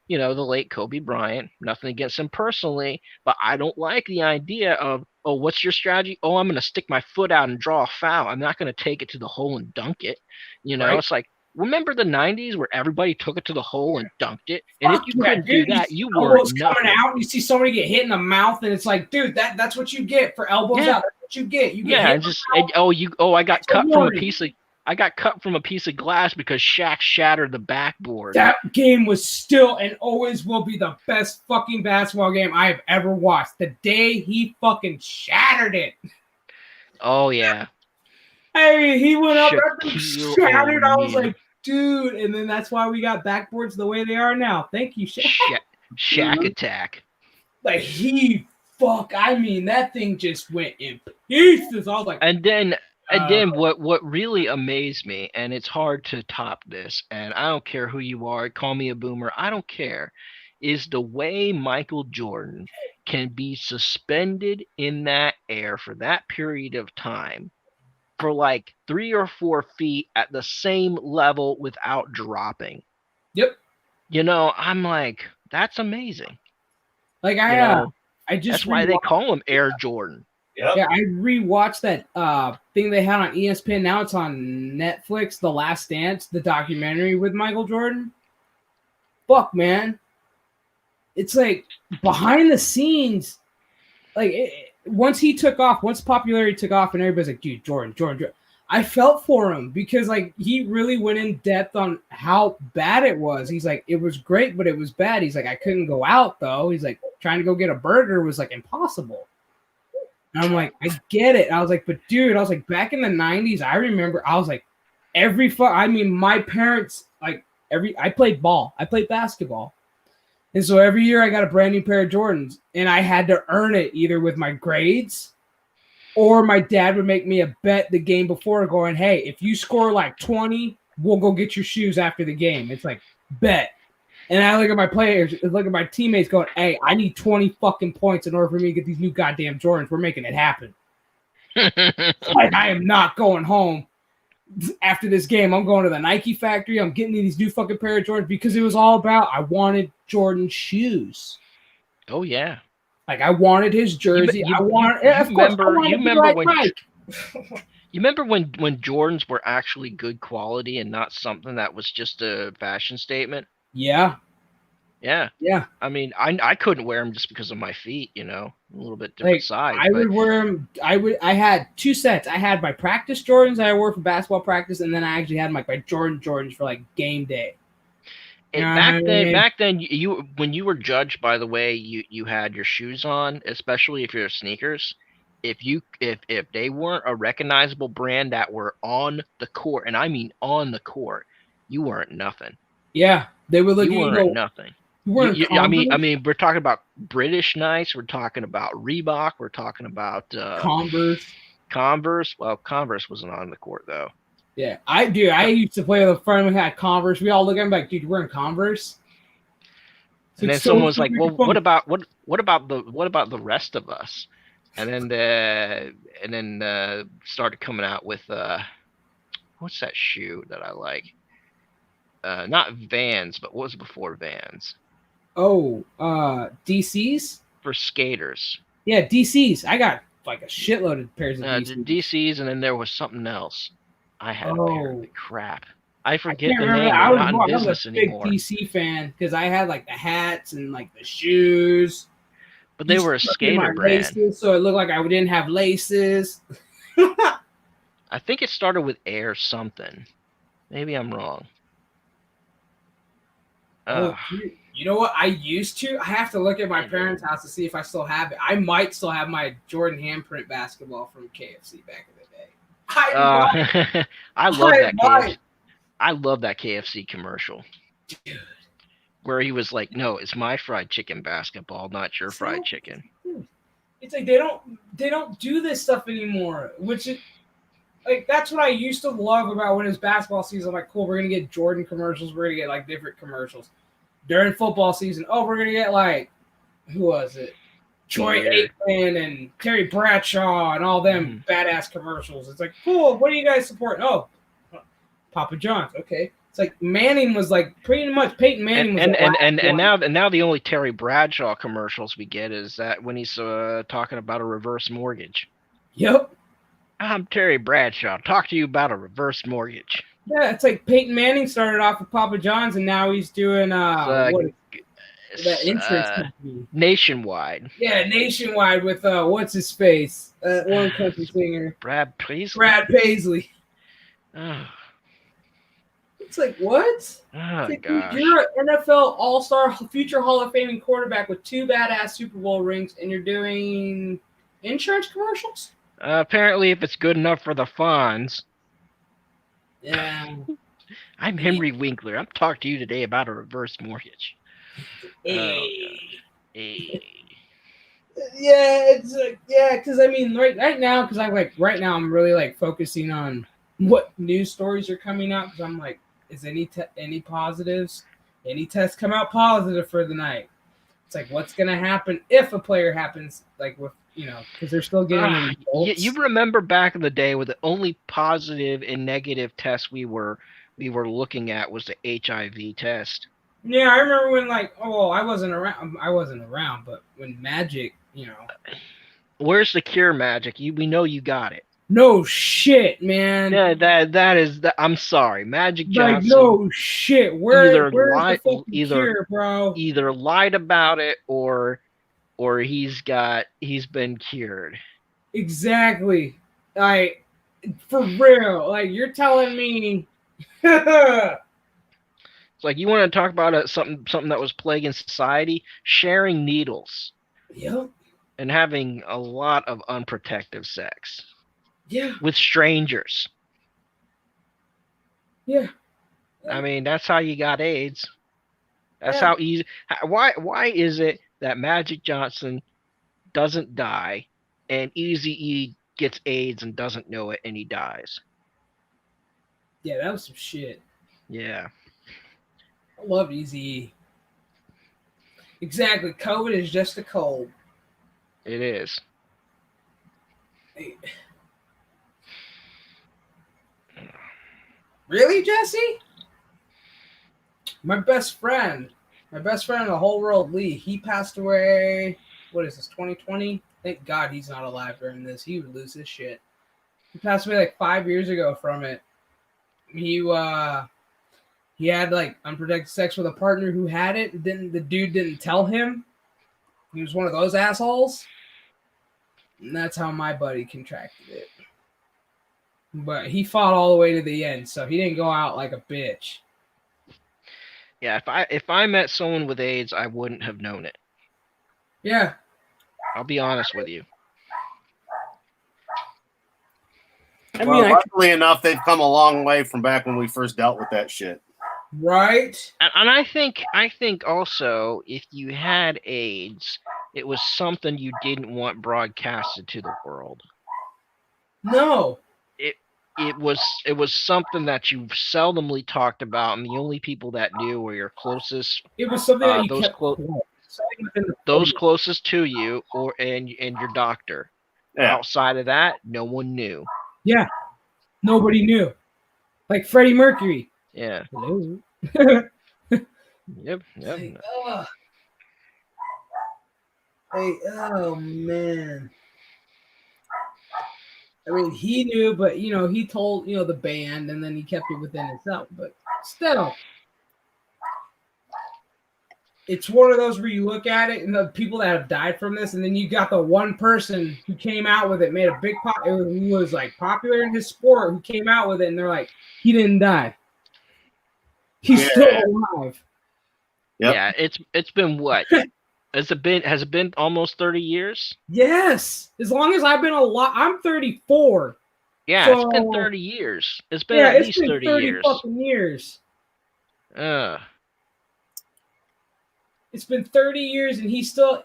you know, the late Kobe Bryant. Nothing against him personally, but I don't like the idea of, oh, what's your strategy? Oh, I'm going to stick my foot out and draw a foul. I'm not going to take it to the hole and dunk it. You know, Right. it's like, remember the 90s where everybody took it to the hole and dunked it? And Fuck if you yeah, couldn't dude. do that, you were elbows coming nothing. out, and you see somebody get hit in the mouth, and it's like, dude, that's what you get for elbows Yeah. out. That's what you get. You get Yeah, hit and just I got That's a cut from a warning. piece of glass because Shaq shattered the backboard. That game was still and always will be the best fucking basketball game I have ever watched. The day he fucking shattered it. Oh yeah. I mean, he went up and Shaquille shattered. I was O'Neal. like, dude. And then that's why we got backboards the way they are now. Thank you, Shaq. Shaq attack. Like, I mean, that thing just went in pieces. I was like, And then what really amazed me, and it's hard to top this, and I don't care who you are, call me a boomer, I don't care, is the way Michael Jordan can be suspended in that air for that period of time for like 3 or 4 feet at the same level without dropping. Yep. You know, I'm like, that's amazing. Like, I just that's why they call him Air Jordan. Yep. Yeah, I rewatched that thing they had on ESPN. Now it's on Netflix, The Last Dance, the documentary with Michael Jordan. Fuck, man. It's like behind the scenes, like once popularity took off and everybody's like, dude, Jordan. I felt for him because like he really went in depth on how bad it was. He's like, it was great, but it was bad. He's like, I couldn't go out though. He's like, trying to go get a burger was like impossible. And I'm like, I get it. I was like, but dude, I was like, back in the 90s, I remember I was like, my parents, like I played ball. I played basketball. And so every year I got a brand new pair of Jordans and I had to earn it either with my grades or my dad would make me a bet the game before going, hey, if you score like 20, we'll go get your shoes after the game. It's like, bet. And I look at my players, look at my teammates going, hey, I need 20 fucking points in order for me to get these new goddamn Jordans. We're making it happen. Like, I am not going home after this game. I'm going to the Nike factory. I'm getting these new fucking pair of Jordans because it was all about I wanted Jordan shoes. Oh, yeah. Like, I wanted his jersey. You remember when Jordans were actually good quality and not something that was just a fashion statement? Yeah. I mean, I couldn't wear them just because of my feet, you know, a little bit different size. Would wear them. I had 2 sets. I had my practice Jordans that I wore for basketball practice, and then I actually had my Jordan Jordans for like game day. And back then, you when you were judged by the way you had your shoes on, especially if you're sneakers, if they weren't a recognizable brand that were on the court, and I mean on the court, you weren't nothing. Yeah, they were looking. You weren't nothing. I mean, we're talking about British Knights. We're talking about Reebok. We're talking about Converse. Well, Converse wasn't on the court though. Yeah, I used to play with a friend who had Converse. We all look at him like, dude, you're wearing Converse. And then someone was like, well, what about the rest of us? And then started coming out with what's that shoe that I like? Not Vans, but what was before Vans? Oh, DCs? For skaters. Yeah, DCs. I got like a shitload of pairs of DCs. DCs, and then there was something else. I had a pair of crap. I forget the remember name. I They're not in was business a big anymore. DC fan because I had like the hats and like the shoes. But they were a skater brand. Laces, so it looked like I didn't have laces. I think it started with Air something. Maybe I'm wrong. You know what? I have to look at my parents' house to see if I still have it. I might still have my Jordan handprint basketball from KFC back in the day. I love that KFC. I love that KFC commercial. Dude. Where he was like, no, it's my fried chicken basketball, not your fried chicken. It's like they don't do this stuff anymore, which is like that's what I used to love about when it's basketball season. I'm like, cool, we're gonna get Jordan commercials, we're gonna get like different commercials. During football season, we're gonna get like who was it? Troy Aikman and Terry Bradshaw and all them badass commercials. It's like, cool, what are you guys supporting? Oh, Papa John's, okay. It's like Manning was like pretty much Peyton Manning was and now the only Terry Bradshaw commercials we get is that when he's talking about a reverse mortgage. Yep. I'm Terry Bradshaw. Talk to you about a reverse mortgage. Yeah, it's like Peyton Manning started off with Papa John's, and now he's doing that insurance company. Nationwide. Yeah, Nationwide with what's his face? One country singer. Brad Paisley. Brad Paisley. Oh. It's like what? Oh like, gosh. You're an NFL All-Star, future Hall of Fame quarterback with 2 badass Super Bowl rings, and you're doing insurance commercials? Apparently, if it's good enough for the Fonz. Yeah. I'm Henry Winkler. I'm talking to you today about a reverse mortgage. Hey. Hey. Yeah, it's like because I mean right now because I'm really like focusing on what news stories are coming out because I'm like, is any positives? Any tests come out positive for the night? It's like what's gonna happen if a player happens like with because they're still getting the results. You remember back in the day where the only positive and negative tests we were looking at was the HIV test. Yeah, I remember when I wasn't around, but when Magic, Where's the cure, Magic? We know you got it. No shit, man. Yeah, that is. I'm sorry, Magic Johnson. No shit. Where's the fucking cure, bro? Either lied about it or he's been cured. Exactly. For real. You're telling me. It's like you want to talk about something that was plaguing society, sharing needles. Yep. And having a lot of unprotected sex. Yeah. With strangers. Yeah. I mean, that's how you got AIDS. That's how easy. Why is it that Magic Johnson doesn't die and Eazy-E gets AIDS and doesn't know it and he dies? Yeah, that was some shit. Yeah. I love Eazy-E. Exactly. COVID is just a cold. It is. Really, Jesse? My best friend in the whole world, Lee, he passed away, what is this, 2020? Thank God he's not alive during this. He would lose his shit. He passed away 5 years ago from it. He had unprotected sex with a partner who had it. The dude didn't tell him. He was one of those assholes. And that's how my buddy contracted it. But he fought all the way to the end, so he didn't go out like a bitch. Yeah, if I met someone with AIDS, I wouldn't have known it. Yeah. I'll be honest with you. Luckily enough, they've come a long way from back when we first dealt with that shit. Right. And I think also if you had AIDS, it was something you didn't want broadcasted to the world. No. It was something that you seldomly talked about, and the only people that knew were your closest. It was something that you those closest to you, and your doctor. Yeah. Outside of that, no one knew. Yeah, nobody knew. Like Freddie Mercury. Yeah. Hello. Yep. Oh man. I mean, he knew, but he told the band, and then he kept it within himself. But still, it's one of those where you look at it, and the people that have died from this, and then you got the one person who came out with it, made a big pop, who was popular in his sport, who came out with it, and they're like, he didn't die. He's still alive. Yep. Yeah, it's been what? Has it been almost 30 years? Yes. As long as I've been alive. I'm 34. Yeah, so, it's been 30 years. It's been at least 30 years. Fucking years. It's been 30 years and he still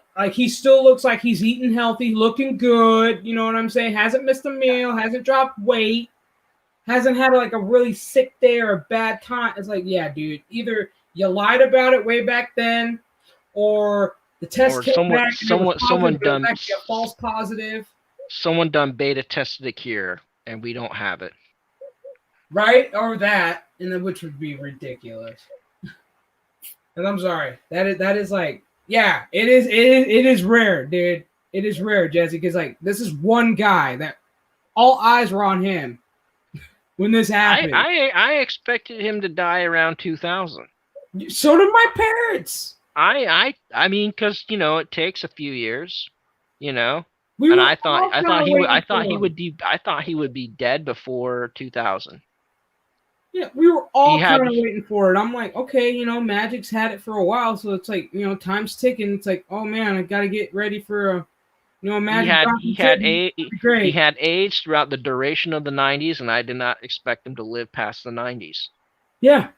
looks like he's eating healthy, looking good. You know what I'm saying? Hasn't missed a meal, hasn't dropped weight, hasn't had a really sick day or a bad time. It's like, yeah, dude, either you lied about it way back then or the test came back and someone done a false positive. Someone done beta tested a cure, and we don't have it. right? Or that, and then which would be ridiculous. And I'm sorry, that is like, yeah, it is rare, dude. It is rare, Jesse, because like this is one guy that all eyes were on him when this happened. I expected him to die around 2000. So did my parents. I mean, because it takes a few years, and We were I thought he would be dead before 2000. Yeah, we were all kind of waiting for it. I'm like, okay, Magic's had it for a while, so it's like, time's ticking. It's like, oh man, I got to get ready for a, Magic. He had AIDS throughout the duration of the 90s, and I did not expect him to live past the 90s. Yeah,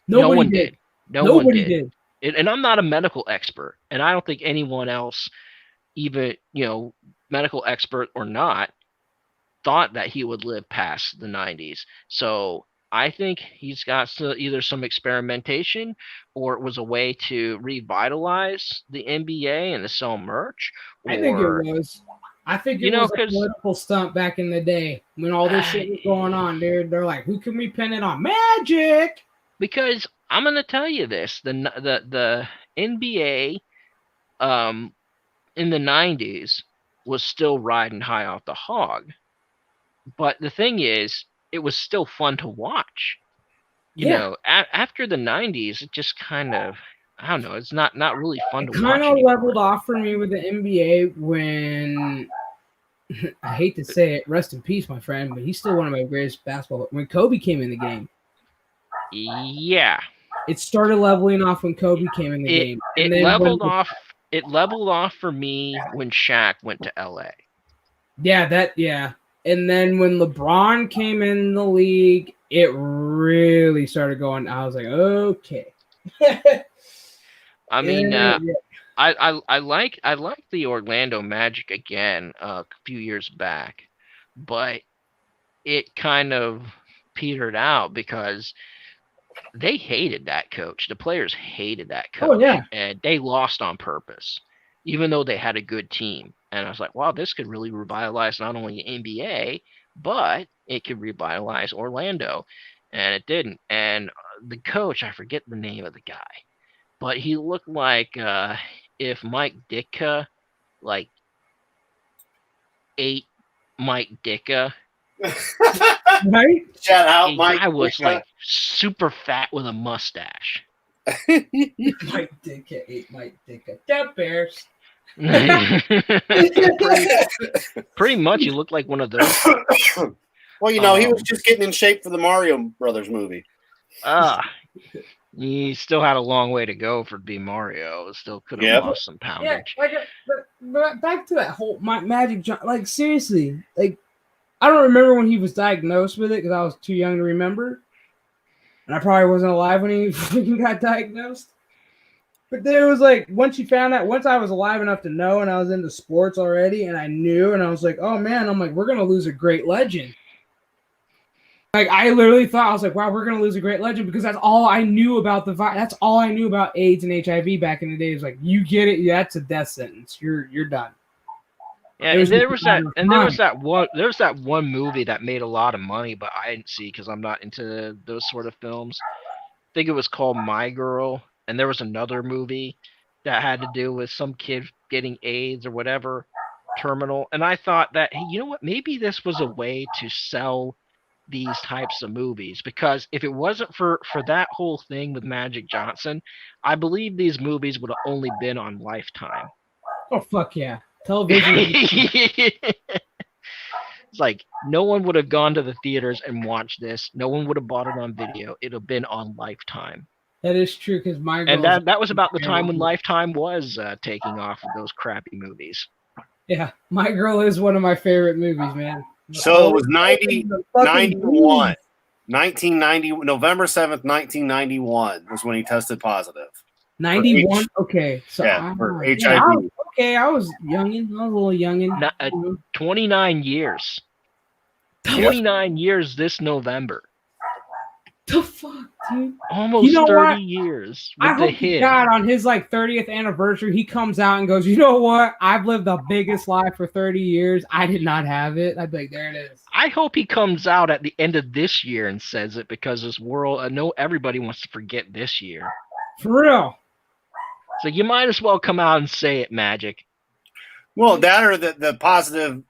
no one did. Nobody did. And I'm not a medical expert, and I don't think anyone else, even medical expert or not, thought that he would live past the 90s. So I think he's got either some experimentation, or it was a way to revitalize the NBA and to sell merch. I think it was. I think it was a political stunt back in the day when all this shit was going on, dude. They're like, who can we pin it on? Magic! Because I'm gonna tell you this: the NBA, in the 90s was still riding high off the hog. But the thing is, it was still fun to watch. After the 90s, it just kind of, I don't know, it's not really fun to watch. It kind of leveled off for me with the NBA when, I hate to say it, rest in peace, my friend, but he's still one of my greatest basketball. When Kobe came in the game. Yeah. It started leveling off when Kobe came in the game. It leveled off. It leveled off for me when Shaq went to LA. Yeah. And then when LeBron came in the league, it really started going. I was like, okay. I mean, I like the Orlando Magic again a few years back, but it kind of petered out because they hated that coach. The players hated that coach. Oh, yeah. And they lost on purpose, even though they had a good team. And I was like, wow, this could really revitalize not only NBA, but it could revitalize Orlando. And it didn't. And the coach, I forget the name of the guy, but he looked like if Mike Ditka ate Mike Ditka. Right? Shout out, Mike. I was super fat with a mustache. Mike Ditka ate Mike Ditka. The Bears. Pretty much, he looked like one of those. Well, he was just getting in shape for the Mario Brothers movie. He still had a long way to go for being Mario. Still could have lost some poundage. Yeah, but back to that whole Magic. Like seriously, I don't remember when he was diagnosed with it because I was too young to remember, and I probably wasn't alive when he freaking got diagnosed. But then it was like once I was alive enough to know, and I was into sports already, and I knew, and I was like, oh man, I'm like, we're gonna lose a great legend. Like I literally thought, I was like, wow, we're gonna lose a great legend because that's all I knew about that's all I knew about AIDS and HIV back in the day. It was like, you get it, that's a death sentence. You're done. Yeah, and there was that one movie that made a lot of money, but I didn't see because I'm not into those sort of films. I think it was called My Girl, and there was another movie that had to do with some kid getting AIDS or whatever, terminal. And I thought that, hey, you know what? Maybe this was a way to sell these types of movies, because if it wasn't for that whole thing with Magic Johnson, I believe these movies would have only been on Lifetime. Oh fuck yeah. Television. It's like no one would have gone to the theaters and watched this. No one would have bought it on video. It'd have been on Lifetime. That is true, because that was about the time when Lifetime was taking off with those crappy movies. Yeah, My Girl is one of my favorite movies, man. So it was 91. 1990, November 7th, 1991 was when he tested positive. 91? Okay. So for HIV. I was youngin'. I was a little youngin'. 29 years. 29 years this November. The fuck, dude? Almost You know 30 what? years I with the hope to hit. God on his like 30th anniversary, he comes out and goes, you know what? I've lived the biggest life for 30 years. I did not have it. I'd be like, there it is. I hope he comes out at the end of this year and says it, because this world, I know everybody wants to forget this year. For real. So you might as well come out and say it, Magic. Well, that or the positive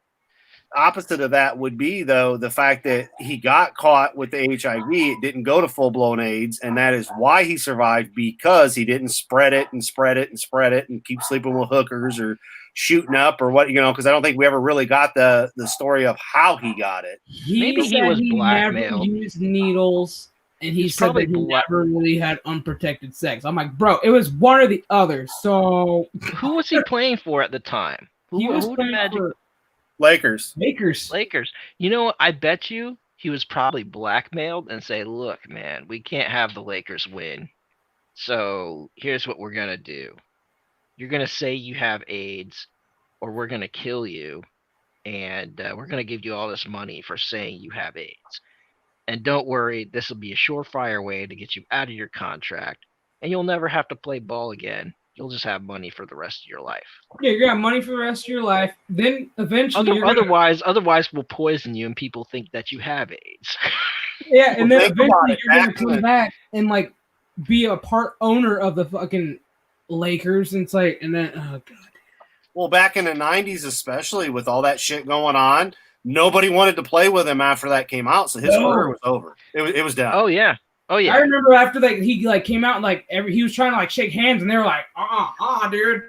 opposite of that would be, though, the fact that he got caught with the HIV. It didn't go to full-blown AIDS, and that is why he survived, because he didn't spread it and spread it and spread it and keep sleeping with hookers or shooting up or what, because I don't think we ever really got the story of how he got it. Maybe he said was he blackmailed. never used needles, and he He's said probably that he never really had unprotected sex. I'm like, bro, it was one or the other. So Who was he playing for at the time? he was who did playing Magic? for Lakers. Lakers. You know what? I bet you he was probably blackmailed and say, look, man, we can't have the Lakers win. So here's what we're going to do. You're going to say you have AIDS, or we're going to kill you, and we're going to give you all this money for saying you have AIDS. And don't worry, this will be a surefire way to get you out of your contract, and you'll never have to play ball again. You'll just have money for the rest of your life. Yeah, you're gonna have money for the rest of your life. Then eventually, otherwise, we'll poison you, and people think that you have AIDS. Yeah, and Well, then think about eventually it, you're gonna back come when- back and like be a part owner of the fucking Lakers, and it's like, and then oh god. Well, back in the 90s, especially with all that shit going on, nobody wanted to play with him after that came out, so his career was over. It was done. Oh yeah. I remember after that he like came out and like he was trying to like shake hands, and they were like, dude.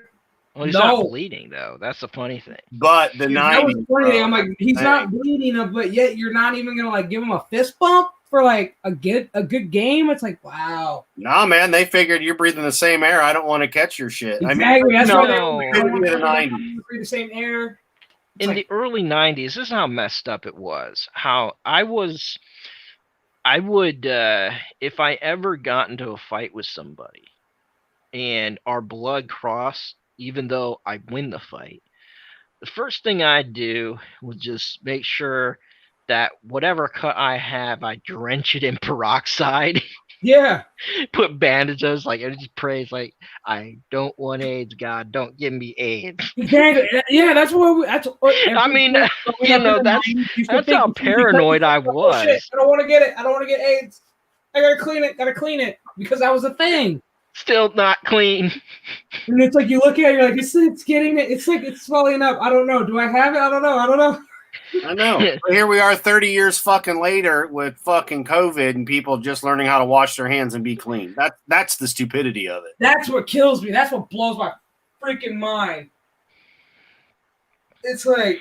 Well, he's not bleeding though. That's the funny thing. But the Dude, 90s, that was the funny thing. I'm like, he's Hey. not bleeding, but yet you're not even gonna like give him a fist bump for like a good game. It's like, wow. Nah, man, they figured you're breathing the same air. I don't want to catch your shit. Exactly. That's why they were were the 90s. breathe the same air. In the early 90s, this is how messed up it was. How I would, if I ever got into a fight with somebody and our blood crossed, even though I win the fight, the first thing I'd do was just make sure that whatever cut I have, I drench it in peroxide. Yeah. Put bandages, like, and just praise, like, I don't want AIDS, God, don't give me AIDS. Exactly. Yeah, that's what. I mean, that's how paranoid I was. Oh, shit, I don't want to get it. I don't want to get AIDS. I gotta clean it. Because that was a thing. Still not clean. And it's like you look at it, you're like, it's getting it. It's like it's swelling up. I don't know. Do I have it? I don't know. I know. But here we are 30 years fucking later with fucking COVID and people just learning how to wash their hands and be clean. That's the stupidity of it. That's what kills me. That's what blows my freaking mind. It's like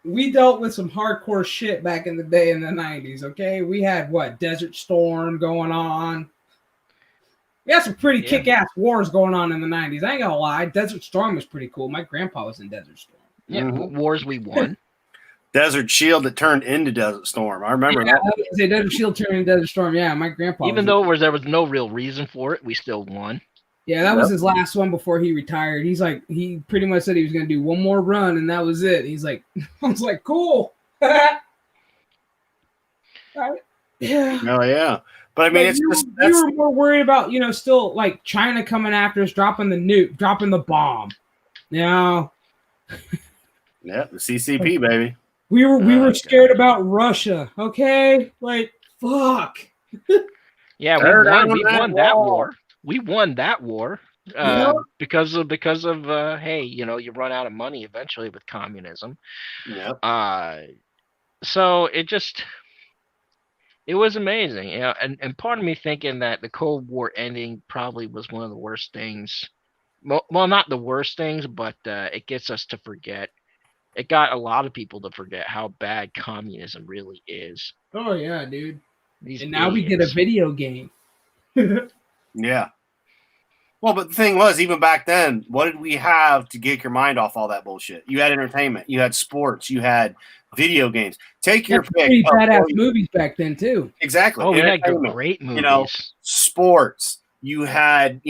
we dealt with some hardcore shit back in the day in the 90s, okay? We had Desert Storm going on. We had some pretty kick-ass wars going on in the 90s. I ain't gonna lie. Desert Storm was pretty cool. My grandpa was in Desert Storm. Yeah, wars we won. Desert Shield that turned into Desert Storm. I remember that. Desert Shield turned into Desert Storm. Yeah, my grandpa. Even though there was no real reason for it, we still won. Yeah, that was his last one before he retired. He's like, he pretty much said he was going to do one more run, and that was it. He's like, I was like, cool. Yeah. Oh yeah, but I mean, we were more worried about still like China coming after us, dropping the nuke, dropping the bomb. Yeah, the CCP baby. We were scared about Russia. Okay, like fuck. Yeah, we won that war. We won that war because of hey, you run out of money eventually with communism. Yeah. So it was amazing, and part of me thinking that the Cold War ending probably was one of the worst things. Well, not the worst things, but it gets us to forget. It got a lot of people to forget how bad communism really is. Oh yeah, dude. Now we get a video game. Yeah. Well, but the thing was, even back then, what did we have to get your mind off all that bullshit? You had entertainment, you had sports, you had video games. Take your pick. Pretty badass movies back then too. Exactly. Oh, we had great movies. Sports. You had,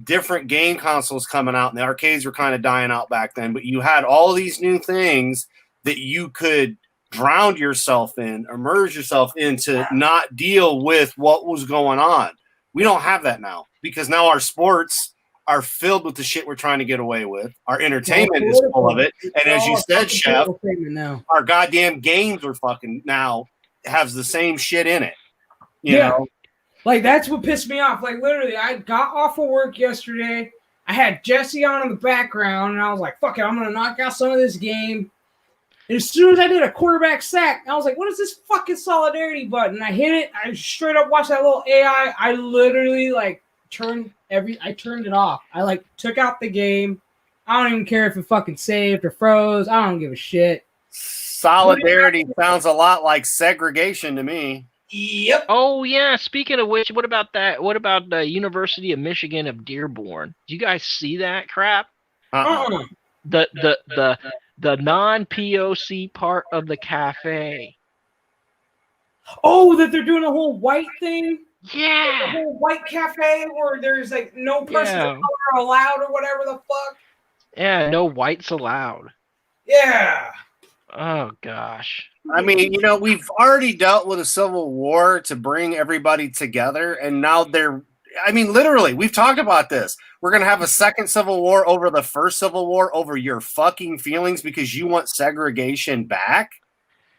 different game consoles coming out, and the arcades were kind of dying out back then. But you had all these new things that you could drowned yourself in, immerse yourself in to not deal with what was going on. We don't have that now because now our sports are filled with the shit we're trying to get away with. Our entertainment is full of it. And as you said, Chef, our goddamn games are fucking now has the same shit in it. You know? Like, that's what pissed me off. Like, literally, I got off of work yesterday. I had Jesse on in the background, and I was like, fuck it, I'm going to knock out some of this game. And as soon as I did a quarterback sack, I was like, what is this fucking solidarity button? I hit it. I straight up watched that little AI. I literally, like, turned it off. I, like, took out the game. I don't even care if it fucking saved or froze. I don't give a shit. Solidarity sounds a lot like segregation to me. Yep. Oh yeah. Speaking of which, what about that? What about the University of Michigan of Dearborn? Do you guys see that crap? The non-POC part of the cafe. Oh, that they're doing a whole white thing? Yeah. Like a whole white cafe where there's like no person of color allowed or whatever the fuck. Yeah, no whites allowed. Yeah. Oh gosh. I mean, you know, we've already dealt with a civil war to bring everybody together, and now literally, we've talked about this. We're going to have a second civil war over the first civil war over your fucking feelings because you want segregation back?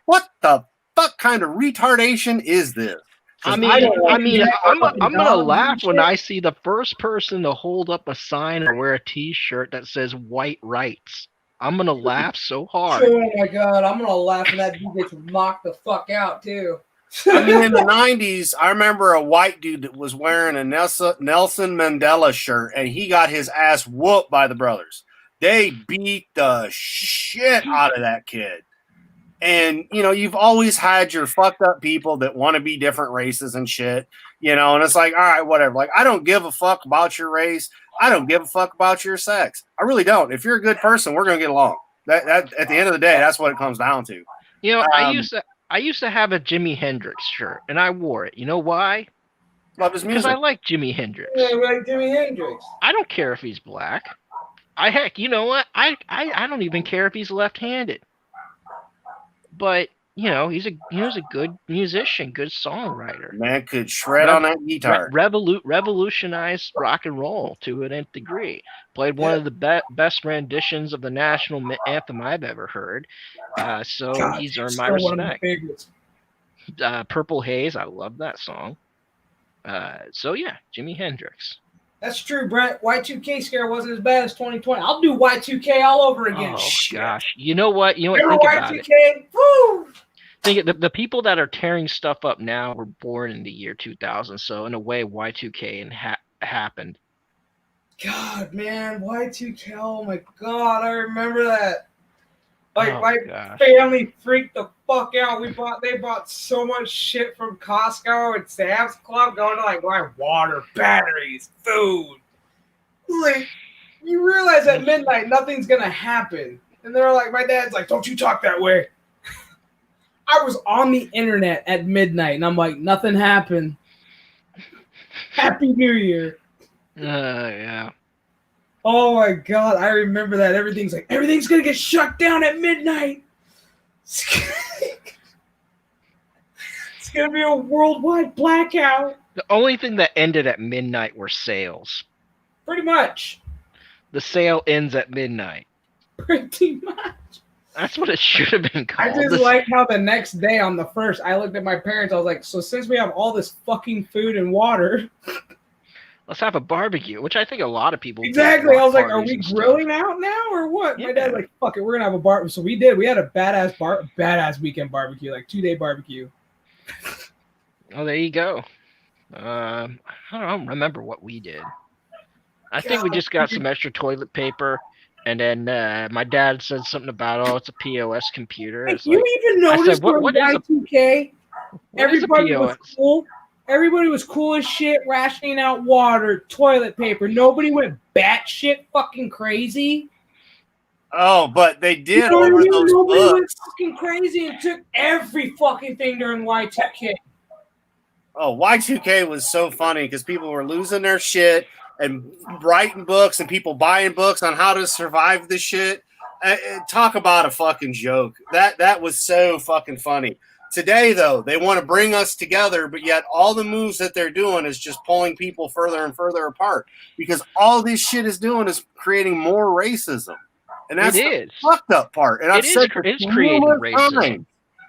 What the fuck kind of retardation is this? I'm gonna laugh when I see the first person to hold up a sign or wear a T-shirt that says "white rights." I'm gonna laugh so hard. Oh my god, I'm gonna laugh when that dude gets knocked the fuck out too. I mean, in the 90s, I remember a white dude that was wearing a Nelson Mandela shirt, and he got his ass whooped by the brothers. They beat the shit out of that kid. And, you know, you've always had your fucked up people that want to be different races and shit, you know, and it's like, all right, whatever. Like, I don't give a fuck about your race. I don't give a fuck about your sex. I really don't. If you're a good person, we're going to get along. That at the end of the day, that's what it comes down to. You know, I used to have a Jimi Hendrix shirt, and I wore it. You know why? Love his music. Because I like Jimi Hendrix. Yeah, I like Jimi Hendrix. I don't care if he's black. You know what? I don't even care if he's left-handed. But you know, he was a good musician, good songwriter. Man could shred on that guitar. Revolutionized rock and roll to an nth degree. Played one of the best renditions of the national anthem I've ever heard. So God, he's earned my respect. Purple Haze, I love that song. So yeah, Jimi Hendrix. That's true, Brent. Y2K scare wasn't as bad as 2020. I'll do Y2K all over again. Oh gosh, you know what? Think about it. Woo! Think the people that are tearing stuff up now were born in the year 2000. So in a way, Y2K happened. God, man, Y2K. Oh my God, I remember that. Like my family freaked the fuck out. They bought so much shit from Costco and Sam's Club, going to like buy water, batteries, food. Like, you realize at midnight nothing's gonna happen, and they're like, my dad's like, "Don't you talk that way." I was on the internet at midnight, and I'm like, nothing happened. Happy New Year. Yeah. Oh my God, I remember that. Everything's gonna get shut down at midnight. It's gonna be a worldwide blackout. The only thing that ended at midnight were sales. Pretty much. The sale ends at midnight. Pretty much. That's what it should have been called. I just like how the next day on the 1st, I looked at my parents. I was like, so since we have all this fucking food and water, let's have a barbecue, which I think a lot of people exactly. I was like, are we grilling out now or what? Yeah. My dad's like, fuck it, we're gonna have a bar. So we did. We had a badass weekend barbecue, like 2-day barbecue. Oh, there you go. I don't remember what we did. I think we just got some extra toilet paper, and then my dad said something about, it's a POS computer. Like, you even noticed what Y2K? Everybody was cool. Everybody was cool as shit, rationing out water, toilet paper. Nobody went batshit fucking crazy. Oh, but they did over those Nobody books. went fucking crazy and took every fucking thing during Y2K. Oh, Y2K was so funny because people were losing their shit and writing books and people buying books on how to survive this shit. Talk about a fucking joke. That was so fucking funny. Today, though, they want to bring us together, but yet all the moves that they're doing is just pulling people further and further apart because all this shit is doing is creating more racism. And that's the fucked up part. And I've said it's creating racism.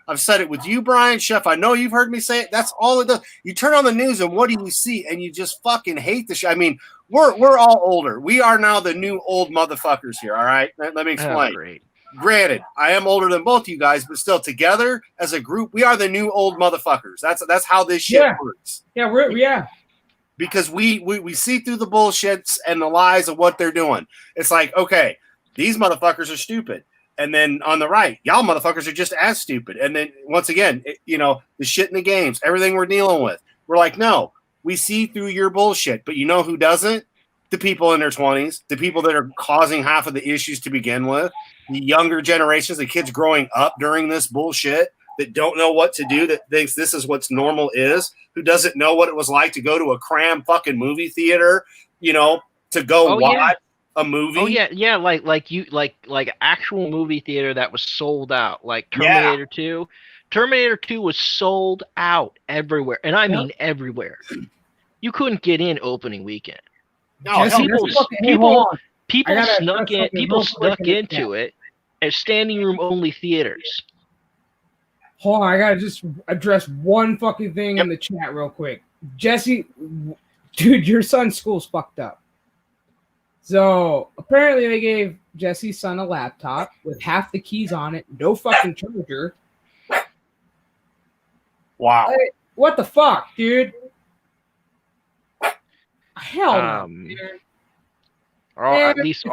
I've said it with you, Brian, Chef. I know you've heard me say it. That's all it does. You turn on the news and what do you see? And you just fucking hate the shit. I mean, we're all older. We are now the new old motherfuckers here. All right. Let me explain. Oh, great. Granted, I am older than both you guys, but still together as a group, we are the new old motherfuckers. That's how this shit works. Yeah, because we see through the bullshits and the lies of what they're doing. It's like, okay, these motherfuckers are stupid. And then on the right, y'all motherfuckers are just as stupid. And then once again, the shit in the games, everything we're dealing with, we're like, no, we see through your bullshit. But you know who doesn't? The people in their 20s, the people that are causing half of the issues to begin with, the younger generations, the kids growing up during this bullshit that don't know what to do, that thinks this is what's normal is, who doesn't know what it was like to go to a cram fucking movie theater, to go watch a movie. Oh yeah, like actual movie theater that was sold out, like Terminator 2. Terminator 2 was sold out everywhere, and I mean everywhere. You couldn't get in opening weekend. No, people snuck into it as standing room only theaters. Hold on, I gotta just address one fucking thing in the chat real quick. Jesse, dude, your son's school's fucked up. So apparently they gave Jesse's son a laptop with half the keys on it, no fucking charger. Wow. Like, what the fuck, dude? Hell no, dude. If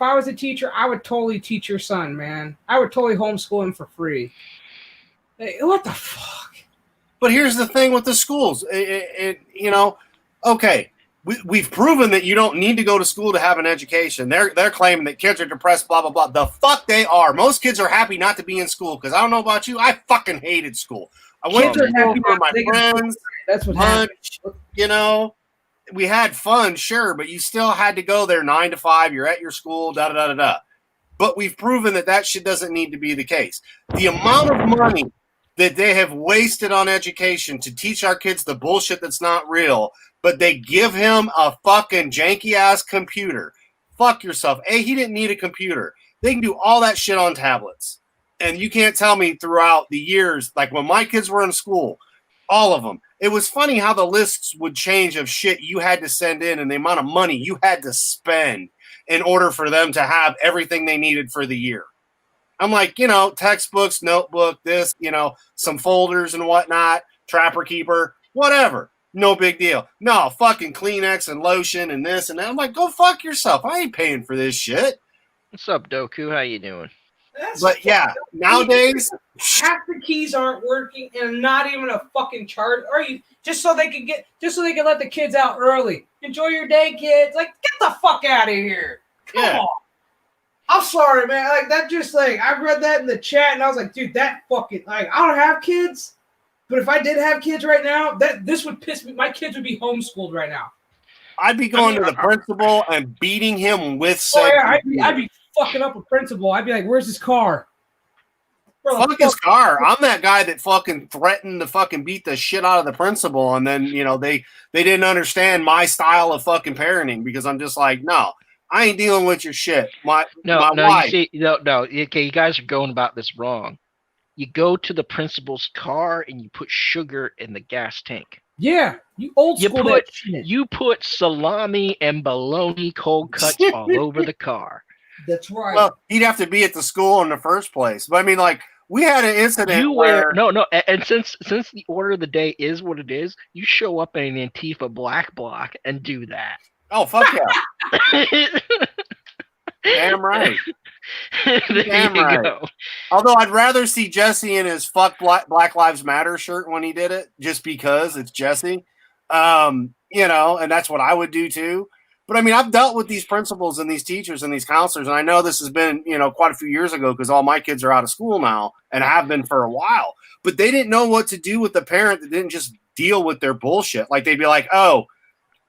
I was a teacher, I would totally teach your son, man. I would totally homeschool him for free. Hey, what the fuck? But here's the thing with the schools. Okay, we've proven that you don't need to go to school to have an education. They're claiming that kids are depressed, blah, blah, blah. The fuck they are. Most kids are happy not to be in school because I don't know about you. I fucking hated school. I went to school for my friends. That's what lunch, we had fun, sure, but you still had to go there 9 to 5. You're at your school, da-da-da-da-da. But we've proven that shit doesn't need to be the case. The amount of money that they have wasted on education to teach our kids the bullshit that's not real, but they give him a fucking janky-ass computer. Fuck yourself. He didn't need a computer. They can do all that shit on tablets. And you can't tell me throughout the years, like when my kids were in school, all of them, it was funny how the lists would change of shit you had to send in and the amount of money you had to spend in order for them to have everything they needed for the year. I'm like, textbooks, notebook, this, some folders and whatnot, Trapper Keeper, whatever. No big deal. No, fucking Kleenex and lotion and this and that. I'm like, go fuck yourself. I ain't paying for this shit. What's up, Doku? How you doing? But yeah, nowadays half the keys aren't working and not even a fucking chart. Or you just so they can let the kids out early. Enjoy your day, kids. Like, get the fuck out of here. Come on. I'm sorry, man. Like that just like I read that in the chat and I was like, dude, that fucking like I don't have kids, but if I did have kids right now, this would piss me. My kids would be homeschooled right now. I'd be going to the principal and beating him with I'd be fucking up a principal. I'd be like, where's his car? Fuck his car. I'm that guy that fucking threatened to fucking beat the shit out of the principal, and then they didn't understand my style of fucking parenting because I'm just like, no, I ain't dealing with your shit. My wife. Okay, you guys are going about this wrong. You go to the principal's car and you put sugar in the gas tank. Yeah, you old school. You put salami and bologna cold cuts all over the car. That's right. Well, he'd have to be at the school in the first place. But I mean, like, we had an incident and since the order of the day is what it is, you show up in an Antifa black bloc and do that. Oh, fuck yeah. Damn right. Damn right. Go. Although I'd rather see Jesse in his fuck Black Lives Matter shirt when he did it, just because it's Jesse. And that's what I would do too. But I mean, I've dealt with these principals and these teachers and these counselors, and I know this has been, quite a few years ago because all my kids are out of school now and have been for a while. But they didn't know what to do with the parent that didn't just deal with their bullshit. Like they'd be like, oh,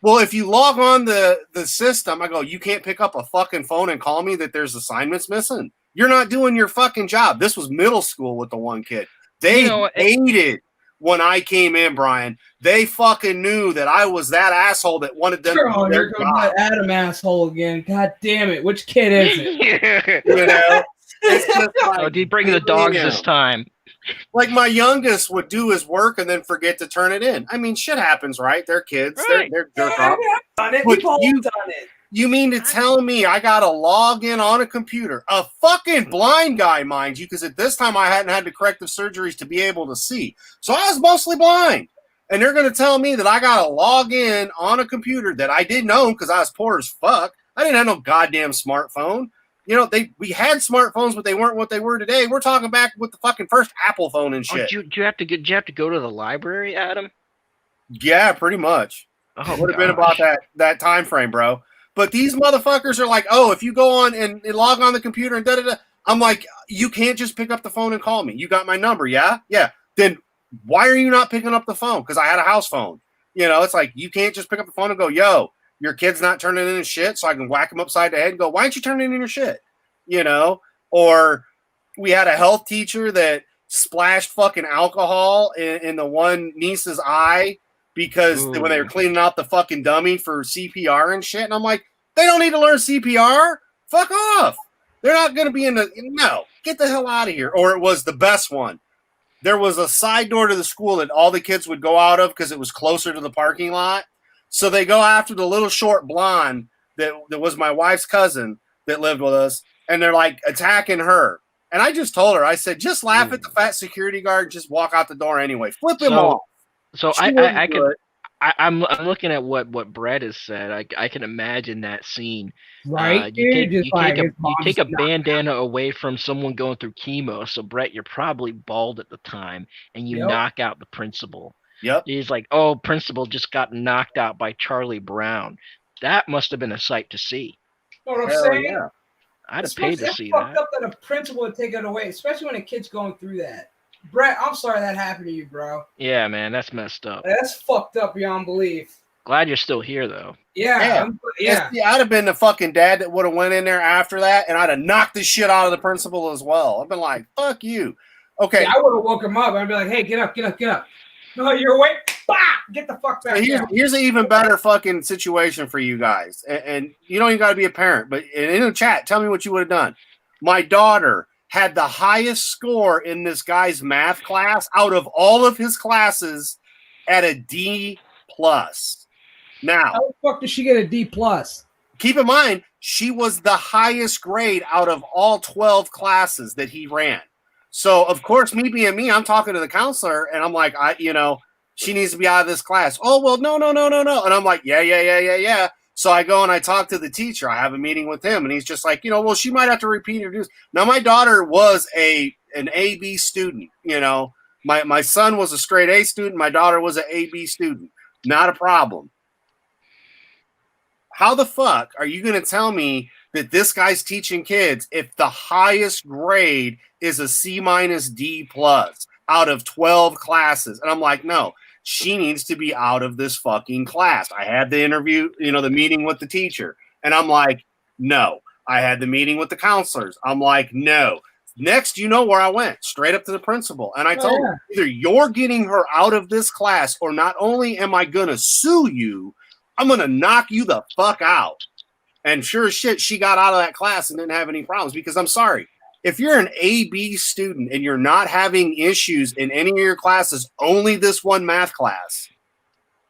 Well, if you log on the system, I go, you can't pick up a fucking phone and call me that there's assignments missing. You're not doing your fucking job. This was middle school with the one kid. They hated when I came in, Brian. They fucking knew that I was that asshole that wanted them to do their job. That Adam asshole again. God damn it. Which kid is it? You know? It's just like, did he bring the dogs this time? Like my youngest would do his work and then forget to turn it in. I mean, shit happens, right? They're kids. Right. They're jerk off. Done it. But We've all done it. You mean to tell me I got to log in on a computer? A fucking blind guy, mind you, because at this time I hadn't had the corrective surgeries to be able to see. So I was mostly blind. And they're going to tell me that I got to log in on a computer that I didn't own because I was poor as fuck. I didn't have no goddamn smartphone. You know, we had smartphones, but they weren't what they were today. We're talking back with the fucking first Apple phone and shit. Do you have to go to the library, Adam? Yeah, pretty much. Oh, would have been about that time frame, bro. But these motherfuckers are like, oh, if you go on and log on the computer and da-da-da. I'm like, you can't just pick up the phone and call me. You got my number, yeah? Yeah. Then why are you not picking up the phone? Because I had a house phone. You know, it's like, you can't just pick up the phone and go, yo, your kid's not turning in his shit, so I can whack him upside the head and go, why aren't you turning in your shit? You know? Or we had a health teacher that splashed fucking alcohol in the one niece's eye because when they were cleaning out the fucking dummy for CPR and shit. And I'm like, they don't need to learn CPR. Fuck off. They're not going to be no, get the hell out of here. Or it was the best one. There was a side door to the school that all the kids would go out of because it was closer to the parking lot. So they go after the little short blonde that was my wife's cousin that lived with us. And they're like attacking her. And I just told her, I said, just laugh at the fat security guard, just walk out the door anyway. Flip him off. So I'm looking at what Brett has said. I can imagine that scene. Right? You take a bandana away from someone going through chemo. So Brett, you're probably bald at the time, and you knock out the principal. Yep. He's like, oh, principal just got knocked out by Charlie Brown. That must have been a sight to see. You know what I'm saying? Yeah. I'd have paid to see fucked that. up that a principal would take it away, especially when a kid's going through that. Brett, I'm sorry that happened to you, bro. Yeah, man, that's messed up. That's fucked up beyond belief. Glad you're still here, though. Yeah. I'd have been the fucking dad that would have went in there after that, and I'd have knocked the shit out of the principal as well. I've been like, fuck you. Okay. Yeah, I would have woke him up. I'd be like, hey, get up. No, you're awake. Bah! Get the fuck back down. Here's an even better fucking situation for you guys. And you don't even got to be a parent, but in the chat, tell me what you would have done. My daughter had the highest score in this guy's math class out of all of his classes at a D+. Now, how the fuck did she get a D+? Keep in mind, she was the highest grade out of all 12 classes that he ran. So, of course, me being me, I'm talking to the counselor, and I'm like, she needs to be out of this class. Oh, well, no. And I'm like, yeah. So I go and I talk to the teacher. I have a meeting with him, and he's just like, well, she might have to repeat her dues. Now, my daughter was an A-B student. My son was a straight A student. My daughter was an A-B student. Not a problem. How the fuck are you going to tell me that this guy's teaching kids if the highest grade is a C-D+ out of 12 classes? And I'm like, no. She needs to be out of this fucking class. I had the interview, the meeting with the teacher. And I'm like, no. I had the meeting with the counselors. I'm like, no. Next, where I went? Straight up to the principal. And I told her, either you're getting her out of this class, or not only am I going to sue you, I'm going to knock you the fuck out. And sure as shit, she got out of that class and didn't have any problems, because I'm sorry. If you're an A-B student and you're not having issues in any of your classes, only this one math class,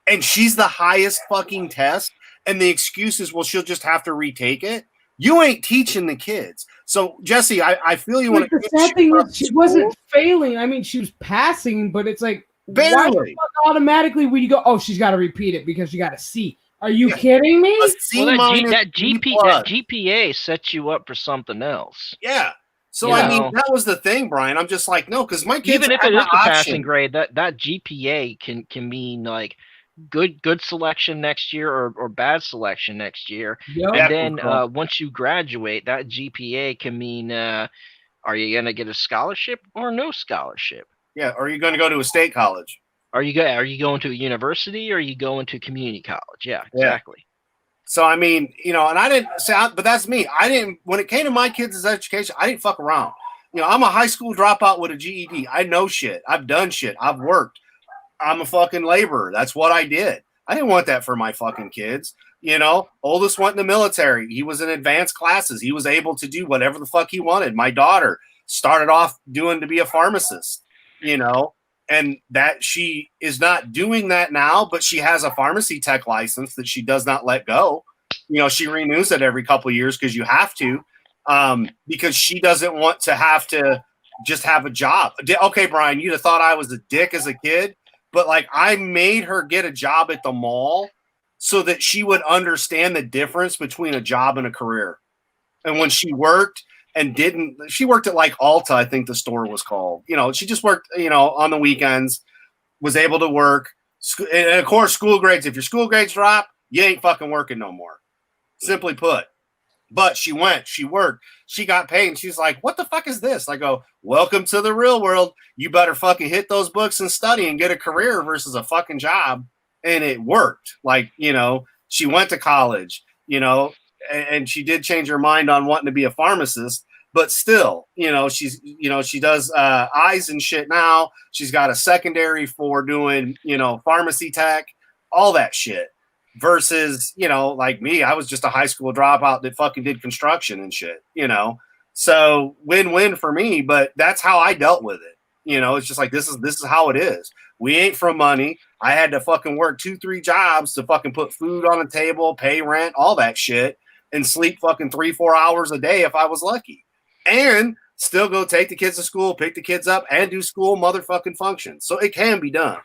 and she's the highest fucking test, and the excuse is, well, she'll just have to retake it, you ain't teaching the kids. So, Jesse, I feel you want to... The sad thing was she wasn't failing. I mean, she was passing, but it's like, barely. Why the fuck automatically when you go, oh, she's got to repeat it because she got a C. Are you kidding me? That GPA sets you up for something else. Yeah. So, that was the thing, Brian. I'm just like, no, because my kids, even if it is the passing grade, that GPA can mean like good selection next year or bad selection next year. Yep. And then once you graduate, that GPA can mean are you going to get a scholarship or no scholarship? Yeah, or are you going to go to a state college? Are you going to a university or are you going to community college? Yeah, exactly. So I mean, and I didn't say, but that's me. I didn't when it came to my kids' education, I didn't fuck around. I'm a high school dropout with a GED. I know shit. I've done shit. I've worked. I'm a fucking laborer. That's what I did. I didn't want that for my fucking kids. Oldest went in the military. He was in advanced classes. He was able to do whatever the fuck he wanted. My daughter started off doing to be a pharmacist, and that she is not doing that now, but she has a pharmacy tech license that she does not let go. She renews it every couple of years because you have to, because she doesn't want to have to just have a job. Okay, Brian, you'd have thought I was a dick as a kid, but like I made her get a job at the mall so that she would understand the difference between a job and a career. And when she worked she worked at like Alta, I think the store was called. She just worked, on the weekends, was able to work. And of course, school grades, if your school grades drop, you ain't fucking working no more. Simply put. But she went, she worked, she got paid, and she's like, what the fuck is this? I go, welcome to the real world. You better fucking hit those books and study and get a career versus a fucking job. And it worked. Like, she went to college, and she did change her mind on wanting to be a pharmacist, but still, she does eyes and shit now. She's got a secondary for doing, pharmacy tech, all that shit. Versus, like me, I was just a high school dropout that fucking did construction and shit, So win-win for me, but that's how I dealt with it. It's just like, this is how it is. We ain't from money. I had to fucking work 2-3 jobs to fucking put food on the table, pay rent, all that shit, and sleep fucking 3-4 hours a day if I was lucky. And still go take the kids to school, pick the kids up, and do school motherfucking functions. So it can be done.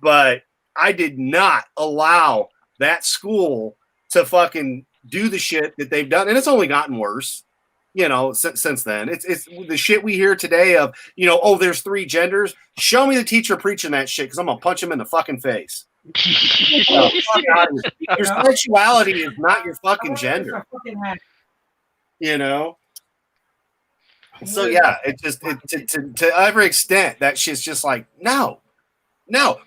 But I did not allow that school to fucking do the shit that they've done. And it's only gotten worse, since then. It's the shit we hear today of, there's 3 genders. Show me the teacher preaching that shit, because I'm going to punch him in the fucking face. Your sexuality is not your fucking gender. So yeah, it just to every extent that shit's just like, no.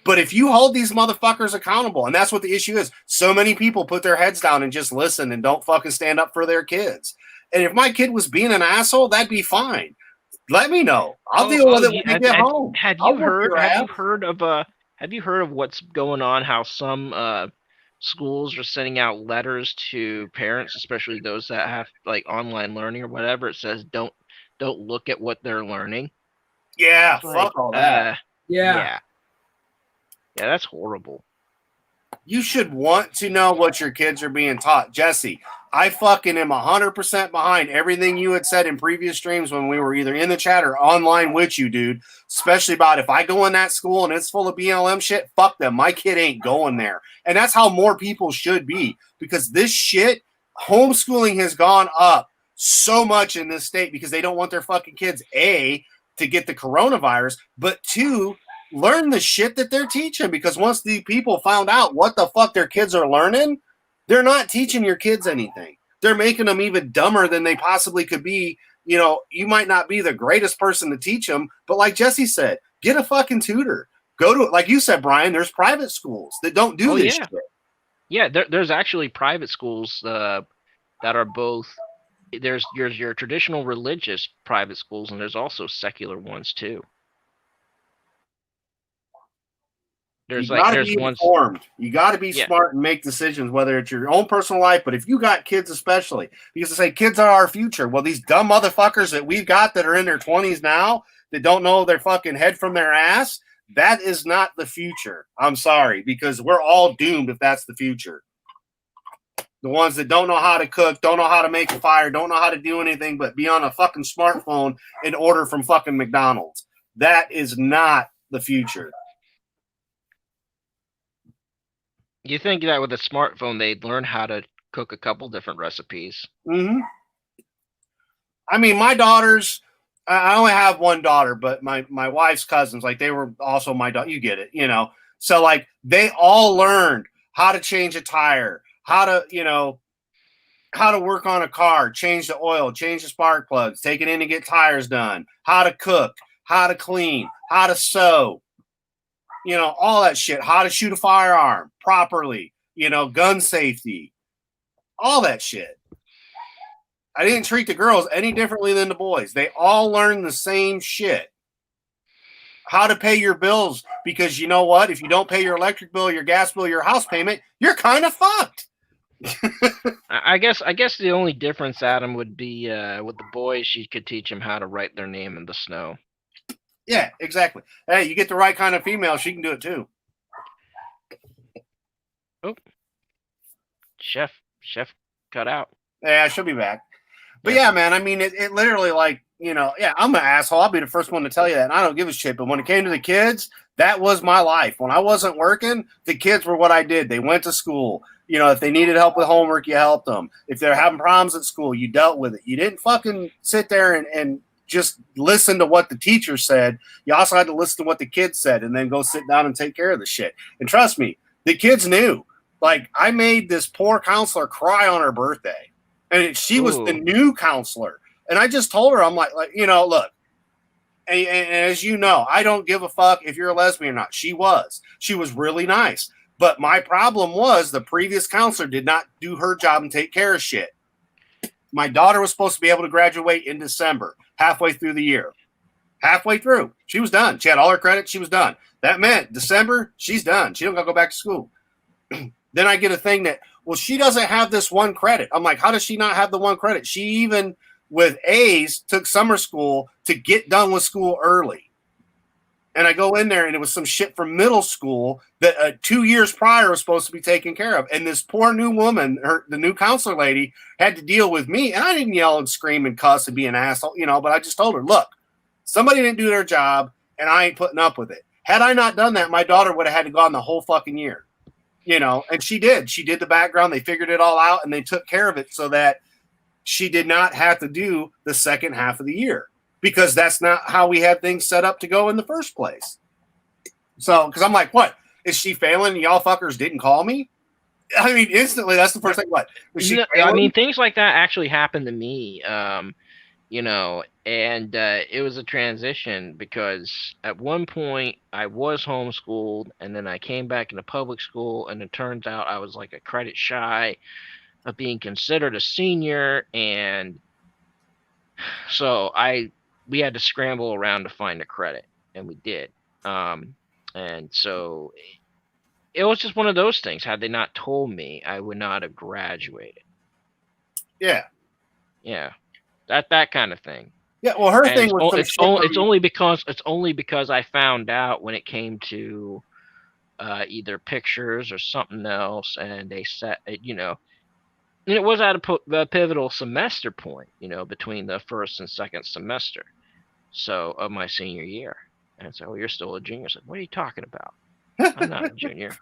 But if you hold these motherfuckers accountable, and that's what the issue is, so many people put their heads down and just listen and don't fucking stand up for their kids. And if my kid was being an asshole, that'd be fine. Let me know. I'll deal with it when I get home. Have you heard of what's going on? How some schools are sending out letters to parents, especially those that have like online learning or whatever. It says don't look at what they're learning. Yeah, fuck all that. Yeah, that's horrible. You should want to know what your kids are being taught. Jesse, I fucking am 100% behind everything you had said in previous streams when we were either in the chat or online with you, dude. Especially about if I go in that school and it's full of BLM shit, fuck them. My kid ain't going there. And that's how more people should be, because this shit, homeschooling has gone up so much in this state because they don't want their fucking kids, A, to get the coronavirus, but 2, learn the shit that they're teaching, because once the people found out what the fuck their kids are learning, they're not teaching your kids anything. They're making them even dumber than they possibly could be. You might not be the greatest person to teach them, but like Jesse said, get a fucking tutor. Go to, like you said, Brian, there's private schools that don't do this shit. Yeah, there's actually private schools that are both, there's your traditional religious private schools, and there's also secular ones too. You got to be informed. You got to be smart and make decisions, whether it's your own personal life, but if you got kids especially, because they say kids are our future. Well, these dumb motherfuckers that we've got that are in their 20s now that don't know their fucking head from their ass, that is not the future. I'm sorry, because we're all doomed if that's the future. The ones that don't know how to cook, don't know how to make a fire, don't know how to do anything but be on a fucking smartphone and order from fucking McDonald's. That is not the future. You think that with a smartphone, they'd learn how to cook a couple different recipes? Mm-hmm. I mean, my daughters, I only have one daughter, but my wife's cousins, like they were also my daughter. You get it, So like they all learned how to change a tire, how to work on a car, change the oil, change the spark plugs, take it in to get tires done, how to cook, how to clean, how to sew. You know, all that shit. How to shoot a firearm properly. You know, gun safety. All that shit. I didn't treat the girls any differently than the boys. They all learned the same shit. How to pay your bills, because you know what? If you don't pay your electric bill, your gas bill, your house payment, you're kind of fucked. I guess the only difference, Adam, would be with the boys, she could teach them how to write their name in the snow. Yeah, exactly. Hey, you get the right kind of female, she can do it too. Oh, chef cut out. Yeah, she'll be back. But yeah, man, I mean, it literally, like, you know, yeah, I'm an asshole. I'll be the first one to tell you that. And I don't give a shit. But when it came to the kids, that was my life. When I wasn't working, the kids were what I did. They went to school. You know, if they needed help with homework, you helped them. If they're having problems at school, you dealt with it. You didn't fucking sit there and just listen to what the teacher said. You also had to listen to what the kids said and then go sit down and take care of the shit. And trust me, the kids knew. Like, I made this poor counselor cry on her birthday. And she was the new counselor. And I just told her, I'm like, you know, look, and as you know, I don't give a fuck if you're a lesbian or not. She was really nice. But my problem was the previous counselor did not do her job and take care of shit. My daughter was supposed to be able to graduate in December, halfway through the year. Halfway through, she was done. She had all her credits. She was done. That meant December, she's done. She don't got to go back to school. Then I get a thing that, well, she doesn't have this one credit. I'm like, how does she not have the one credit? She even, with A's, took summer school to get done with school early. And I go in there, and it was some shit from middle school that 2 years prior was supposed to be taken care of. And this poor new woman, the new counselor lady, had to deal with me. And I didn't yell and scream and cuss and be an asshole, you know, but I just told her, look, somebody didn't do their job, and I ain't putting up with it. Had I not done that, my daughter would have had to go on the whole fucking year. You know, and she did. She did the background. They figured it all out, and they took care of it so that she did not have to do the second half of the year, because that's not how we had things set up to go in the first place. So, because I'm like, what? Is she failing? Y'all fuckers didn't call me? I mean, instantly, that's the first thing. What? Was she I mean, things like that actually happened to me. You know, and it was a transition, because at one point I was homeschooled, and then I came back into public school, and it turns out I was like a credit shy of being considered a senior, and so we had to scramble around to find a credit, and we did. And so it was just one of those things. Had they not told me, I would not have graduated. Yeah. Yeah. That kind of thing. Yeah, well, her thing was it's only because I found out when it came to either pictures or something else, and they said, you know, and it was at a pivotal semester point, you know, between the first and second semester, so of my senior year. And so, you're still a junior. So, what are you talking about? I'm not a junior.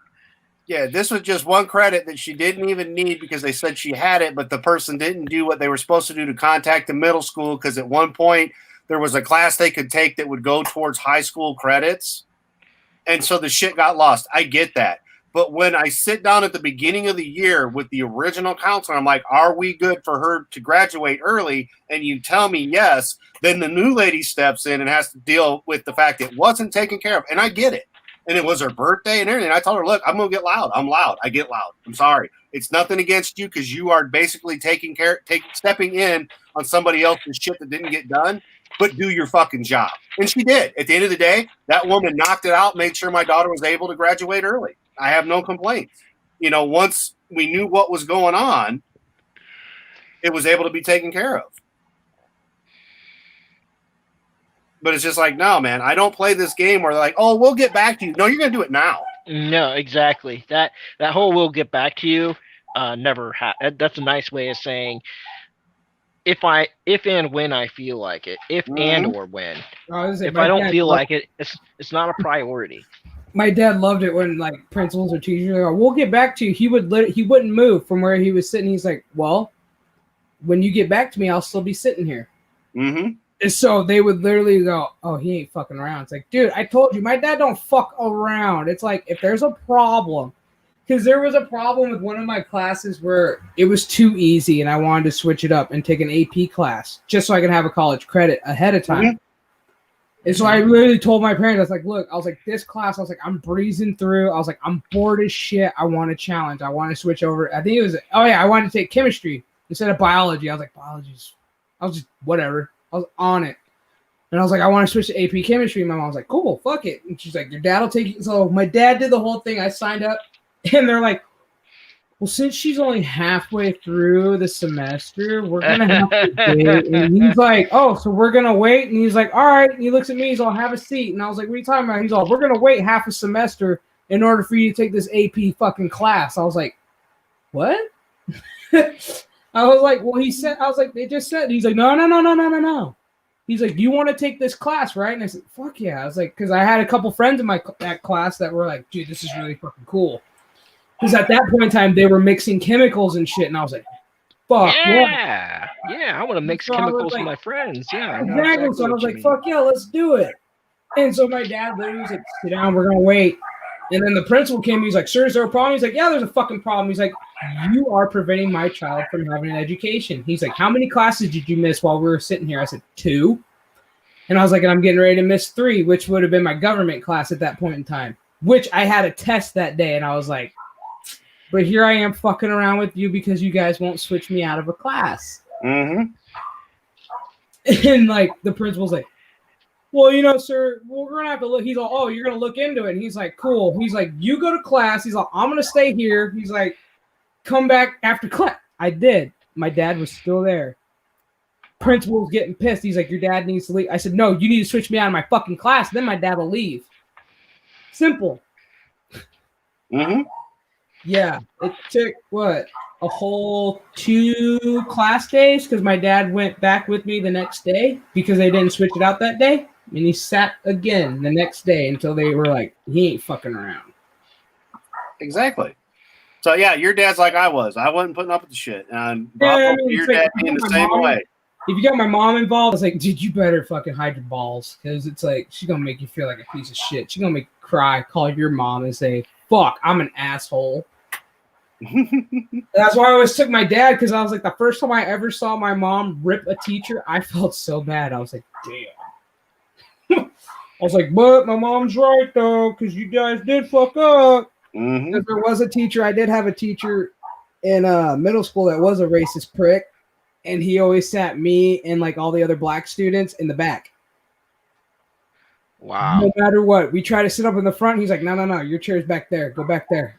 Yeah, this was just one credit that she didn't even need, because they said she had it, but the person didn't do what they were supposed to do to contact the middle school, because at one point there was a class they could take that would go towards high school credits. And so the shit got lost. I get that. But when I sit down at the beginning of the year with the original counselor, I'm like, are we good for her to graduate early? And you tell me yes, then the new lady steps in and has to deal with the fact it wasn't taken care of. And I get it. And it was her birthday and everything. I told her, look, I'm going to get loud. I'm loud. I get loud. I'm sorry. It's nothing against you, because you are basically stepping in on somebody else's shit that didn't get done, but do your fucking job. And she did. At the end of the day, that woman knocked it out, made sure my daughter was able to graduate early. I have no complaints. You know, once we knew what was going on, it was able to be taken care of. But it's just like, no, man, I don't play this game where they're like, oh, we'll get back to you. No, you're going to do it now. No, exactly. That whole "we'll get back to you" never happened. That's a nice way of saying if and when I feel like it, and or when. If I don't feel like it, it's not a priority. My dad loved it when, like, principals or teachers are, we'll get back to you. He wouldn't move from where he was sitting. He's like, well, when you get back to me, I'll still be sitting here. Mm-hmm. And so they would literally go, oh, he ain't fucking around. It's like, dude, I told you, my dad don't fuck around. It's like, if there's a problem, because there was a problem with one of my classes where it was too easy and I wanted to switch it up and take an AP class just so I could have a college credit ahead of time. And so I literally told my parents, I was like, look, I was like, this class, I was like, I'm breezing through. I was like, I'm bored as shit. I want a challenge. I want to switch over. I think it was, I wanted to take chemistry instead of biology. I was like, biology's, I was just, whatever. I was on it. And I was like, I want to switch to AP chemistry. My mom was like, cool, fuck it. And she's like, your dad will take you. So my dad did the whole thing. I signed up. And they're like, well, since she's only halfway through the semester, we're going to have to wait. And he's like, oh, so we're going to wait? And he's like, all right. And he looks at me. He's all, have a seat. And I was like, what are you talking about? He's all, we're going to wait half a semester in order for you to take this AP fucking class. I was like, what? I was like, well, he said, I was like, they just said. He's like, no. He's like, you want to take this class, right? And I said, fuck yeah. I was like, because I had a couple friends in that class that were like, dude, this is really fucking cool. Because at that point in time, they were mixing chemicals and shit. And I was like, fuck yeah. Yeah, I want to mix chemicals with my friends. Yeah. Exactly. So I was like, fuck yeah, let's do it. And so my dad literally was like, sit down, we're going to wait. And then the principal came, he's like, sir, is there a problem? He's like, yeah, there's a fucking problem. He's like, you are preventing my child from having an education. He's like, how many classes did you miss while we were sitting here? I said, 2. And I was like, and I'm getting ready to miss 3, which would have been my government class at that point in time, which I had a test that day. And I was like, but here I am fucking around with you because you guys won't switch me out of a class. Mm-hmm. And like the principal's like, well, you know, sir, we're going to have to look. He's like, oh, you're going to look into it. And he's like, cool. He's like, you go to class. He's like, I'm going to stay here. He's like, come back after class. I did. My dad was still there. Principal was getting pissed. He's like, your dad needs to leave. I said, no, you need to switch me out of my fucking class. Then my dad will leave. Simple. Mm-hmm. Yeah. It took, what, a whole 2 class days because my dad went back with me the next day because they didn't switch it out that day. And he sat again the next day until they were like, he ain't fucking around. Exactly. So, yeah, your dad's like I was. I wasn't putting up with the shit. And your dad being the same way. If you got my mom involved, it's like, dude, you better fucking hide your balls. Because it's like, she's going to make you feel like a piece of shit. She's going to make you cry, call your mom and say, fuck, I'm an asshole. That's why I always took my dad, because I was like, the first time I ever saw my mom rip a teacher, I felt so bad. I was like, damn. I was like, but my mom's right, though, because you guys did fuck up. Mm-hmm. If there was a teacher, I did have a teacher in middle school that was a racist prick, and he always sat me and like all the other black students in the back. Wow. No matter what. We try to sit up in the front. He's like, no, your chair's back there. Go back there.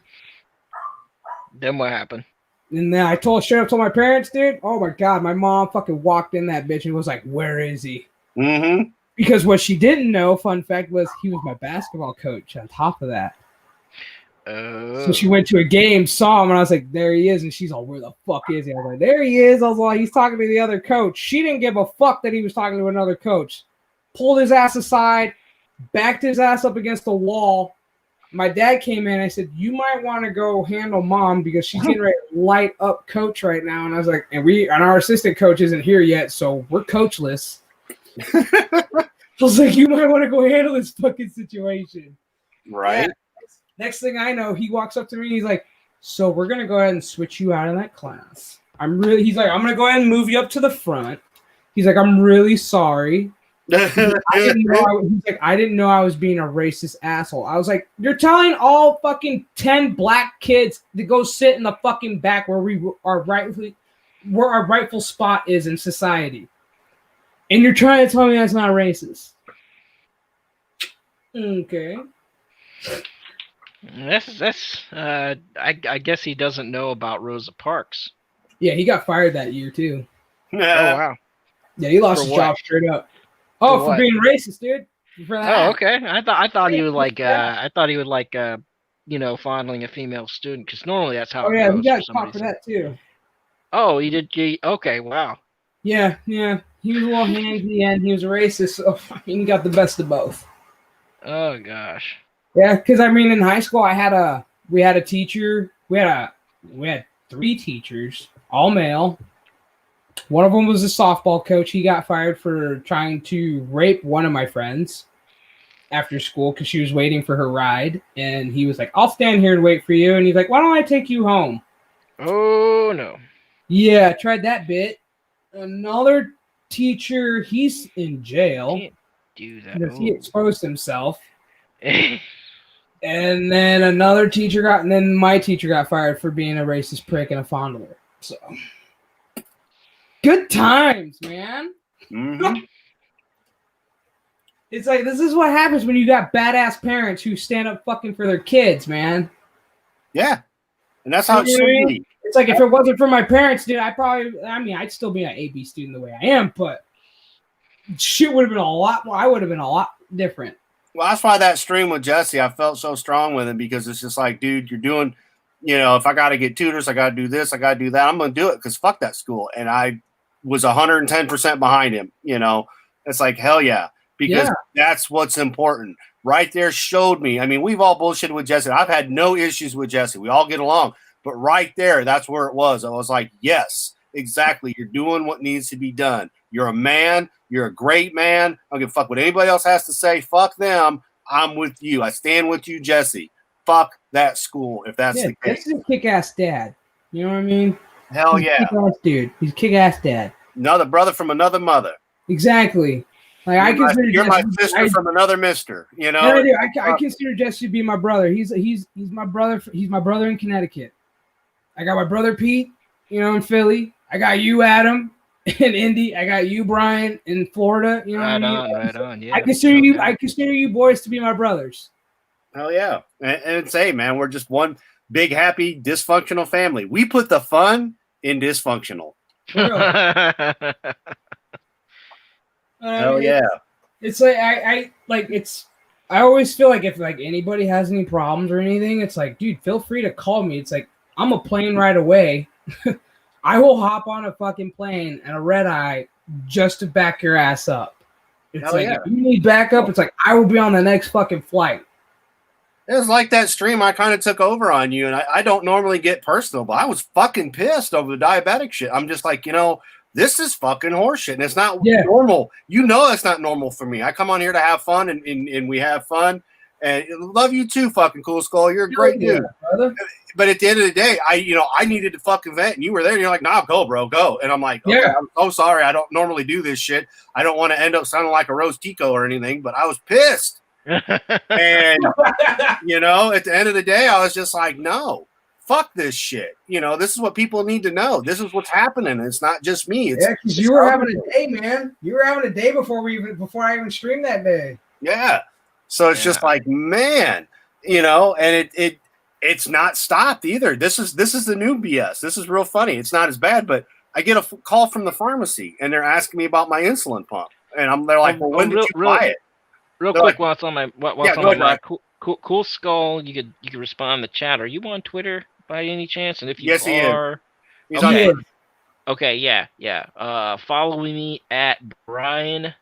Then what happened? And then I straight up told my parents, dude, oh my God, my mom fucking walked in that bitch and was like, where is he? Mm-hmm. Because what she didn't know, fun fact, was he was my basketball coach on top of that. So she went to a game, saw him, and I was like, there he is. And she's all, where the fuck is he? I was like, there he is. I was like, he's talking to the other coach. She didn't give a fuck that he was talking to another coach. Pulled his ass aside, backed his ass up against the wall. My dad came in. I said, you might want to go handle mom because she's getting ready to light up coach right now. And I was like, and our assistant coach isn't here yet, so we're coachless. I was like, you might want to go handle this fucking situation. Right. Yeah. Next thing I know, he walks up to me and he's like, so we're going to go ahead and switch you out of that class. He's like, I'm going to go ahead and move you up to the front. He's like, I'm really sorry. I didn't know I was being a racist asshole. I was like, you're telling all fucking 10 black kids to go sit in the fucking back where our rightful spot is in society. And you're trying to tell me that's not racist. Okay. I guess he doesn't know about Rosa Parks. Yeah, he got fired that year too. Oh wow. Yeah, he lost his job straight up. Oh, for being racist, dude. Oh, okay. I thought he would like fondling a female student, because normally that's how. Oh yeah, he got caught for that too. Oh, he did. Okay, wow. Yeah. He was a little handsy and he was a racist, so he got the best of both. Oh gosh. Yeah, because I mean, in high school, we had a teacher. We had 3 teachers, all male. One of them was a softball coach. He got fired for trying to rape one of my friends after school because she was waiting for her ride. And he was like, I'll stand here and wait for you. And he's like, why don't I take you home? Oh, no. Yeah, I tried that bit. Another teacher, he's in jail. do that? because he Ooh. exposed himself. And then and then my teacher got fired for being a racist prick and a fondler. So good times, man. Mm-hmm. It's like, this is what happens when you got badass parents who stand up fucking for their kids, man. Yeah. And that's how it should be. It's like, if it wasn't for my parents, dude, I'd still be an AB student the way I am, but shit would have been a lot more. I would have been a lot different. Well, that's why that stream with Jesse, I felt so strong with him, because it's just like, dude, you're doing, if I got to get tutors, I got to do this, I got to do that. I'm going to do it because fuck that school. And I was 110% behind him. It's like, hell yeah. Because that's what's important. Right there showed me. I mean, we've all bullshitted with Jesse. I've had no issues with Jesse. We all get along. But right there, that's where it was. I was like, yes, exactly. You're doing what needs to be done. You're a man. You're a great man. I don't give a fuck what anybody else has to say. Fuck them. I'm with you. I stand with you, Jesse. Fuck that school, if that's the case. Jesse's a kick-ass dad. You know what I mean? Hell He's yeah. a kick-ass dude. He's a kick-ass dad. Another brother from another mother. Exactly. Like, you're my sister from another mister. I consider Jesse to be my brother. He's my brother. He's my brother in Connecticut. I got my brother Pete, in Philly. I got you, Adam, in Indy. I got you, Brian, in Florida. You know what I mean? Right on. Yeah. I consider you boys to be my brothers. Hell yeah. And it's, hey, man, we're just one big, happy, dysfunctional family. We put the fun in dysfunctional. Hell yeah. It's like, I always feel like if like anybody has any problems or anything, it's like, dude, feel free to call me. It's like, I'm a plane right away. I will hop on a fucking plane and a red eye just to back your ass up. It's Hell like, yeah. if you need backup, it's like, I will be on the next fucking flight. It was like that stream I kind of took over on you, and I don't normally get personal, but I was fucking pissed over the diabetic shit. I'm just like, this is fucking horseshit, and it's not normal. That's not normal for me. I come on here to have fun, and we have fun, and love you too, fucking Cool Skull. You're a great dude. Brother. But at the end of the day, I needed to fucking vent, and you were there, and you're like, nah, go, bro, go. And I'm like, okay, I'm so sorry. I don't normally do this shit. I don't want to end up sounding like a Rose Tico or anything, but I was pissed. And, at the end of the day, I was just like, no, fuck this shit. This is what people need to know. This is what's happening. It's not just me. Because you were having a day, man. You were having a day before I even streamed that day. Yeah. So it's just like, man, and it's not stopped either. This is the new BS. This is real funny. It's not as bad, but I get a call from the pharmacy and they're asking me about my insulin pump. And they're like, well, when did you buy it? Real They're quick, like, while it's on my cool Skull, you could respond in the chat. Are you on Twitter by any chance? And if you are, he's on. Okay, yeah. Follow me at Brian_TV.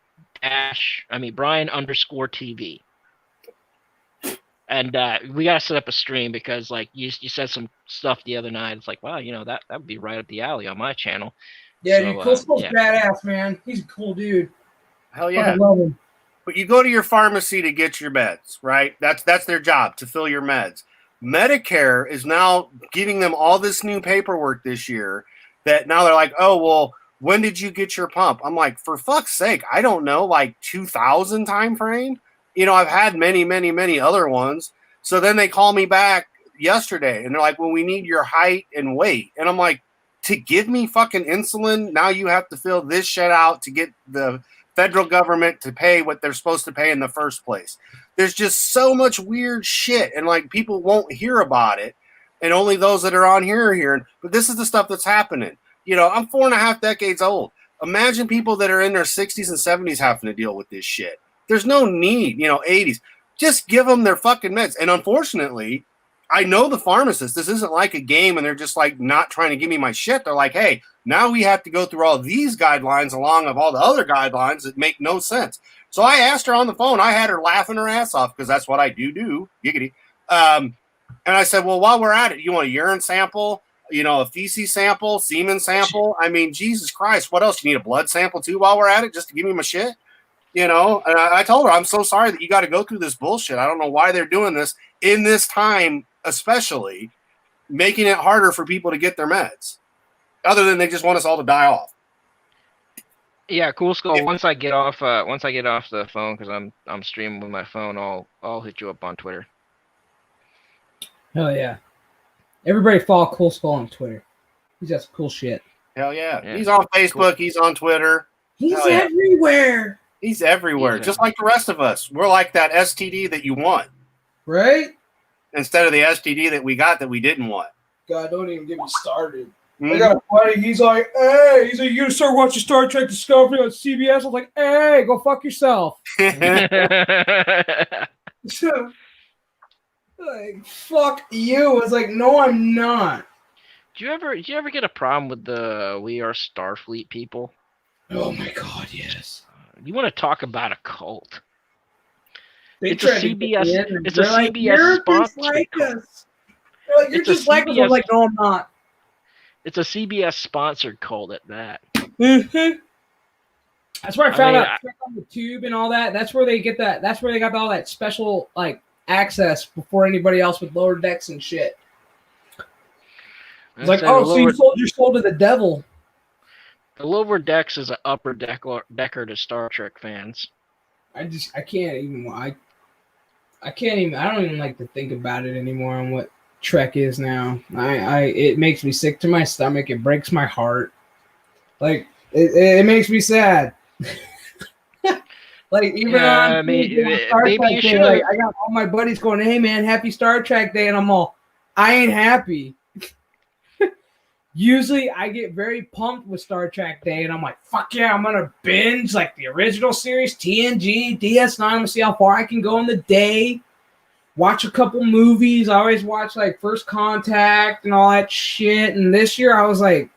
And we gotta set up a stream because like you said some stuff the other night. It's like, wow, that would be right up the alley on my channel. Yeah, dude, Cool Skull's badass, man. He's a cool dude. Hell yeah. I love him. But you go to your pharmacy to get your meds, right? That's their job, to fill your meds. Medicare is now giving them all this new paperwork this year that now they're like, oh, well, when did you get your pump? I'm like, for fuck's sake, I don't know, like 2000 time frame. I've had many, many, many other ones. So then they call me back yesterday and they're like, well, we need your height and weight. And I'm like, to give me fucking insulin, now you have to fill this shit out to get the federal government to pay what they're supposed to pay in the first place. There's just so much weird shit, and like people won't hear about it, and only those that are on here are hearing. But this is the stuff that's happening. I'm 4.5 decades old. Imagine people that are in their 60s and 70s having to deal with this shit. There's no need, 80s. Just give them their fucking meds. And unfortunately, I know the pharmacists. This isn't like a game and they're just like not trying to give me my shit. They're like, hey, now we have to go through all these guidelines along of all the other guidelines that make no sense. So I asked her on the phone. I had her laughing her ass off because that's what I do. Giggity. And I said, well, while we're at it, you want a urine sample, a feces sample, semen sample? I mean, Jesus Christ, what else? You need a blood sample too while we're at it just to give me my shit? And I told her, I'm so sorry that you got to go through this bullshit. I don't know why they're doing this in this time, especially making it harder for people to get their meds, other than they just want us all to die off. Yeah, Cool Skull. Yeah. Once I get off the phone, because I'm streaming with my phone, I'll hit you up on Twitter. Hell yeah! Everybody follow Cool Skull on Twitter. He's got some cool shit. Hell yeah. Yeah. He's on Facebook. Cool. He's on Twitter. He's Hell yeah. everywhere, He's everywhere, just like the rest of us. We're like that STD that you want, right? instead of the STD that we got that we didn't want. God, don't even get me started. Mhm. I got a buddy. He's like, "Hey," he's like, "You gonna start watching Star Trek Discovery on CBS?" I was like, "Hey, go fuck yourself." Like, fuck you. I was like, "No, I'm not." Do you ever get a problem with the We Are Starfleet people? Oh my god, yes. You want to talk about a cult? They It's a tried to get me CBS. in, and It's a they're like, CBS "You're just sponsored like cult. us." They're like, "You're It's a just like us." I'm CBS like, "No, I'm not." It's a CBS sponsored cult at that. Mm-hmm. That's where I found mean, out Trek on the Tube and all that. That's where they get that. That's where they got all that special like access before anybody else with lower decks and shit. It's like, oh, so you sold your soul to the devil. The Lower Decks is an upper decker to Star Trek fans. I can't even. I can't even. I don't even like to think about it anymore on what Trek is now. It makes me sick to my stomach. It breaks my heart. Like it makes me sad. Like even on maybe Star you Trek Day, should. like I got all my buddies going, "Hey man, happy Star Trek Day," and I'm all, I ain't happy. Usually I get very pumped with Star Trek Day, and I'm like, fuck yeah, I'm gonna binge like the original series, TNG, DS9. I'm gonna see how far I can go in the day. Watch a couple movies. I always watch like First Contact and all that shit. And this year I was like,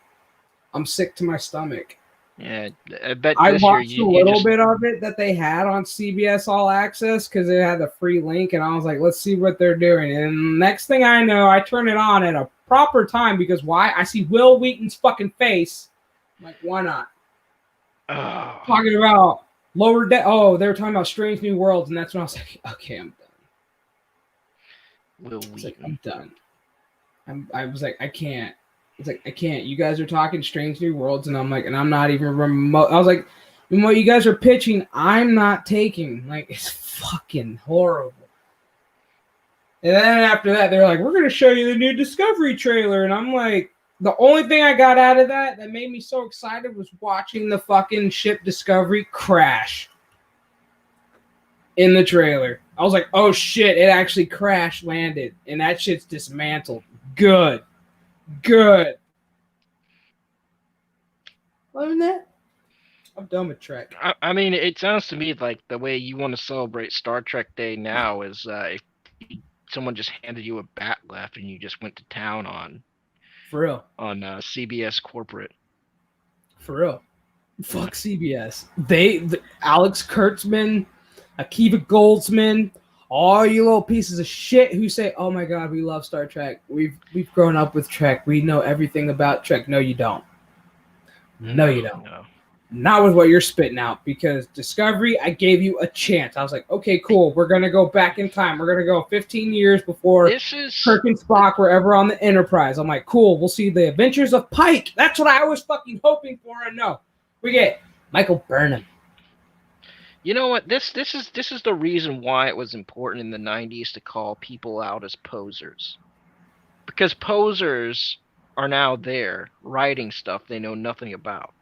I'm sick to my stomach. Yeah, I bet I this watched year a little bit of it that they had on CBS All Access because it had the free link, and I was like, let's see what they're doing. And next thing I know, I turn it on at a proper time because why? I see Will Wheaton's fucking face. I'm like, why not? Talking about Lower Deck. Oh, they were talking about Strange New Worlds, and that's when I was like, okay, I'm done. Will Wheaton. Like, I'm done. I was like, I can't. It's like, I can't. You guys are talking Strange New Worlds, and I'm like, and I'm not even remote. I was like, and what you guys are pitching, I'm not taking. Like, it's fucking horrible. And then after that, they're like, we're going to show you the new Discovery trailer. And I'm like, the only thing I got out of that made me so excited was watching the fucking ship Discovery crash in the trailer. I was like, oh shit, it actually crash landed. And that shit's dismantled. Good. Other than that, I'm done with Trek. I mean, it sounds to me like the way you want to celebrate Star Trek Day now is if someone just handed you a bat left and you just went to town on. For real. On CBS corporate. For real. Fuck CBS. Alex Kurtzman, Akiva Goldsman, all you little pieces of shit who say, "Oh my God, we love Star Trek. We've grown up with Trek. We know everything about Trek." No, you don't. No, you don't. No. Not with what you're spitting out, because Discovery, I gave you a chance. I was like, okay, cool. We're gonna go back in time. We're gonna go 15 years before Kirk and Spock were ever on the Enterprise. I'm like, cool. We'll see the adventures of Pike. That's what I was fucking hoping for. And no, we get Michael Burnham. You know what? This is the reason why it was important in the 90s to call people out as posers. Because posers are now there writing stuff they know nothing about.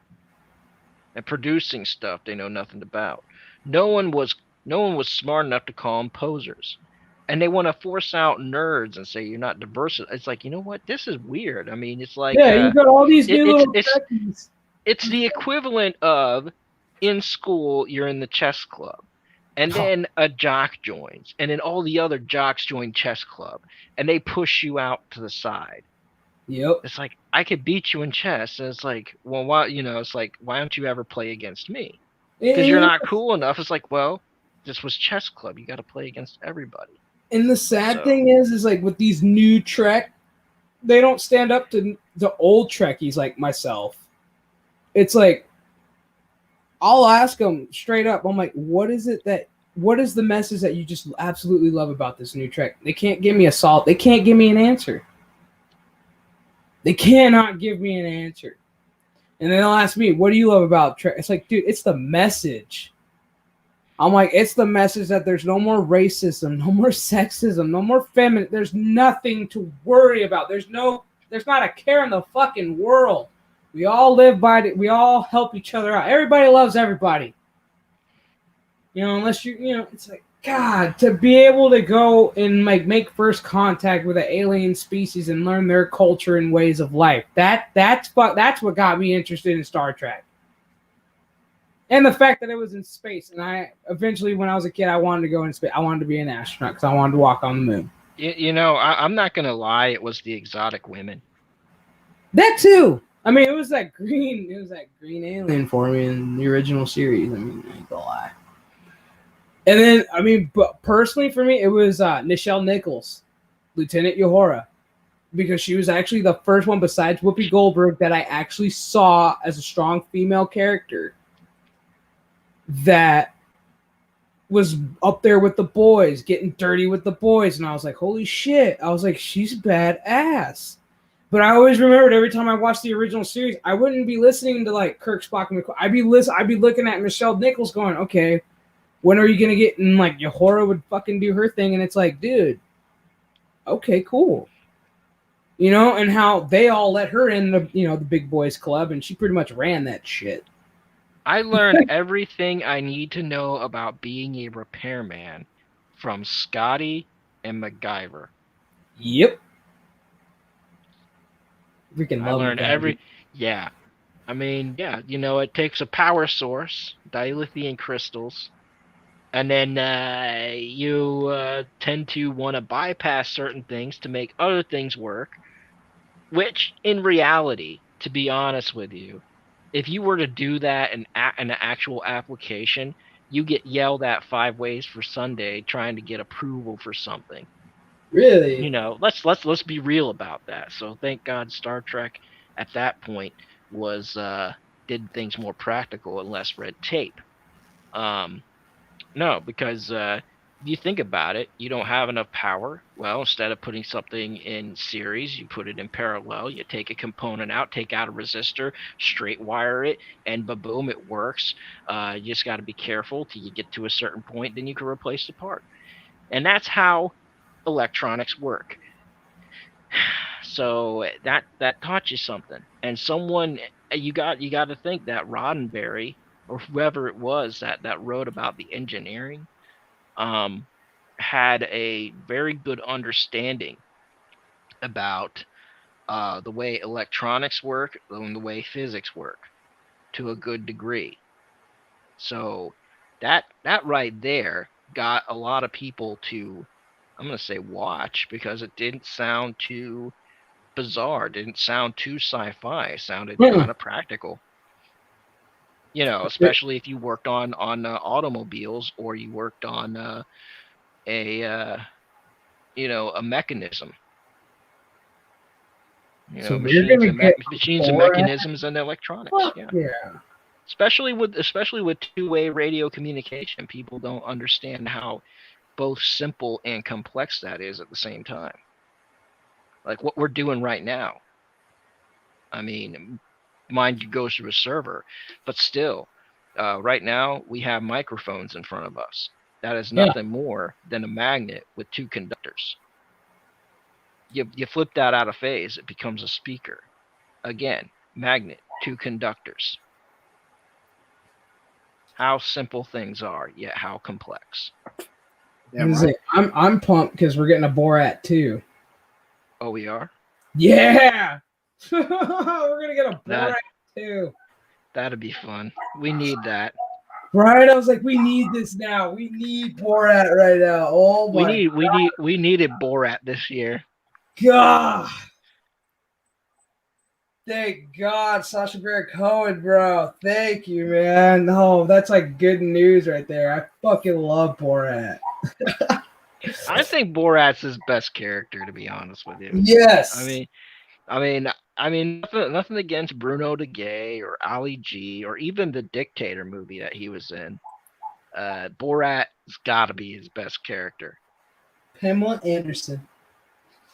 And producing stuff they know nothing about. No one was smart enough to call them posers. And they want to force out nerds and say you're not diverse. It's like, you know what? This is weird. I mean, it's like you got all these new little it's the equivalent of in school you're in the chess club, and then a jock joins, and then all the other jocks join chess club, and they push you out to the side. Yep. It's like, I could beat you in chess, and it's like, well, why? It's like, why don't you ever play against me? Because you're not cool enough. It's like, well, this was chess club. You got to play against everybody. And the sad thing is like with these new Trek, they don't stand up to the old Trekkies like myself. It's like, I'll ask them straight up. I'm like, what is the message that you just absolutely love about this new Trek? They can't give me they can't give me an answer. They cannot give me an answer. And then they'll ask me, what do you love about Trek? It's like, dude, it's the message. I'm like, it's the message that there's no more racism, no more sexism, no more feminine. There's nothing to worry about. There's not a care in the fucking world. We all live by it. We all help each other out. Everybody loves everybody. You know, unless it's like, God, to be able to go and make first contact with an alien species and learn their culture and ways of life. That's what got me interested in Star Trek. And the fact that it was in space. And I eventually, when I was a kid, I wanted to go in space. I wanted to be an astronaut because I wanted to walk on the moon. I'm not gonna lie, it was the exotic women. That too. I mean, it was that green alien for me in the original series. I mean, I ain't gonna lie. And then, I mean, but personally for me, it was Nichelle Nichols, Lieutenant Uhura, because she was actually the first one besides Whoopi Goldberg that I actually saw as a strong female character that was up there with the boys, getting dirty with the boys. And I was like, holy shit. I was like, she's badass. But I always remembered every time I watched the original series, I wouldn't be listening to like Kirk, Spock, and McCoy. I'd be looking at Nichelle Nichols going, okay, when are you gonna get? And like Uhura would fucking do her thing, and it's like, dude, okay, cool. You know, and how they all let her in the big boys club, and she pretty much ran that shit. I learned everything I need to know about being a repairman from Scotty and MacGyver. Yep. Freaking love I learned MacGyver. Yeah. I mean, yeah, it takes a power source, dilithium crystals, and then you tend to want to bypass certain things to make other things work, which in reality, to be honest with you, if you were to do that in an actual application, you get yelled at 5 ways for Sunday trying to get approval for something. Really? Let's be real about that. So thank God Star Trek at that point was did things more practical and less red tape. No, because if you think about it, you don't have enough power. Well, instead of putting something in series, you put it in parallel. You take a component out, take out a resistor, straight wire it, and boom, it works. You just got to be careful till you get to a certain point, then you can replace the part. And that's how electronics work. So that taught you something. And someone you got to think that Roddenberry or whoever it was that wrote about the engineering had a very good understanding about the way electronics work and the way physics work to a good degree. So that right there got a lot of people to, I'm going to say, watch, because it didn't sound too bizarre, didn't sound too sci-fi. It sounded kind of practical. Especially if you worked on automobiles, or you worked on a mechanism. So machines and mechanisms and electronics. Yeah. Especially with two-way radio communication, people don't understand how both simple and complex that is at the same time. Like what we're doing right now. I mean, mind you goes through a server, but still, right now we have microphones in front of us. That is nothing more than a magnet with 2 conductors. You flip that out of phase, it becomes a speaker. Again, magnet, 2 conductors. How simple things are, yet how complex. Yeah, right. I'm pumped because we're getting a Borat too. Oh, we are? Yeah. We're gonna get a Borat too. That'd be fun. We need that. Right? I was like, we need this now. We need Borat right now. Oh my we needed Borat this year. God. Thank God, Sacha Baron Cohen, bro. Thank you, man. Oh, that's like good news right there. I fucking love Borat. I think Borat's his best character, to be honest with you. Yes. I mean, nothing against Bruno de Gay or Ali G or even the Dictator movie that he was in. Borat's got to be his best character. Pamela Anderson.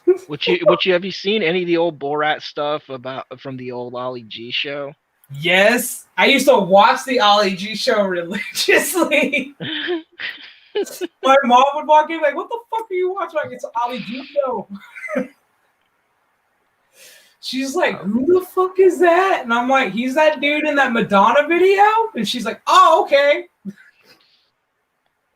Have you seen any of the old Borat stuff from the old Ali G show? Yes, I used to watch the Ollie G show religiously. My mom would walk in like, "What the fuck are you watching?" Like, it's an Ollie G show. She's like, "Who the fuck is that?" And I'm like, "He's that dude in that Madonna video." And she's like, "Oh, okay."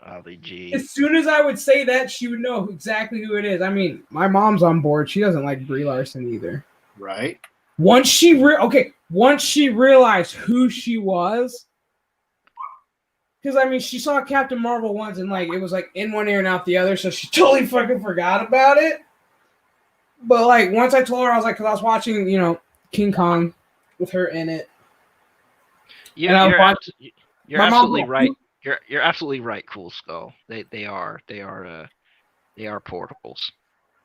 Ollie G. As soon as I would say that, she would know exactly who it is. I mean, my mom's on board. She doesn't like Brie Larson either. Right. Once she realized who she was, because I mean, she saw Captain Marvel once and like it was like in one ear and out the other, so she totally fucking forgot about it. But like once I told her, I was like, because I was watching, King Kong with her in it. You're absolutely right. You're absolutely right, Cool Skull. They are portals.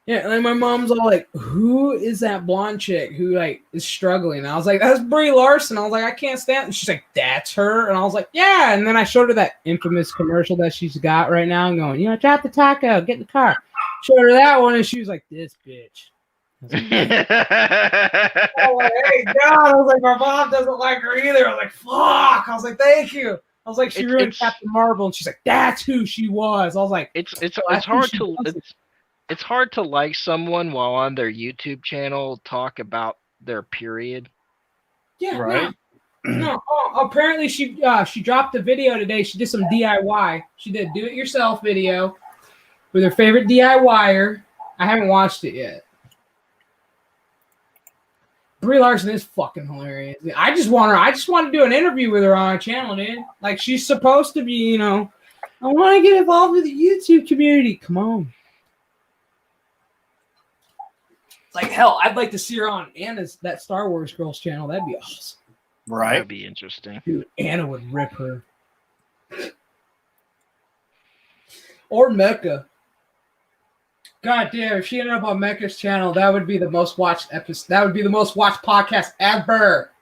Yeah, and then my mom's all like, "Who is that blonde chick who like is struggling?" And I was like, "That's Brie Larson." I was like, "I can't stand it." And she's like, "That's her." And I was like, "Yeah." And then I showed her that infamous commercial that she's got right now, and going, "Drop the taco, get in the car." Showed her that one, and she was like, "This bitch." I was like, "Hey, God!" I was like, "My mom doesn't like her either." I was like, "Fuck!" I was like, "Thank you." I was like, "She ruined Captain Marvel," and she's like, "That's who she was." I was like, It's hard to like someone while on their YouTube channel talk about their period. Yeah, right. No. Apparently she dropped a video today. She did some DIY. She did a do-it-yourself video with her favorite DIYer. I haven't watched it yet. Brie Larson is fucking hilarious. I just want to do an interview with her on our channel, dude. Like she's supposed to be, I want to get involved with the YouTube community. Come on. Like hell, I'd like to see her on Anna's that Star Wars Girls channel. That'd be awesome. Right. That'd be interesting. Dude, Anna would rip her. Or Mecca. God damn, if she ended up on Mecca's channel, that would be the most watched episode. That would be the most watched podcast ever.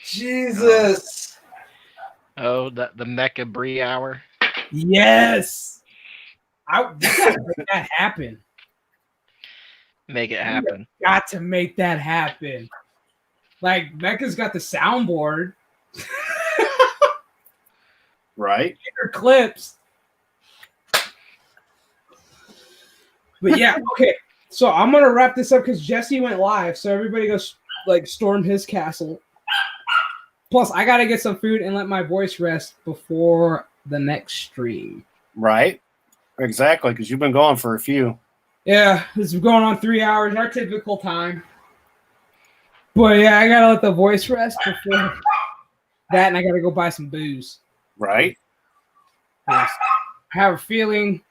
Jesus. Oh, the Mecca Brie hour. Yes. We gotta make that happen. Make it happen. Got to make that happen. Like Mecca's got the soundboard. Right. Her clips. But yeah, okay. So I'm gonna wrap this up because Jesse went live, so everybody goes like storm his castle. Plus, I gotta get some food and let my voice rest before the next stream. Right. Exactly, because you've been going for a few. Yeah, this is going on 3 hours, our typical time. But yeah, I gotta let the voice rest before that, and I gotta go buy some booze. Right. I have a feeling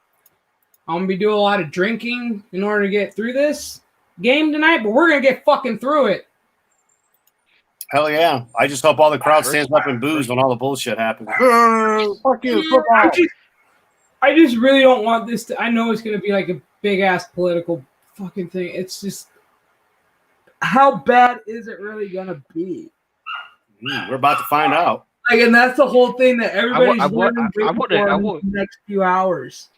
I'm gonna be doing a lot of drinking in order to get through this game tonight, but we're gonna get fucking through it. Hell yeah. I just hope all the crowd stands up and boos when all the bullshit happens. Fuck you, football. I just really don't want this to. I know it's gonna be like a big ass political fucking thing. It's just, how bad is it really gonna be? We're about to find out. Like, and that's the whole thing that everybody's learning for the next few hours.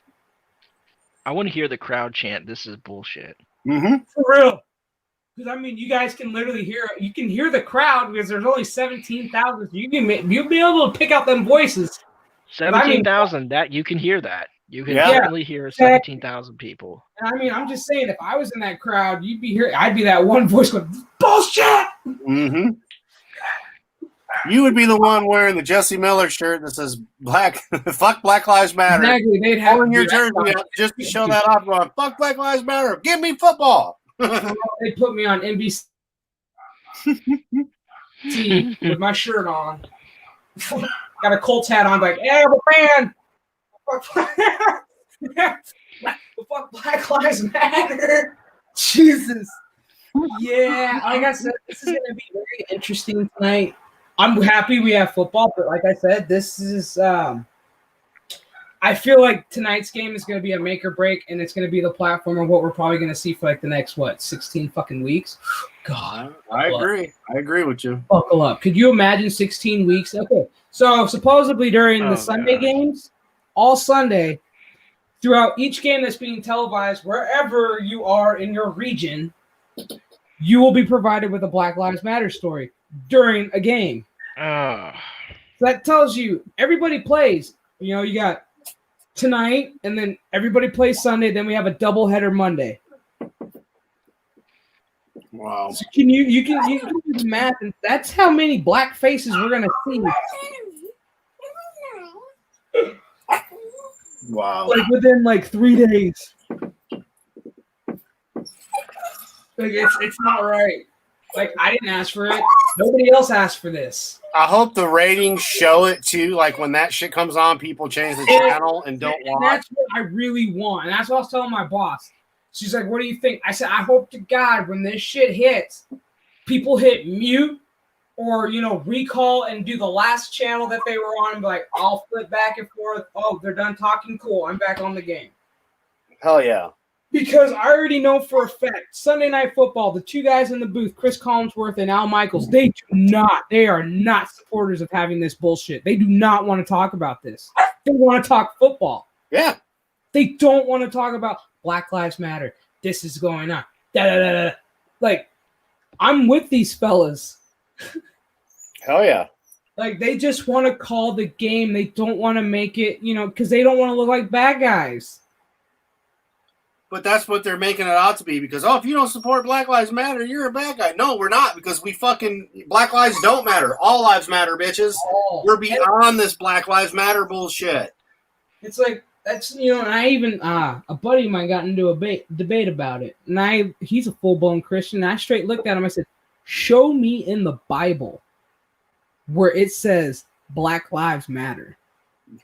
I want to hear the crowd chant, "This is bullshit." Mm-hmm. For real. Because I mean, you guys can literally hear. You can hear the crowd because there's only 17,000. You'll be able to pick out them voices. 17,000. That you can hear that. You can definitely hear 17,000 people. And I mean, I'm just saying, if I was in that crowd, you'd be here. I'd be that one voice going, "Bullshit." Mm-hmm. You would be the one wearing the Jesse Miller shirt that says "Fuck Black Lives Matter." Exactly. They'd have your jersey up just to show that off. Going, "Fuck Black Lives Matter. Give me football." They put me on NBC with my shirt on. Got a Colts hat on, like, "Hey, I'm a fan." Fuck Black Lives Matter. Jesus. Yeah, like I said, this is gonna be very interesting tonight. I'm happy we have football, but like I said, this is I feel like tonight's game is going to be a make or break, and it's going to be the platform of what we're probably going to see for like the next 16 fucking weeks. God, I agree. I agree with you. Buckle up. Could you imagine 16 weeks? Okay, so supposedly during the Sunday games, all Sunday, throughout each game that's being televised, wherever you are in your region, you will be provided with a Black Lives Matter story during a game. Oh. So that tells you everybody plays. You know, you got tonight, and then everybody plays Sunday. Then we have a doubleheader Monday. Wow. So you can do the math, and that's how many black faces we're gonna see. Wow. Like within like 3 days. Like it's not right. Like I didn't ask for it. Nobody else asked for this. I hope the ratings show it too. Like when that shit comes on, people change the channel and don't watch. That's what I really want. And that's what I was telling my boss. She's like, what do you think? I said, I hope to God when this shit hits, people hit mute or, you know, recall and do the last channel that they were on and be like, I'll flip back and forth. Oh, they're done talking. Cool. I'm back on the game. Hell yeah. Because I already know for a fact, Sunday Night Football, the two guys in the booth, Chris Collinsworth and Al Michaels, they are not supporters of having this bullshit. They do not want to talk about this. They want to talk football. Yeah. They don't want to talk about Black Lives Matter. This is going on. Like, I'm with these fellas. Hell yeah. Like, they just want to call the game. They don't want to make it, you know, because they don't want to look like bad guys. But that's what they're making it out to be because, if you don't support Black Lives Matter, you're a bad guy. No, we're not because Black Lives don't matter. All lives matter, bitches. We're beyond this Black Lives Matter bullshit. It's like, that's, you know, and I even, a buddy of mine got into a debate about it. And he's a full-blown Christian. And I straight looked at him. I said, show me in the Bible where it says Black Lives Matter.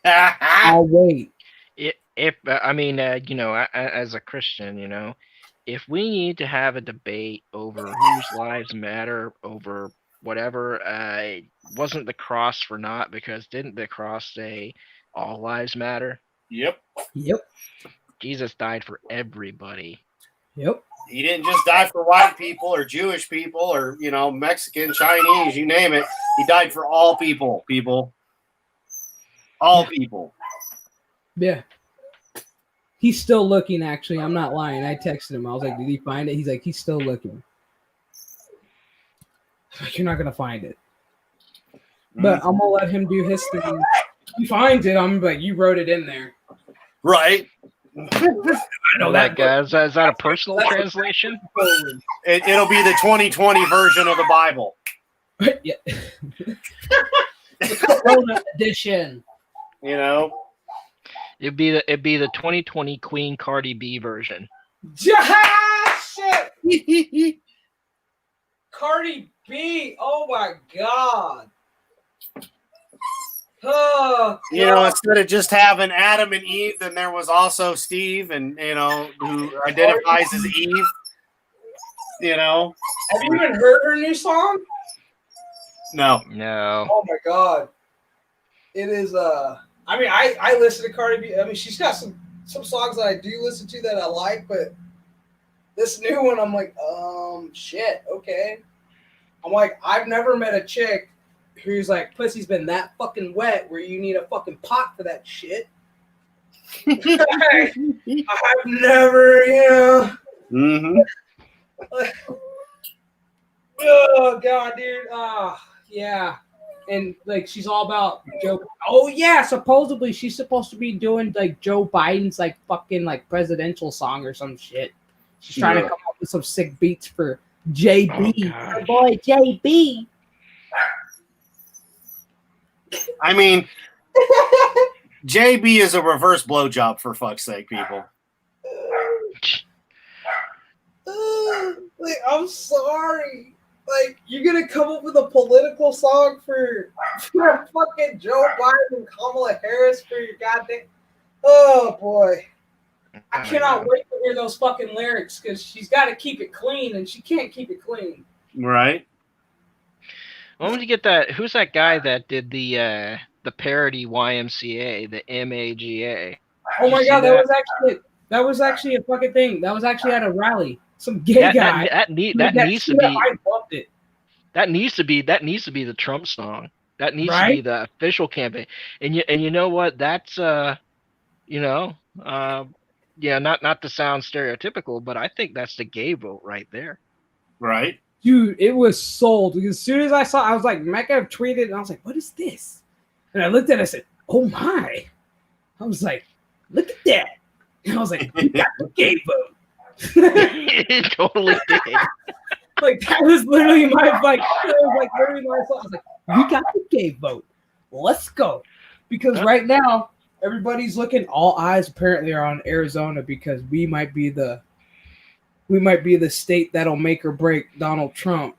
I'll wait. If you know, as a Christian, you know, if we need to have a debate over whose lives matter over whatever, wasn't the cross for naught? Because didn't the cross say all lives matter? Yep. Jesus died for everybody. Yep. He didn't just die for white people or Jewish people or, you know, Mexican, Chinese, you name it. He died for all people. All people. Yeah. He's still looking, actually. I'm not lying. I texted him. I was like, did he find it? He's like, he's still looking. You're not going to find it. But I'm going to let him do his thing. If he finds it, I'm like, you wrote it in there. Right. I know that. Is that a personal translation? It'll be the 2020 version of the Bible. Yeah. The Corona edition. You know? It'd be the 2020 Queen Cardi B version. Shit. Cardi B. Oh my God. Oh, you know, instead of just having Adam and Eve, then there was also Steve, and you know, who identifies as Eve. You know. Have you even heard her new song? No. Oh my God. It is I mean, I listen to Cardi B. I mean, she's got some songs that I do listen to that I like, but this new one, I'm like, shit, okay. I'm like, I've never met a chick who's like, pussy's been that fucking wet where you need a fucking pot for that shit. I've never, you know. Mm-hmm. Oh, God, dude. Yeah. And like she's all about Joe. Oh yeah, supposedly she's supposed to be doing like Joe Biden's like fucking like presidential song or some shit. She's trying to come up with some sick beats for JB. Her boy JB. I mean, JB is a reverse blowjob for fuck's sake, people. Like, I'm sorry. Like, you're gonna come up with a political song for fucking Joe Biden and Kamala Harris for your goddamn. Oh boy, I cannot wait to hear those fucking lyrics because she's got to keep it clean and she can't keep it clean. Right. When would you get that? Who's that guy that did the parody YMCA, the MAGA? Oh my God, that was actually a fucking thing. That was actually at a rally. Some gay guy. That needs to be. I loved it. That needs to be the Trump song. That needs to be the official campaign. And you know what? That's not to sound stereotypical, but I think that's the gay vote right there. Right. Dude, it was sold. As soon as I saw, I was like, Mecca tweeted, and I was like, what is this? And I looked at it, I said, oh my. I was like, look at that. And I was like, you got the gay vote. It totally did. Like, that was literally my, like, that was like literally my thought. I was like, we got the gay vote. Let's go. Because right now, everybody's looking, all eyes apparently are on Arizona because we might be the state that'll make or break Donald Trump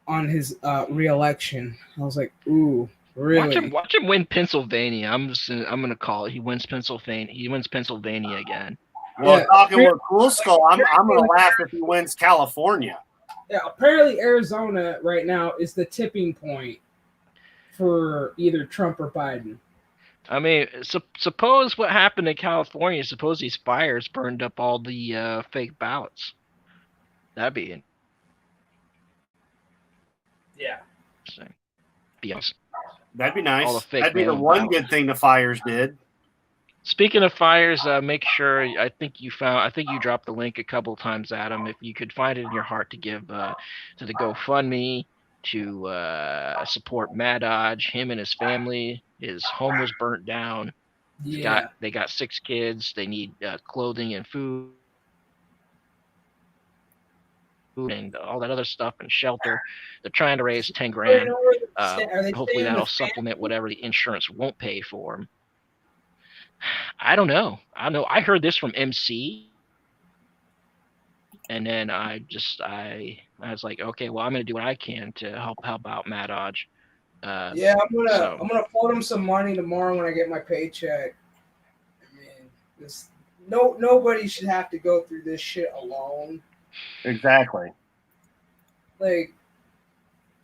on his re-election. I was like, ooh, really? Watch him win Pennsylvania. I'm gonna call it. He wins Pennsylvania. He wins Pennsylvania again. Well, Yeah. talking with Cool Skull, I'm gonna laugh if he wins California. Yeah, apparently Arizona right now is the tipping point for either Trump or Biden. I mean, suppose what happened in California. Suppose these fires burned up all the fake ballots. That'd be interesting. Yes. That'd be All nice. the fake That'd be the mail one ballots. good thing the fires did. Speaking of fires, make sure. I think you dropped the link a couple times, Adam. If you could find it in your heart to give to the GoFundMe to support Mad Dodge, him and his family. His home was burnt down. Yeah. They got 6 kids. They need clothing and food and all that other stuff and shelter. They're trying to raise 10 grand. Hopefully that'll supplement whatever the insurance won't pay for them. I don't know. I heard this from MC, and then I was like, okay, well, I'm gonna do what I can to help out Mad Dodge. I'm gonna float him some money tomorrow when I get my paycheck. I mean, nobody should have to go through this shit alone. Exactly. Like,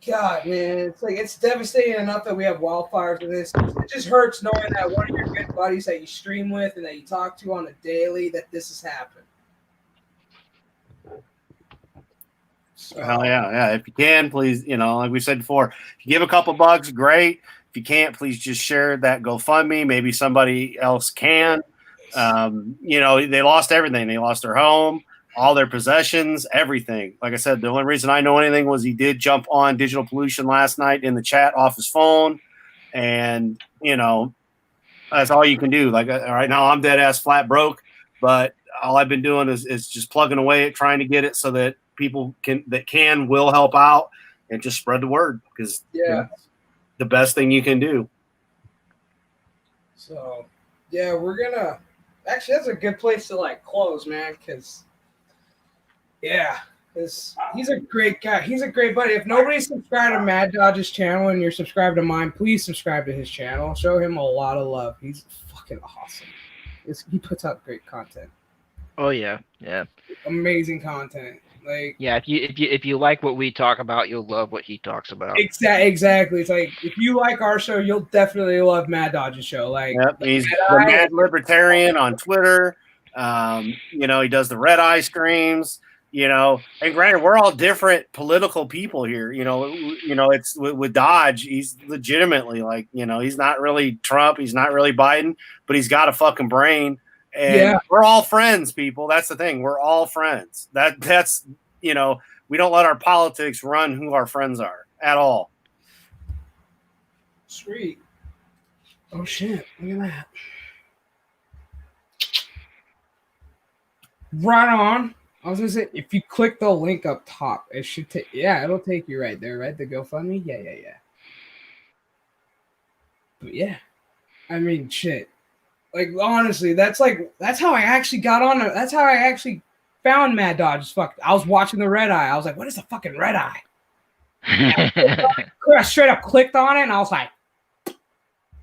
God, man, it's devastating enough that we have wildfires in this. It just hurts knowing that one of your good buddies that you stream with and that you talk to on a daily, that this has happened. So, Hell yeah. If you can, please, like we said before, if you give a couple bucks, great. If you can't, please just share that GoFundMe. Maybe somebody else can. They lost everything. They lost their home, all their possessions, everything. Like I said, the only reason I know anything was he did jump on Digital Pollution last night in the chat off his phone. And, that's all you can do. Like right now I'm dead ass flat broke, but all I've been doing is just plugging away at trying to get it so that people will help out and just spread the word because the best thing you can do. So, yeah, we're gonna actually, that's a good place to close, man, because he's a great guy. He's a great buddy. If nobody's subscribed to Mad Dodge's channel and you're subscribed to mine, please subscribe to his channel. Show him a lot of love. He's fucking awesome. He puts out great content. Oh yeah. Amazing content. If you like what we talk about, you'll love what he talks about. Exactly. It's like if you like our show, you'll definitely love Mad Dodge's show. He's the Mad Libertarian on Twitter. He does the Red Eye streams. And granted, we're all different political people here. It's with Dodge, he's legitimately he's not really Trump, he's not really Biden, but he's got a fucking brain. And we're all friends, people. That's the thing. We're all friends. That's we don't let our politics run who our friends are at all. Sweet. Oh shit! Look at that. Right on. I was gonna say, if you click the link up top, it should take. Yeah, it'll take you right there, right? The GoFundMe. Yeah. But yeah, I mean, shit. Honestly, that's how I actually got on it. That's how I actually found Mad Dodge. I was watching the Red Eye. I was like, what is the fucking Red Eye? I straight up clicked on it and I was like,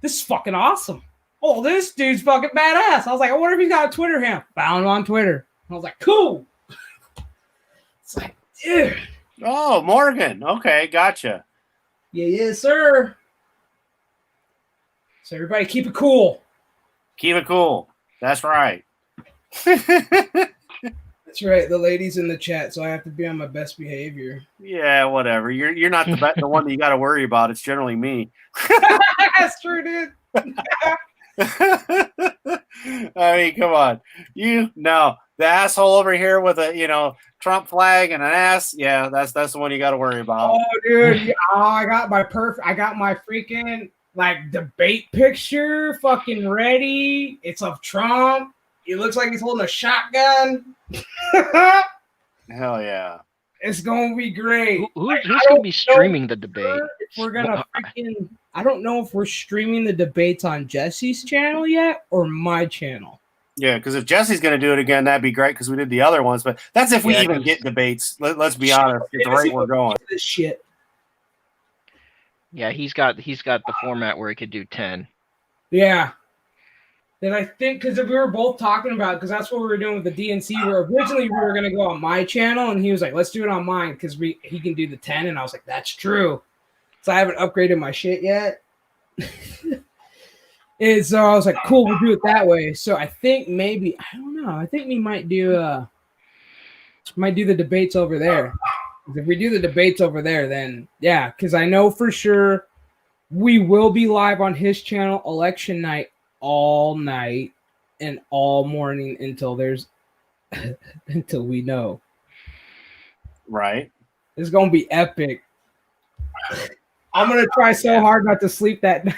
this is fucking awesome. Oh, this dude's fucking badass. I was like, I wonder if he's got a Twitter handle. Found him on Twitter. I was like, cool. It's like, dude. Oh, Morgan. Okay, gotcha. Yeah, yes, sir. So everybody keep it cool. Keep it cool. That's right. That's right. The ladies in the chat, so I have to be on my best behavior. Yeah, whatever. You're not the one that you got to worry about. It's generally me. That's true, dude. I mean, come on. the asshole over here with a Trump flag and an ass. Yeah, that's the one you got to worry about. Oh, dude, I got my freaking like debate picture fucking ready. It's of Trump. He looks like he's holding a shotgun. Hell yeah. It's gonna be great. Who's gonna be streaming the debate? If we're gonna freaking, I don't know if we're streaming the debates on Jesse's channel yet or my channel. Yeah, because if Jesse's going to do it again, that'd be great because we did the other ones. But that's if we even get debates. Let's be honest, at the rate we're going. This shit. Yeah, he's got the format where he could do 10. Yeah. And I think because we were both talking about, because that's what we were doing with the DNC. Where originally we were going to go on my channel, and he was like, "Let's do it on mine," because he can do the 10, and I was like, "That's true." So I haven't upgraded my shit yet. And so I was like, "Cool, we'll do it that way." So I think maybe I don't know. I think we might do the debates over there. If we do the debates over there, then yeah, because I know for sure we will be live on his channel election night all night and all morning until we know. Right. It's gonna be epic. I'm gonna try so hard not to sleep that night.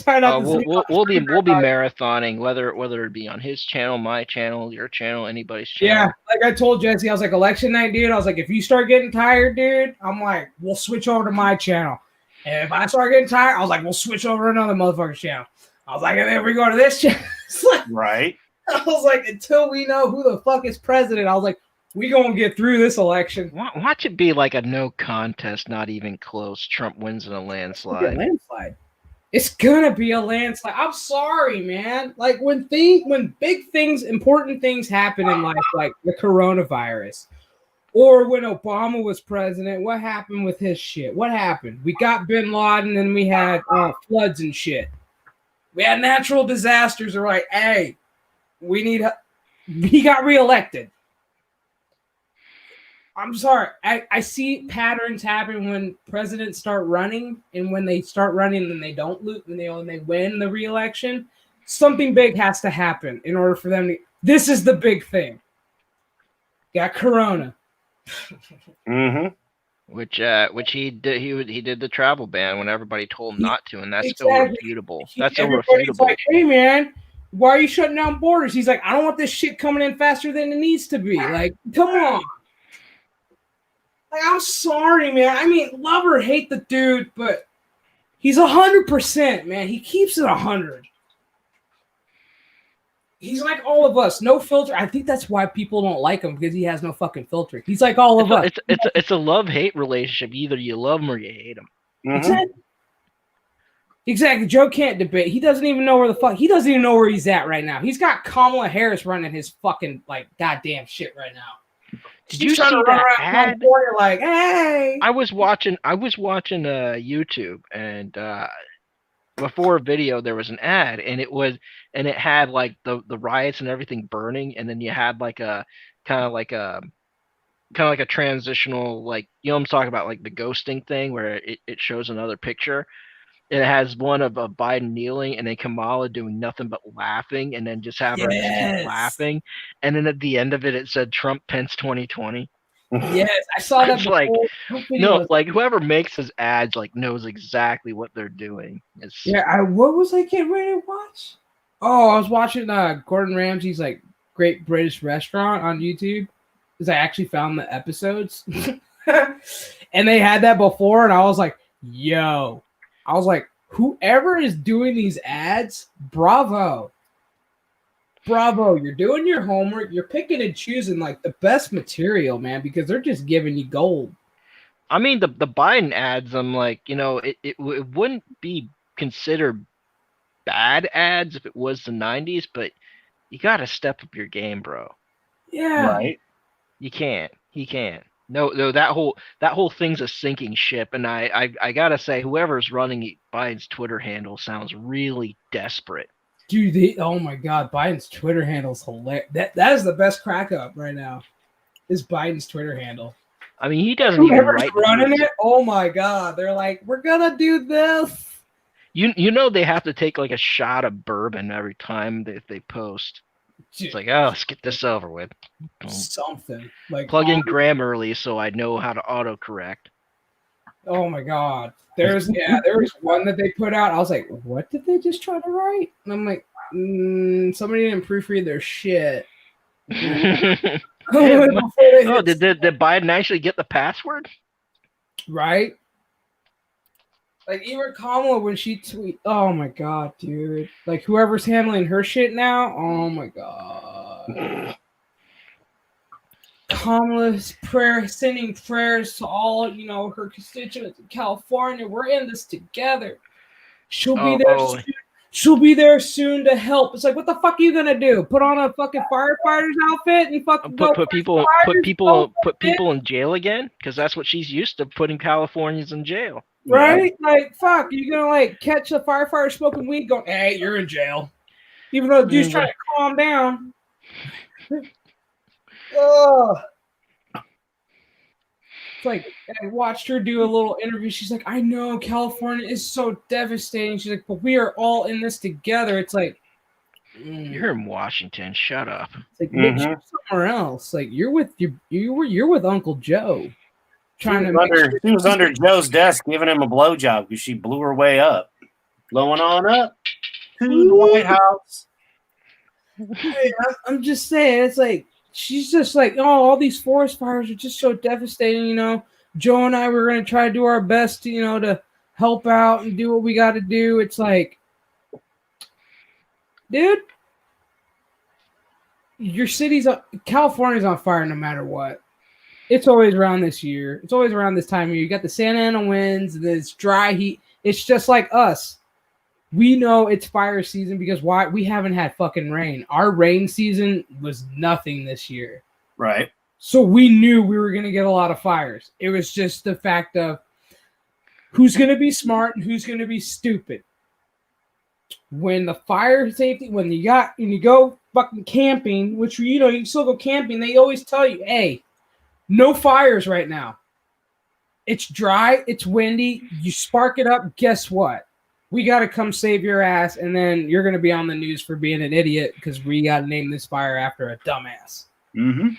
We'll be marathoning whether it be on his channel, my channel, your channel, anybody's channel. Yeah, like I told Jesse, I was like, election night, dude. I was like, if you start getting tired, dude, I'm like, we'll switch over to my channel. And if I start getting tired, I was like, we'll switch over to another motherfucker's channel. I was like, and then we go to this channel. Right. I was like, until we know who the fuck is president, I was like, we gonna get through this election. Watch it be like a no contest, not even close. Trump wins in a landslide. It's gonna be a landslide. I'm sorry, man. Like when big things, important things happen in life, like the coronavirus, or when Obama was president, what happened with his shit? What happened? We got Bin Laden, and we had floods and shit. We had natural disasters. They're like, hey, he got reelected. I'm sorry. I see patterns happen when presidents start running, and when they start running and they don't lose, and they win the re-election. Something big has to happen in order for them to. This is the big thing. Got Corona. Mm-hmm. Which he did. He did the travel ban when everybody told him not to, and that's irrefutable. That's irrefutable. Like, hey man, why are you shutting down borders? He's like, I don't want this shit coming in faster than it needs to be. Like, come on. Like, I'm sorry, man. I mean, love or hate the dude, but he's 100%, man. He keeps it 100. He's like all of us, no filter. I think that's why people don't like him, because he has no fucking filter. He's like all of us. It's a love-hate relationship. Either you love him or you hate him. Mm-hmm. Exactly. Joe can't debate. He doesn't even know where the fuck. He doesn't even know where he's at right now. He's got Kamala Harris running his fucking like goddamn shit right now. Did you see that ad? Like, hey. I was watching YouTube, and before a video there was an ad, and it had like the riots and everything burning, and then you had like a kind of like a transitional, like, you know what I'm talking about, like the ghosting thing where it shows another picture. And it has one of Biden kneeling, and then Kamala doing nothing but laughing, and then just have her just keep laughing. And then at the end of it, it said Trump Pence 2020. Yes, I saw that. Like, no, like whoever makes his ads like knows exactly what they're doing. What was I getting ready to watch? Oh, I was watching Gordon Ramsay's like Great British Restaurant on YouTube, because I actually found the episodes, and they had that before, and I was like, yo. I was like, whoever is doing these ads, bravo. Bravo. You're doing your homework. You're picking and choosing like the best material, man, because they're just giving you gold. I mean, the Biden ads, I'm like, it wouldn't be considered bad ads if it was the 90s, but you got to step up your game, bro. Yeah. Right. You can't. He can't. No, that whole thing's a sinking ship, and I gotta say, whoever's running Biden's Twitter handle sounds really desperate. Dude, oh my god, Biden's Twitter handle's hilarious. That is the best crack up right now. Is Biden's Twitter handle. I mean, he doesn't even write running it. Oh my god, they're like, we're gonna do this. You know they have to take like a shot of bourbon every time they post. It's like, oh, let's get this over with. Something like Plug in Grammarly so I know how to autocorrect. Oh my god. There was one that they put out. I was like, what did they just try to write? And I'm like, somebody didn't proofread their shit. Oh, did Biden actually get the password? Right? Like even Kamala when she tweet, oh my god, dude! Like whoever's handling her shit now, oh my god. Kamala's sending prayers to all her constituents in California. We're in this together. She'll be there. Soon. She'll be there soon to help. It's like, what the fuck are you gonna do? Put on a fucking firefighter's outfit and fucking put people in jail again? Because that's what she's used to, putting Californians in jail. Right? Like, fuck, you gonna like catch a firefighter smoking weed going, hey, you're in jail. Even though the dude's trying to calm down. Ugh. It's like, I watched her do a little interview. She's like, I know California is so devastating. She's like, but we are all in this together. It's like, you're in Washington. Shut up. It's like, bitch, you're somewhere else. Like, you're with Uncle Joe. She was under Joe's desk giving him a blowjob because she blew her way up. Blowing on up to the White House. Hey, I'm just saying, it's like, she's just like, oh, all these forest fires are just so devastating, Joe and I were going to try to do our best, to help out and do what we got to do. It's like, dude, your California's on fire no matter what. It's always around this year. It's always around this time of year. You got the Santa Ana winds, this dry heat. It's just like us. We know it's fire season because why? We haven't had fucking rain. Our rain season was nothing this year. Right. So we knew we were going to get a lot of fires. It was just the fact of who's going to be smart and who's going to be stupid. When the fire safety, when you go fucking camping, which, you can still go camping, they always tell you, hey, no fires right now. It's dry. It's windy. You spark it up. Guess what? We got to come save your ass. And then you're going to be on the news for being an idiot because we got to name this fire after a dumbass. Mm-hmm.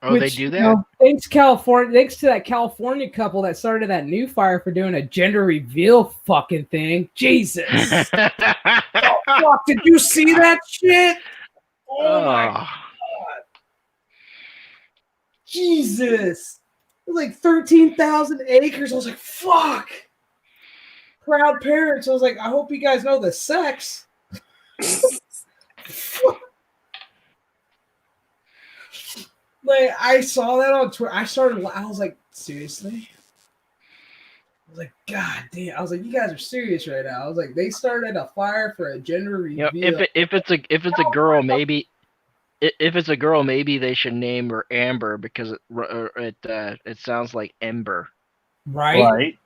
Oh, they do that? Thanks to that California couple that started that new fire for doing a gender reveal fucking thing. Jesus. Oh, fuck. Did you see that shit? Oh my God. Jesus. It was like 13,000 acres. I was like, fuck. Proud parents. I was like, I hope you guys know the sex. Like, I saw that on Twitter. I was like, seriously? I was like, God damn. I was like, you guys are serious right now. I was like, they started a fire for a gender reveal. If it's a girl, maybe. If it's a girl, maybe they should name her Amber because it sounds like Ember. Right.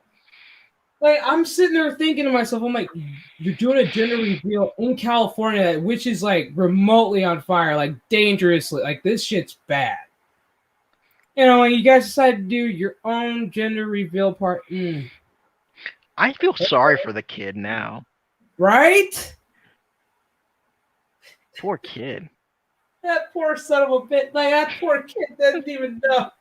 Like, I'm sitting there thinking to myself, I'm like, you're doing a gender reveal in California, which is like remotely on fire, like dangerously. Like, this shit's bad. And you guys decide to do your own gender reveal part. I feel sorry for the kid now. Right? Poor kid. That poor son of a bitch. Like, that poor kid doesn't even know.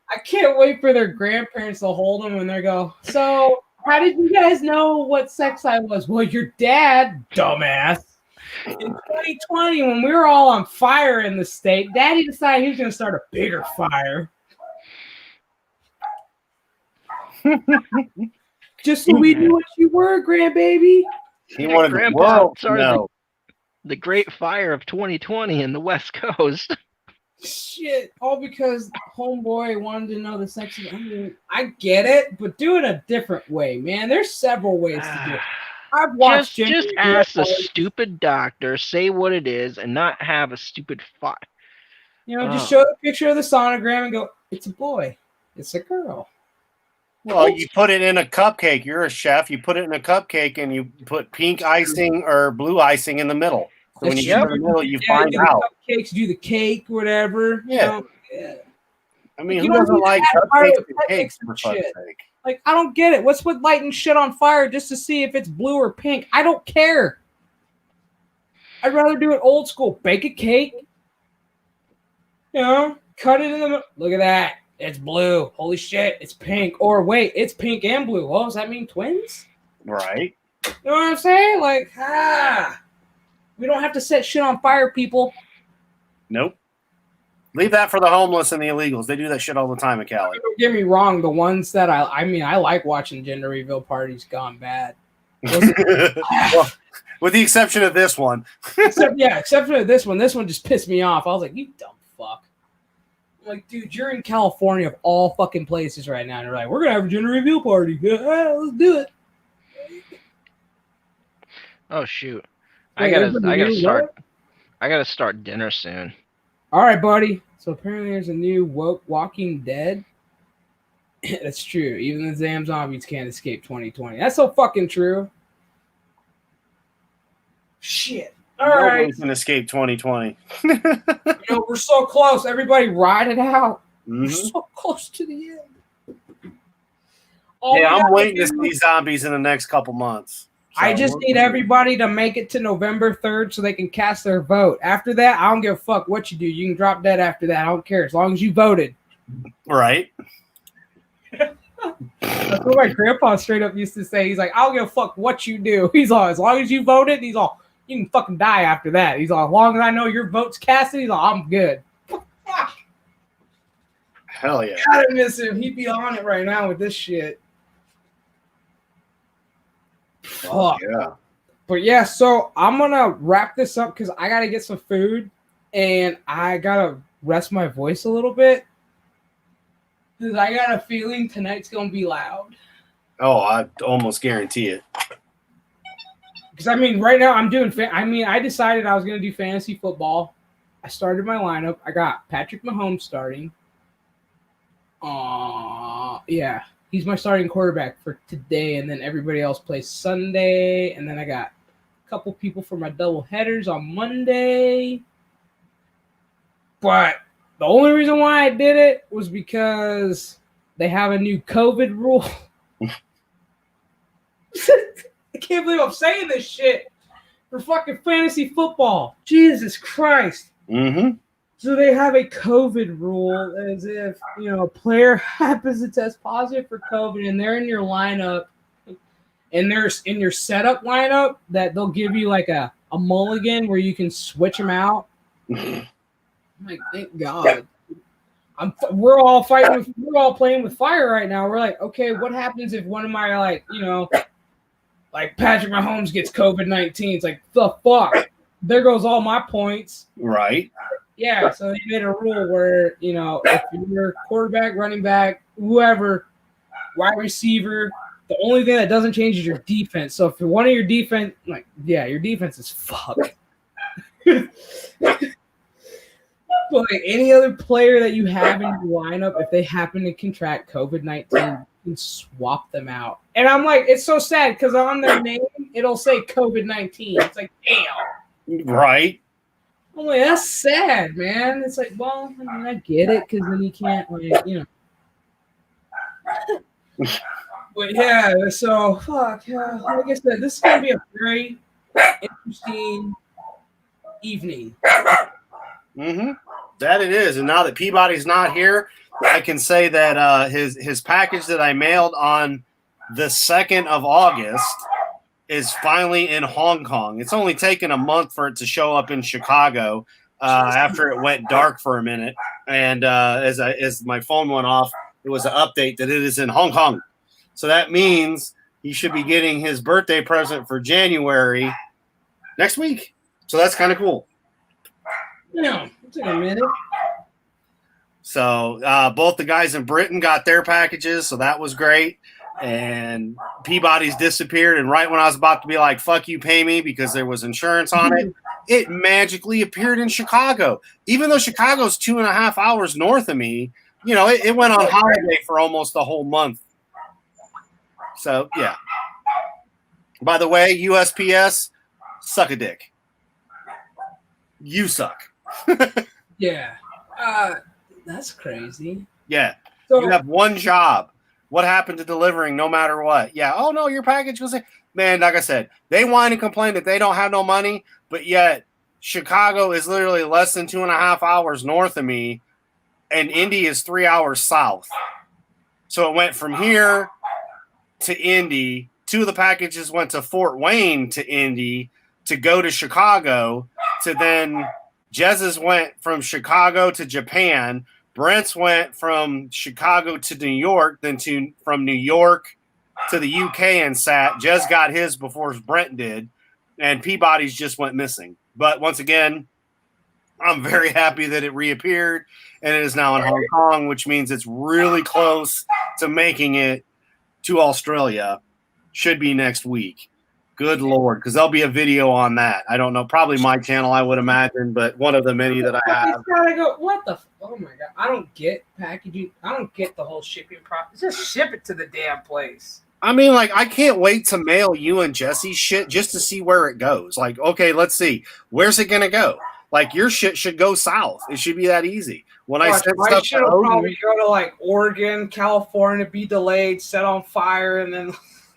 I can't wait for their grandparents to hold them and they go, so how did you guys know what sex I was? Well, your dad, dumbass. In 2020, when we were all on fire in the state, Daddy decided he was going to start a bigger fire. Just so we knew what you were, grandbaby. He wanted the world to know. The great fire of 2020 in the West Coast. Shit, all because homeboy wanted to know the sex. I mean, I get it, but do it a different way, man. There's several ways to do it. I've watched just ask the stupid doctor, say what it is, and not have a stupid fight. Just show the picture of the sonogram and go, it's a boy, it's a girl. Well, you put it in a cupcake. You're a chef. You put it in a cupcake and you put pink icing or blue icing in the middle. So when you get in the middle, you find out. Cupcakes, do the cake, whatever. Yeah. I mean, who doesn't like cupcakes and cakes, for fuck's sake? Like, I don't get it. What's with lighting shit on fire just to see if it's blue or pink? I don't care. I'd rather do it old school. Bake a cake. You know, cut it in the middle. Look at that. It's blue. Holy shit, it's pink. Or wait, it's pink and blue. Oh, does that mean twins? Right. You know what I'm saying? Like, we don't have to set shit on fire, people. Nope. Leave that for the homeless and the illegals. They do that shit all the time in Cali. Don't get me wrong. The ones that I like watching gender reveal parties gone bad. Well, with the exception of this one. except for this one. This one just pissed me off. I was like, you dumb fuck. I'm like, dude, you're in California of all fucking places right now. And you're like, we're going to have a gender reveal party. Let's do it. Oh, shoot. Wait, I gotta start dinner soon. All right, buddy. So apparently there's a new woke Walking Dead. That's true. Even the damn zombies can't escape 2020. That's so fucking true. Shit. All right. Nobody can escape 2020. We're so close. Everybody ride it out. Mm-hmm. We're so close to the end. I'm waiting to see zombies in the next couple months. So I just need everybody to make it to November 3rd so they can cast their vote. After that, I don't give a fuck what you do. You can drop dead after that. I don't care as long as you voted. Right. That's what my grandpa straight up used to say. He's like, I don't give a fuck what you do. He's all, as long as you voted, he's all, you can fucking die after that. He's all, as long as I know your vote's casted, he's all, I'm good. Hell yeah. God, I miss him. He'd be on it right now with this shit. Oh, yeah. But yeah, so I'm gonna wrap this up because I gotta get some food and I gotta rest my voice a little bit because I got a feeling tonight's gonna be loud. Oh, I almost guarantee it. Because I mean, right now I'm doing. I decided I was gonna do fantasy football. I started my lineup. I got Patrick Mahomes starting. Yeah. He's my starting quarterback for today, and then everybody else plays Sunday. And then I got a couple people for my double headers on Monday. But the only reason why I did it was because they have a new COVID rule. I can't believe I'm saying this shit for fucking fantasy football. Jesus Christ. Mm-hmm. So they have a COVID rule as if, a player happens to test positive for COVID and they're in your lineup and they're in your setup lineup that they'll give you like a mulligan where you can switch them out. I'm like, thank God. We're all playing with fire right now. We're like, okay, what happens if one of my like Patrick Mahomes gets COVID-19? It's like, the fuck? There goes all my points. Right. Yeah, so they made a rule where, if you're quarterback, running back, whoever, wide receiver, the only thing that doesn't change is your defense. So if one of your defense, your defense is fucked. But any other player that you have in your lineup, if they happen to contract COVID-19, you can swap them out. And I'm like, it's so sad because on their name, it'll say COVID-19. It's like, damn. Right. I'm like, that's sad, man. It's like, well, I get it because then you can't, But yeah, so fuck. Like I said, this is gonna be a very interesting evening. Mm-hmm. That it is. And now that Peabody's not here, I can say that his package that I mailed on the 2nd of August is finally in Hong Kong. It's only taken a month for it to show up in Chicago after it went dark for a minute. And as my phone went off, it was an update that it is in Hong Kong. So that means he should be getting his birthday present for January next week. So that's kind of cool. Yeah, it took a minute. So both the guys in Britain got their packages, so that was great. And Peabody's disappeared, and right when I was about to be like, fuck you, pay me, because there was insurance on it, it magically appeared in Chicago. Even though Chicago's 2.5 hours north of me, it went on holiday for almost the whole month. So, yeah. By the way, USPS, suck a dick. You suck. Yeah. That's crazy. Yeah. So, you have one job. What happened to delivering no matter what? Yeah. Oh, no, your package was – man, like I said, they whine and complain that they don't have no money, but yet Chicago is literally less than 2.5 hours north of me, and Indy is 3 hours south. So it went from here to Indy. 2 of the packages went to Fort Wayne to Indy to go to Chicago, to then Jez's went from Chicago to Japan. Brent's went from Chicago to New York, then from New York to the UK and sat. Jez got his before Brent did, and Peabody's just went missing. But once again, I'm very happy that it reappeared, and it is now in Hong Kong, which means it's really close to making it to Australia. Should be next week. Good Lord, because there'll be a video on that. I don't know, probably my channel, I would imagine, but one of the many that I have. Gotta go. What the? Oh my god! I don't get packaging. I don't get the whole shipping process. Just ship it to the damn place. I mean, like, I can't wait to mail you and Jesse shit just to see where it goes. Like, okay, let's see. Where's it gonna go? Like, your shit should go south. It should be that easy. When I send my stuff shit will probably go to like Oregon, California, be delayed, set on fire, and then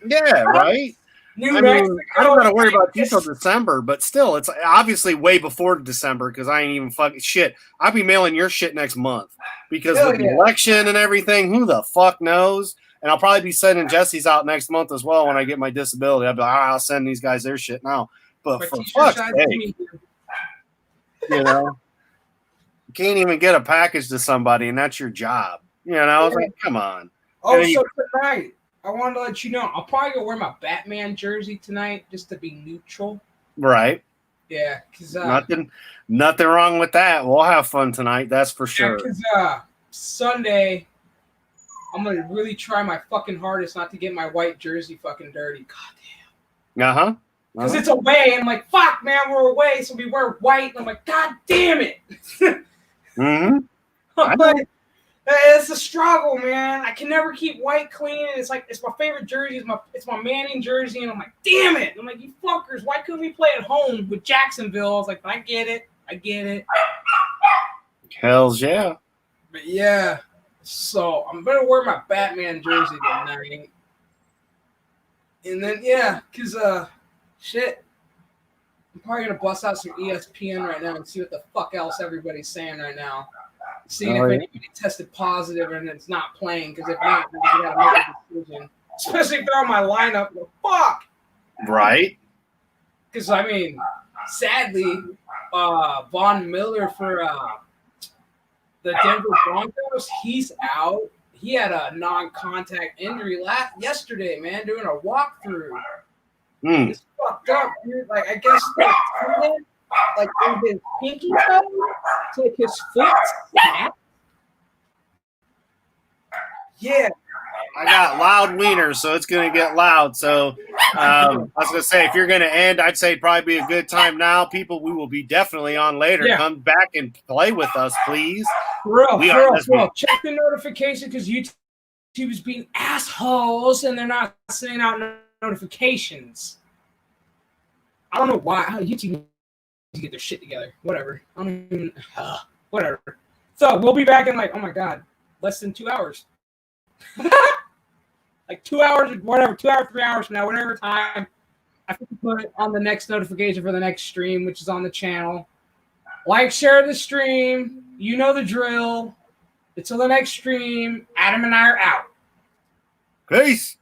yeah, right. New Mexico. I don't got to worry about you till December, but still, it's obviously way before December because I ain't even fucking shit. I'll be mailing your shit next month because with the election and everything, who the fuck knows? And I'll probably be sending Jesse's out next month as well when I get my disability. I'll be like, I'll send these guys their shit now. But for fuck's sake, you know, you can't even get a package to somebody, and that's your job. You know, I was like, come on. Oh, so tonight, I wanted to let you know, I'll probably go wear my Batman jersey tonight just to be neutral. Right. Yeah, because nothing wrong with that. We'll have fun tonight, that's for sure. Because Sunday, I'm gonna really try my fucking hardest not to get my white jersey fucking dirty. God damn. Uh-huh. Because it's away. I'm like, fuck, man, we're away, so we wear white. And I'm like, God damn it. Mm-hmm. I'm like, it's a struggle, man. I can never keep white clean. It's like, it's my favorite jersey. It's my Manning jersey. And I'm like, damn it. I'm like, you fuckers, why couldn't we play at home with Jacksonville? I was like, I get it. Hells yeah. But yeah, so I'm going to wear my Batman jersey tonight. And then, yeah, because, shit, I'm probably going to bust out some ESPN right now and see what the fuck else everybody's saying right now. Seeing if anybody tested positive and it's not playing, because if not, then we got to make a decision. Especially if they're on my lineup. Well, fuck! Right. Because, I mean, sadly, Von Miller for the Denver Broncos, he's out. He had a non-contact injury yesterday, man, doing a walkthrough. It's fucked up, dude. Like, I guess like in his pinky toe, so like his foot snapped. Yeah. I got loud wieners, so it's going to get loud. So I was going to say, if you're going to end, I'd say probably be a good time now. People, we will be definitely on later. Yeah. Come back and play with us, please. For real. Check the notification because YouTube is being assholes and they're not sending out notifications. I don't know why. YouTube needs to get their shit together. Whatever. I don't even. Whatever. So we'll be back in like, oh my god, less than 2 hours. Like 2 hours, whatever. 2 hours, 3 hours from now, whatever time. I think put it on the next notification for the next stream, which is on the channel. Like, share the stream. You know the drill. Until the next stream, Adam and I are out. Peace.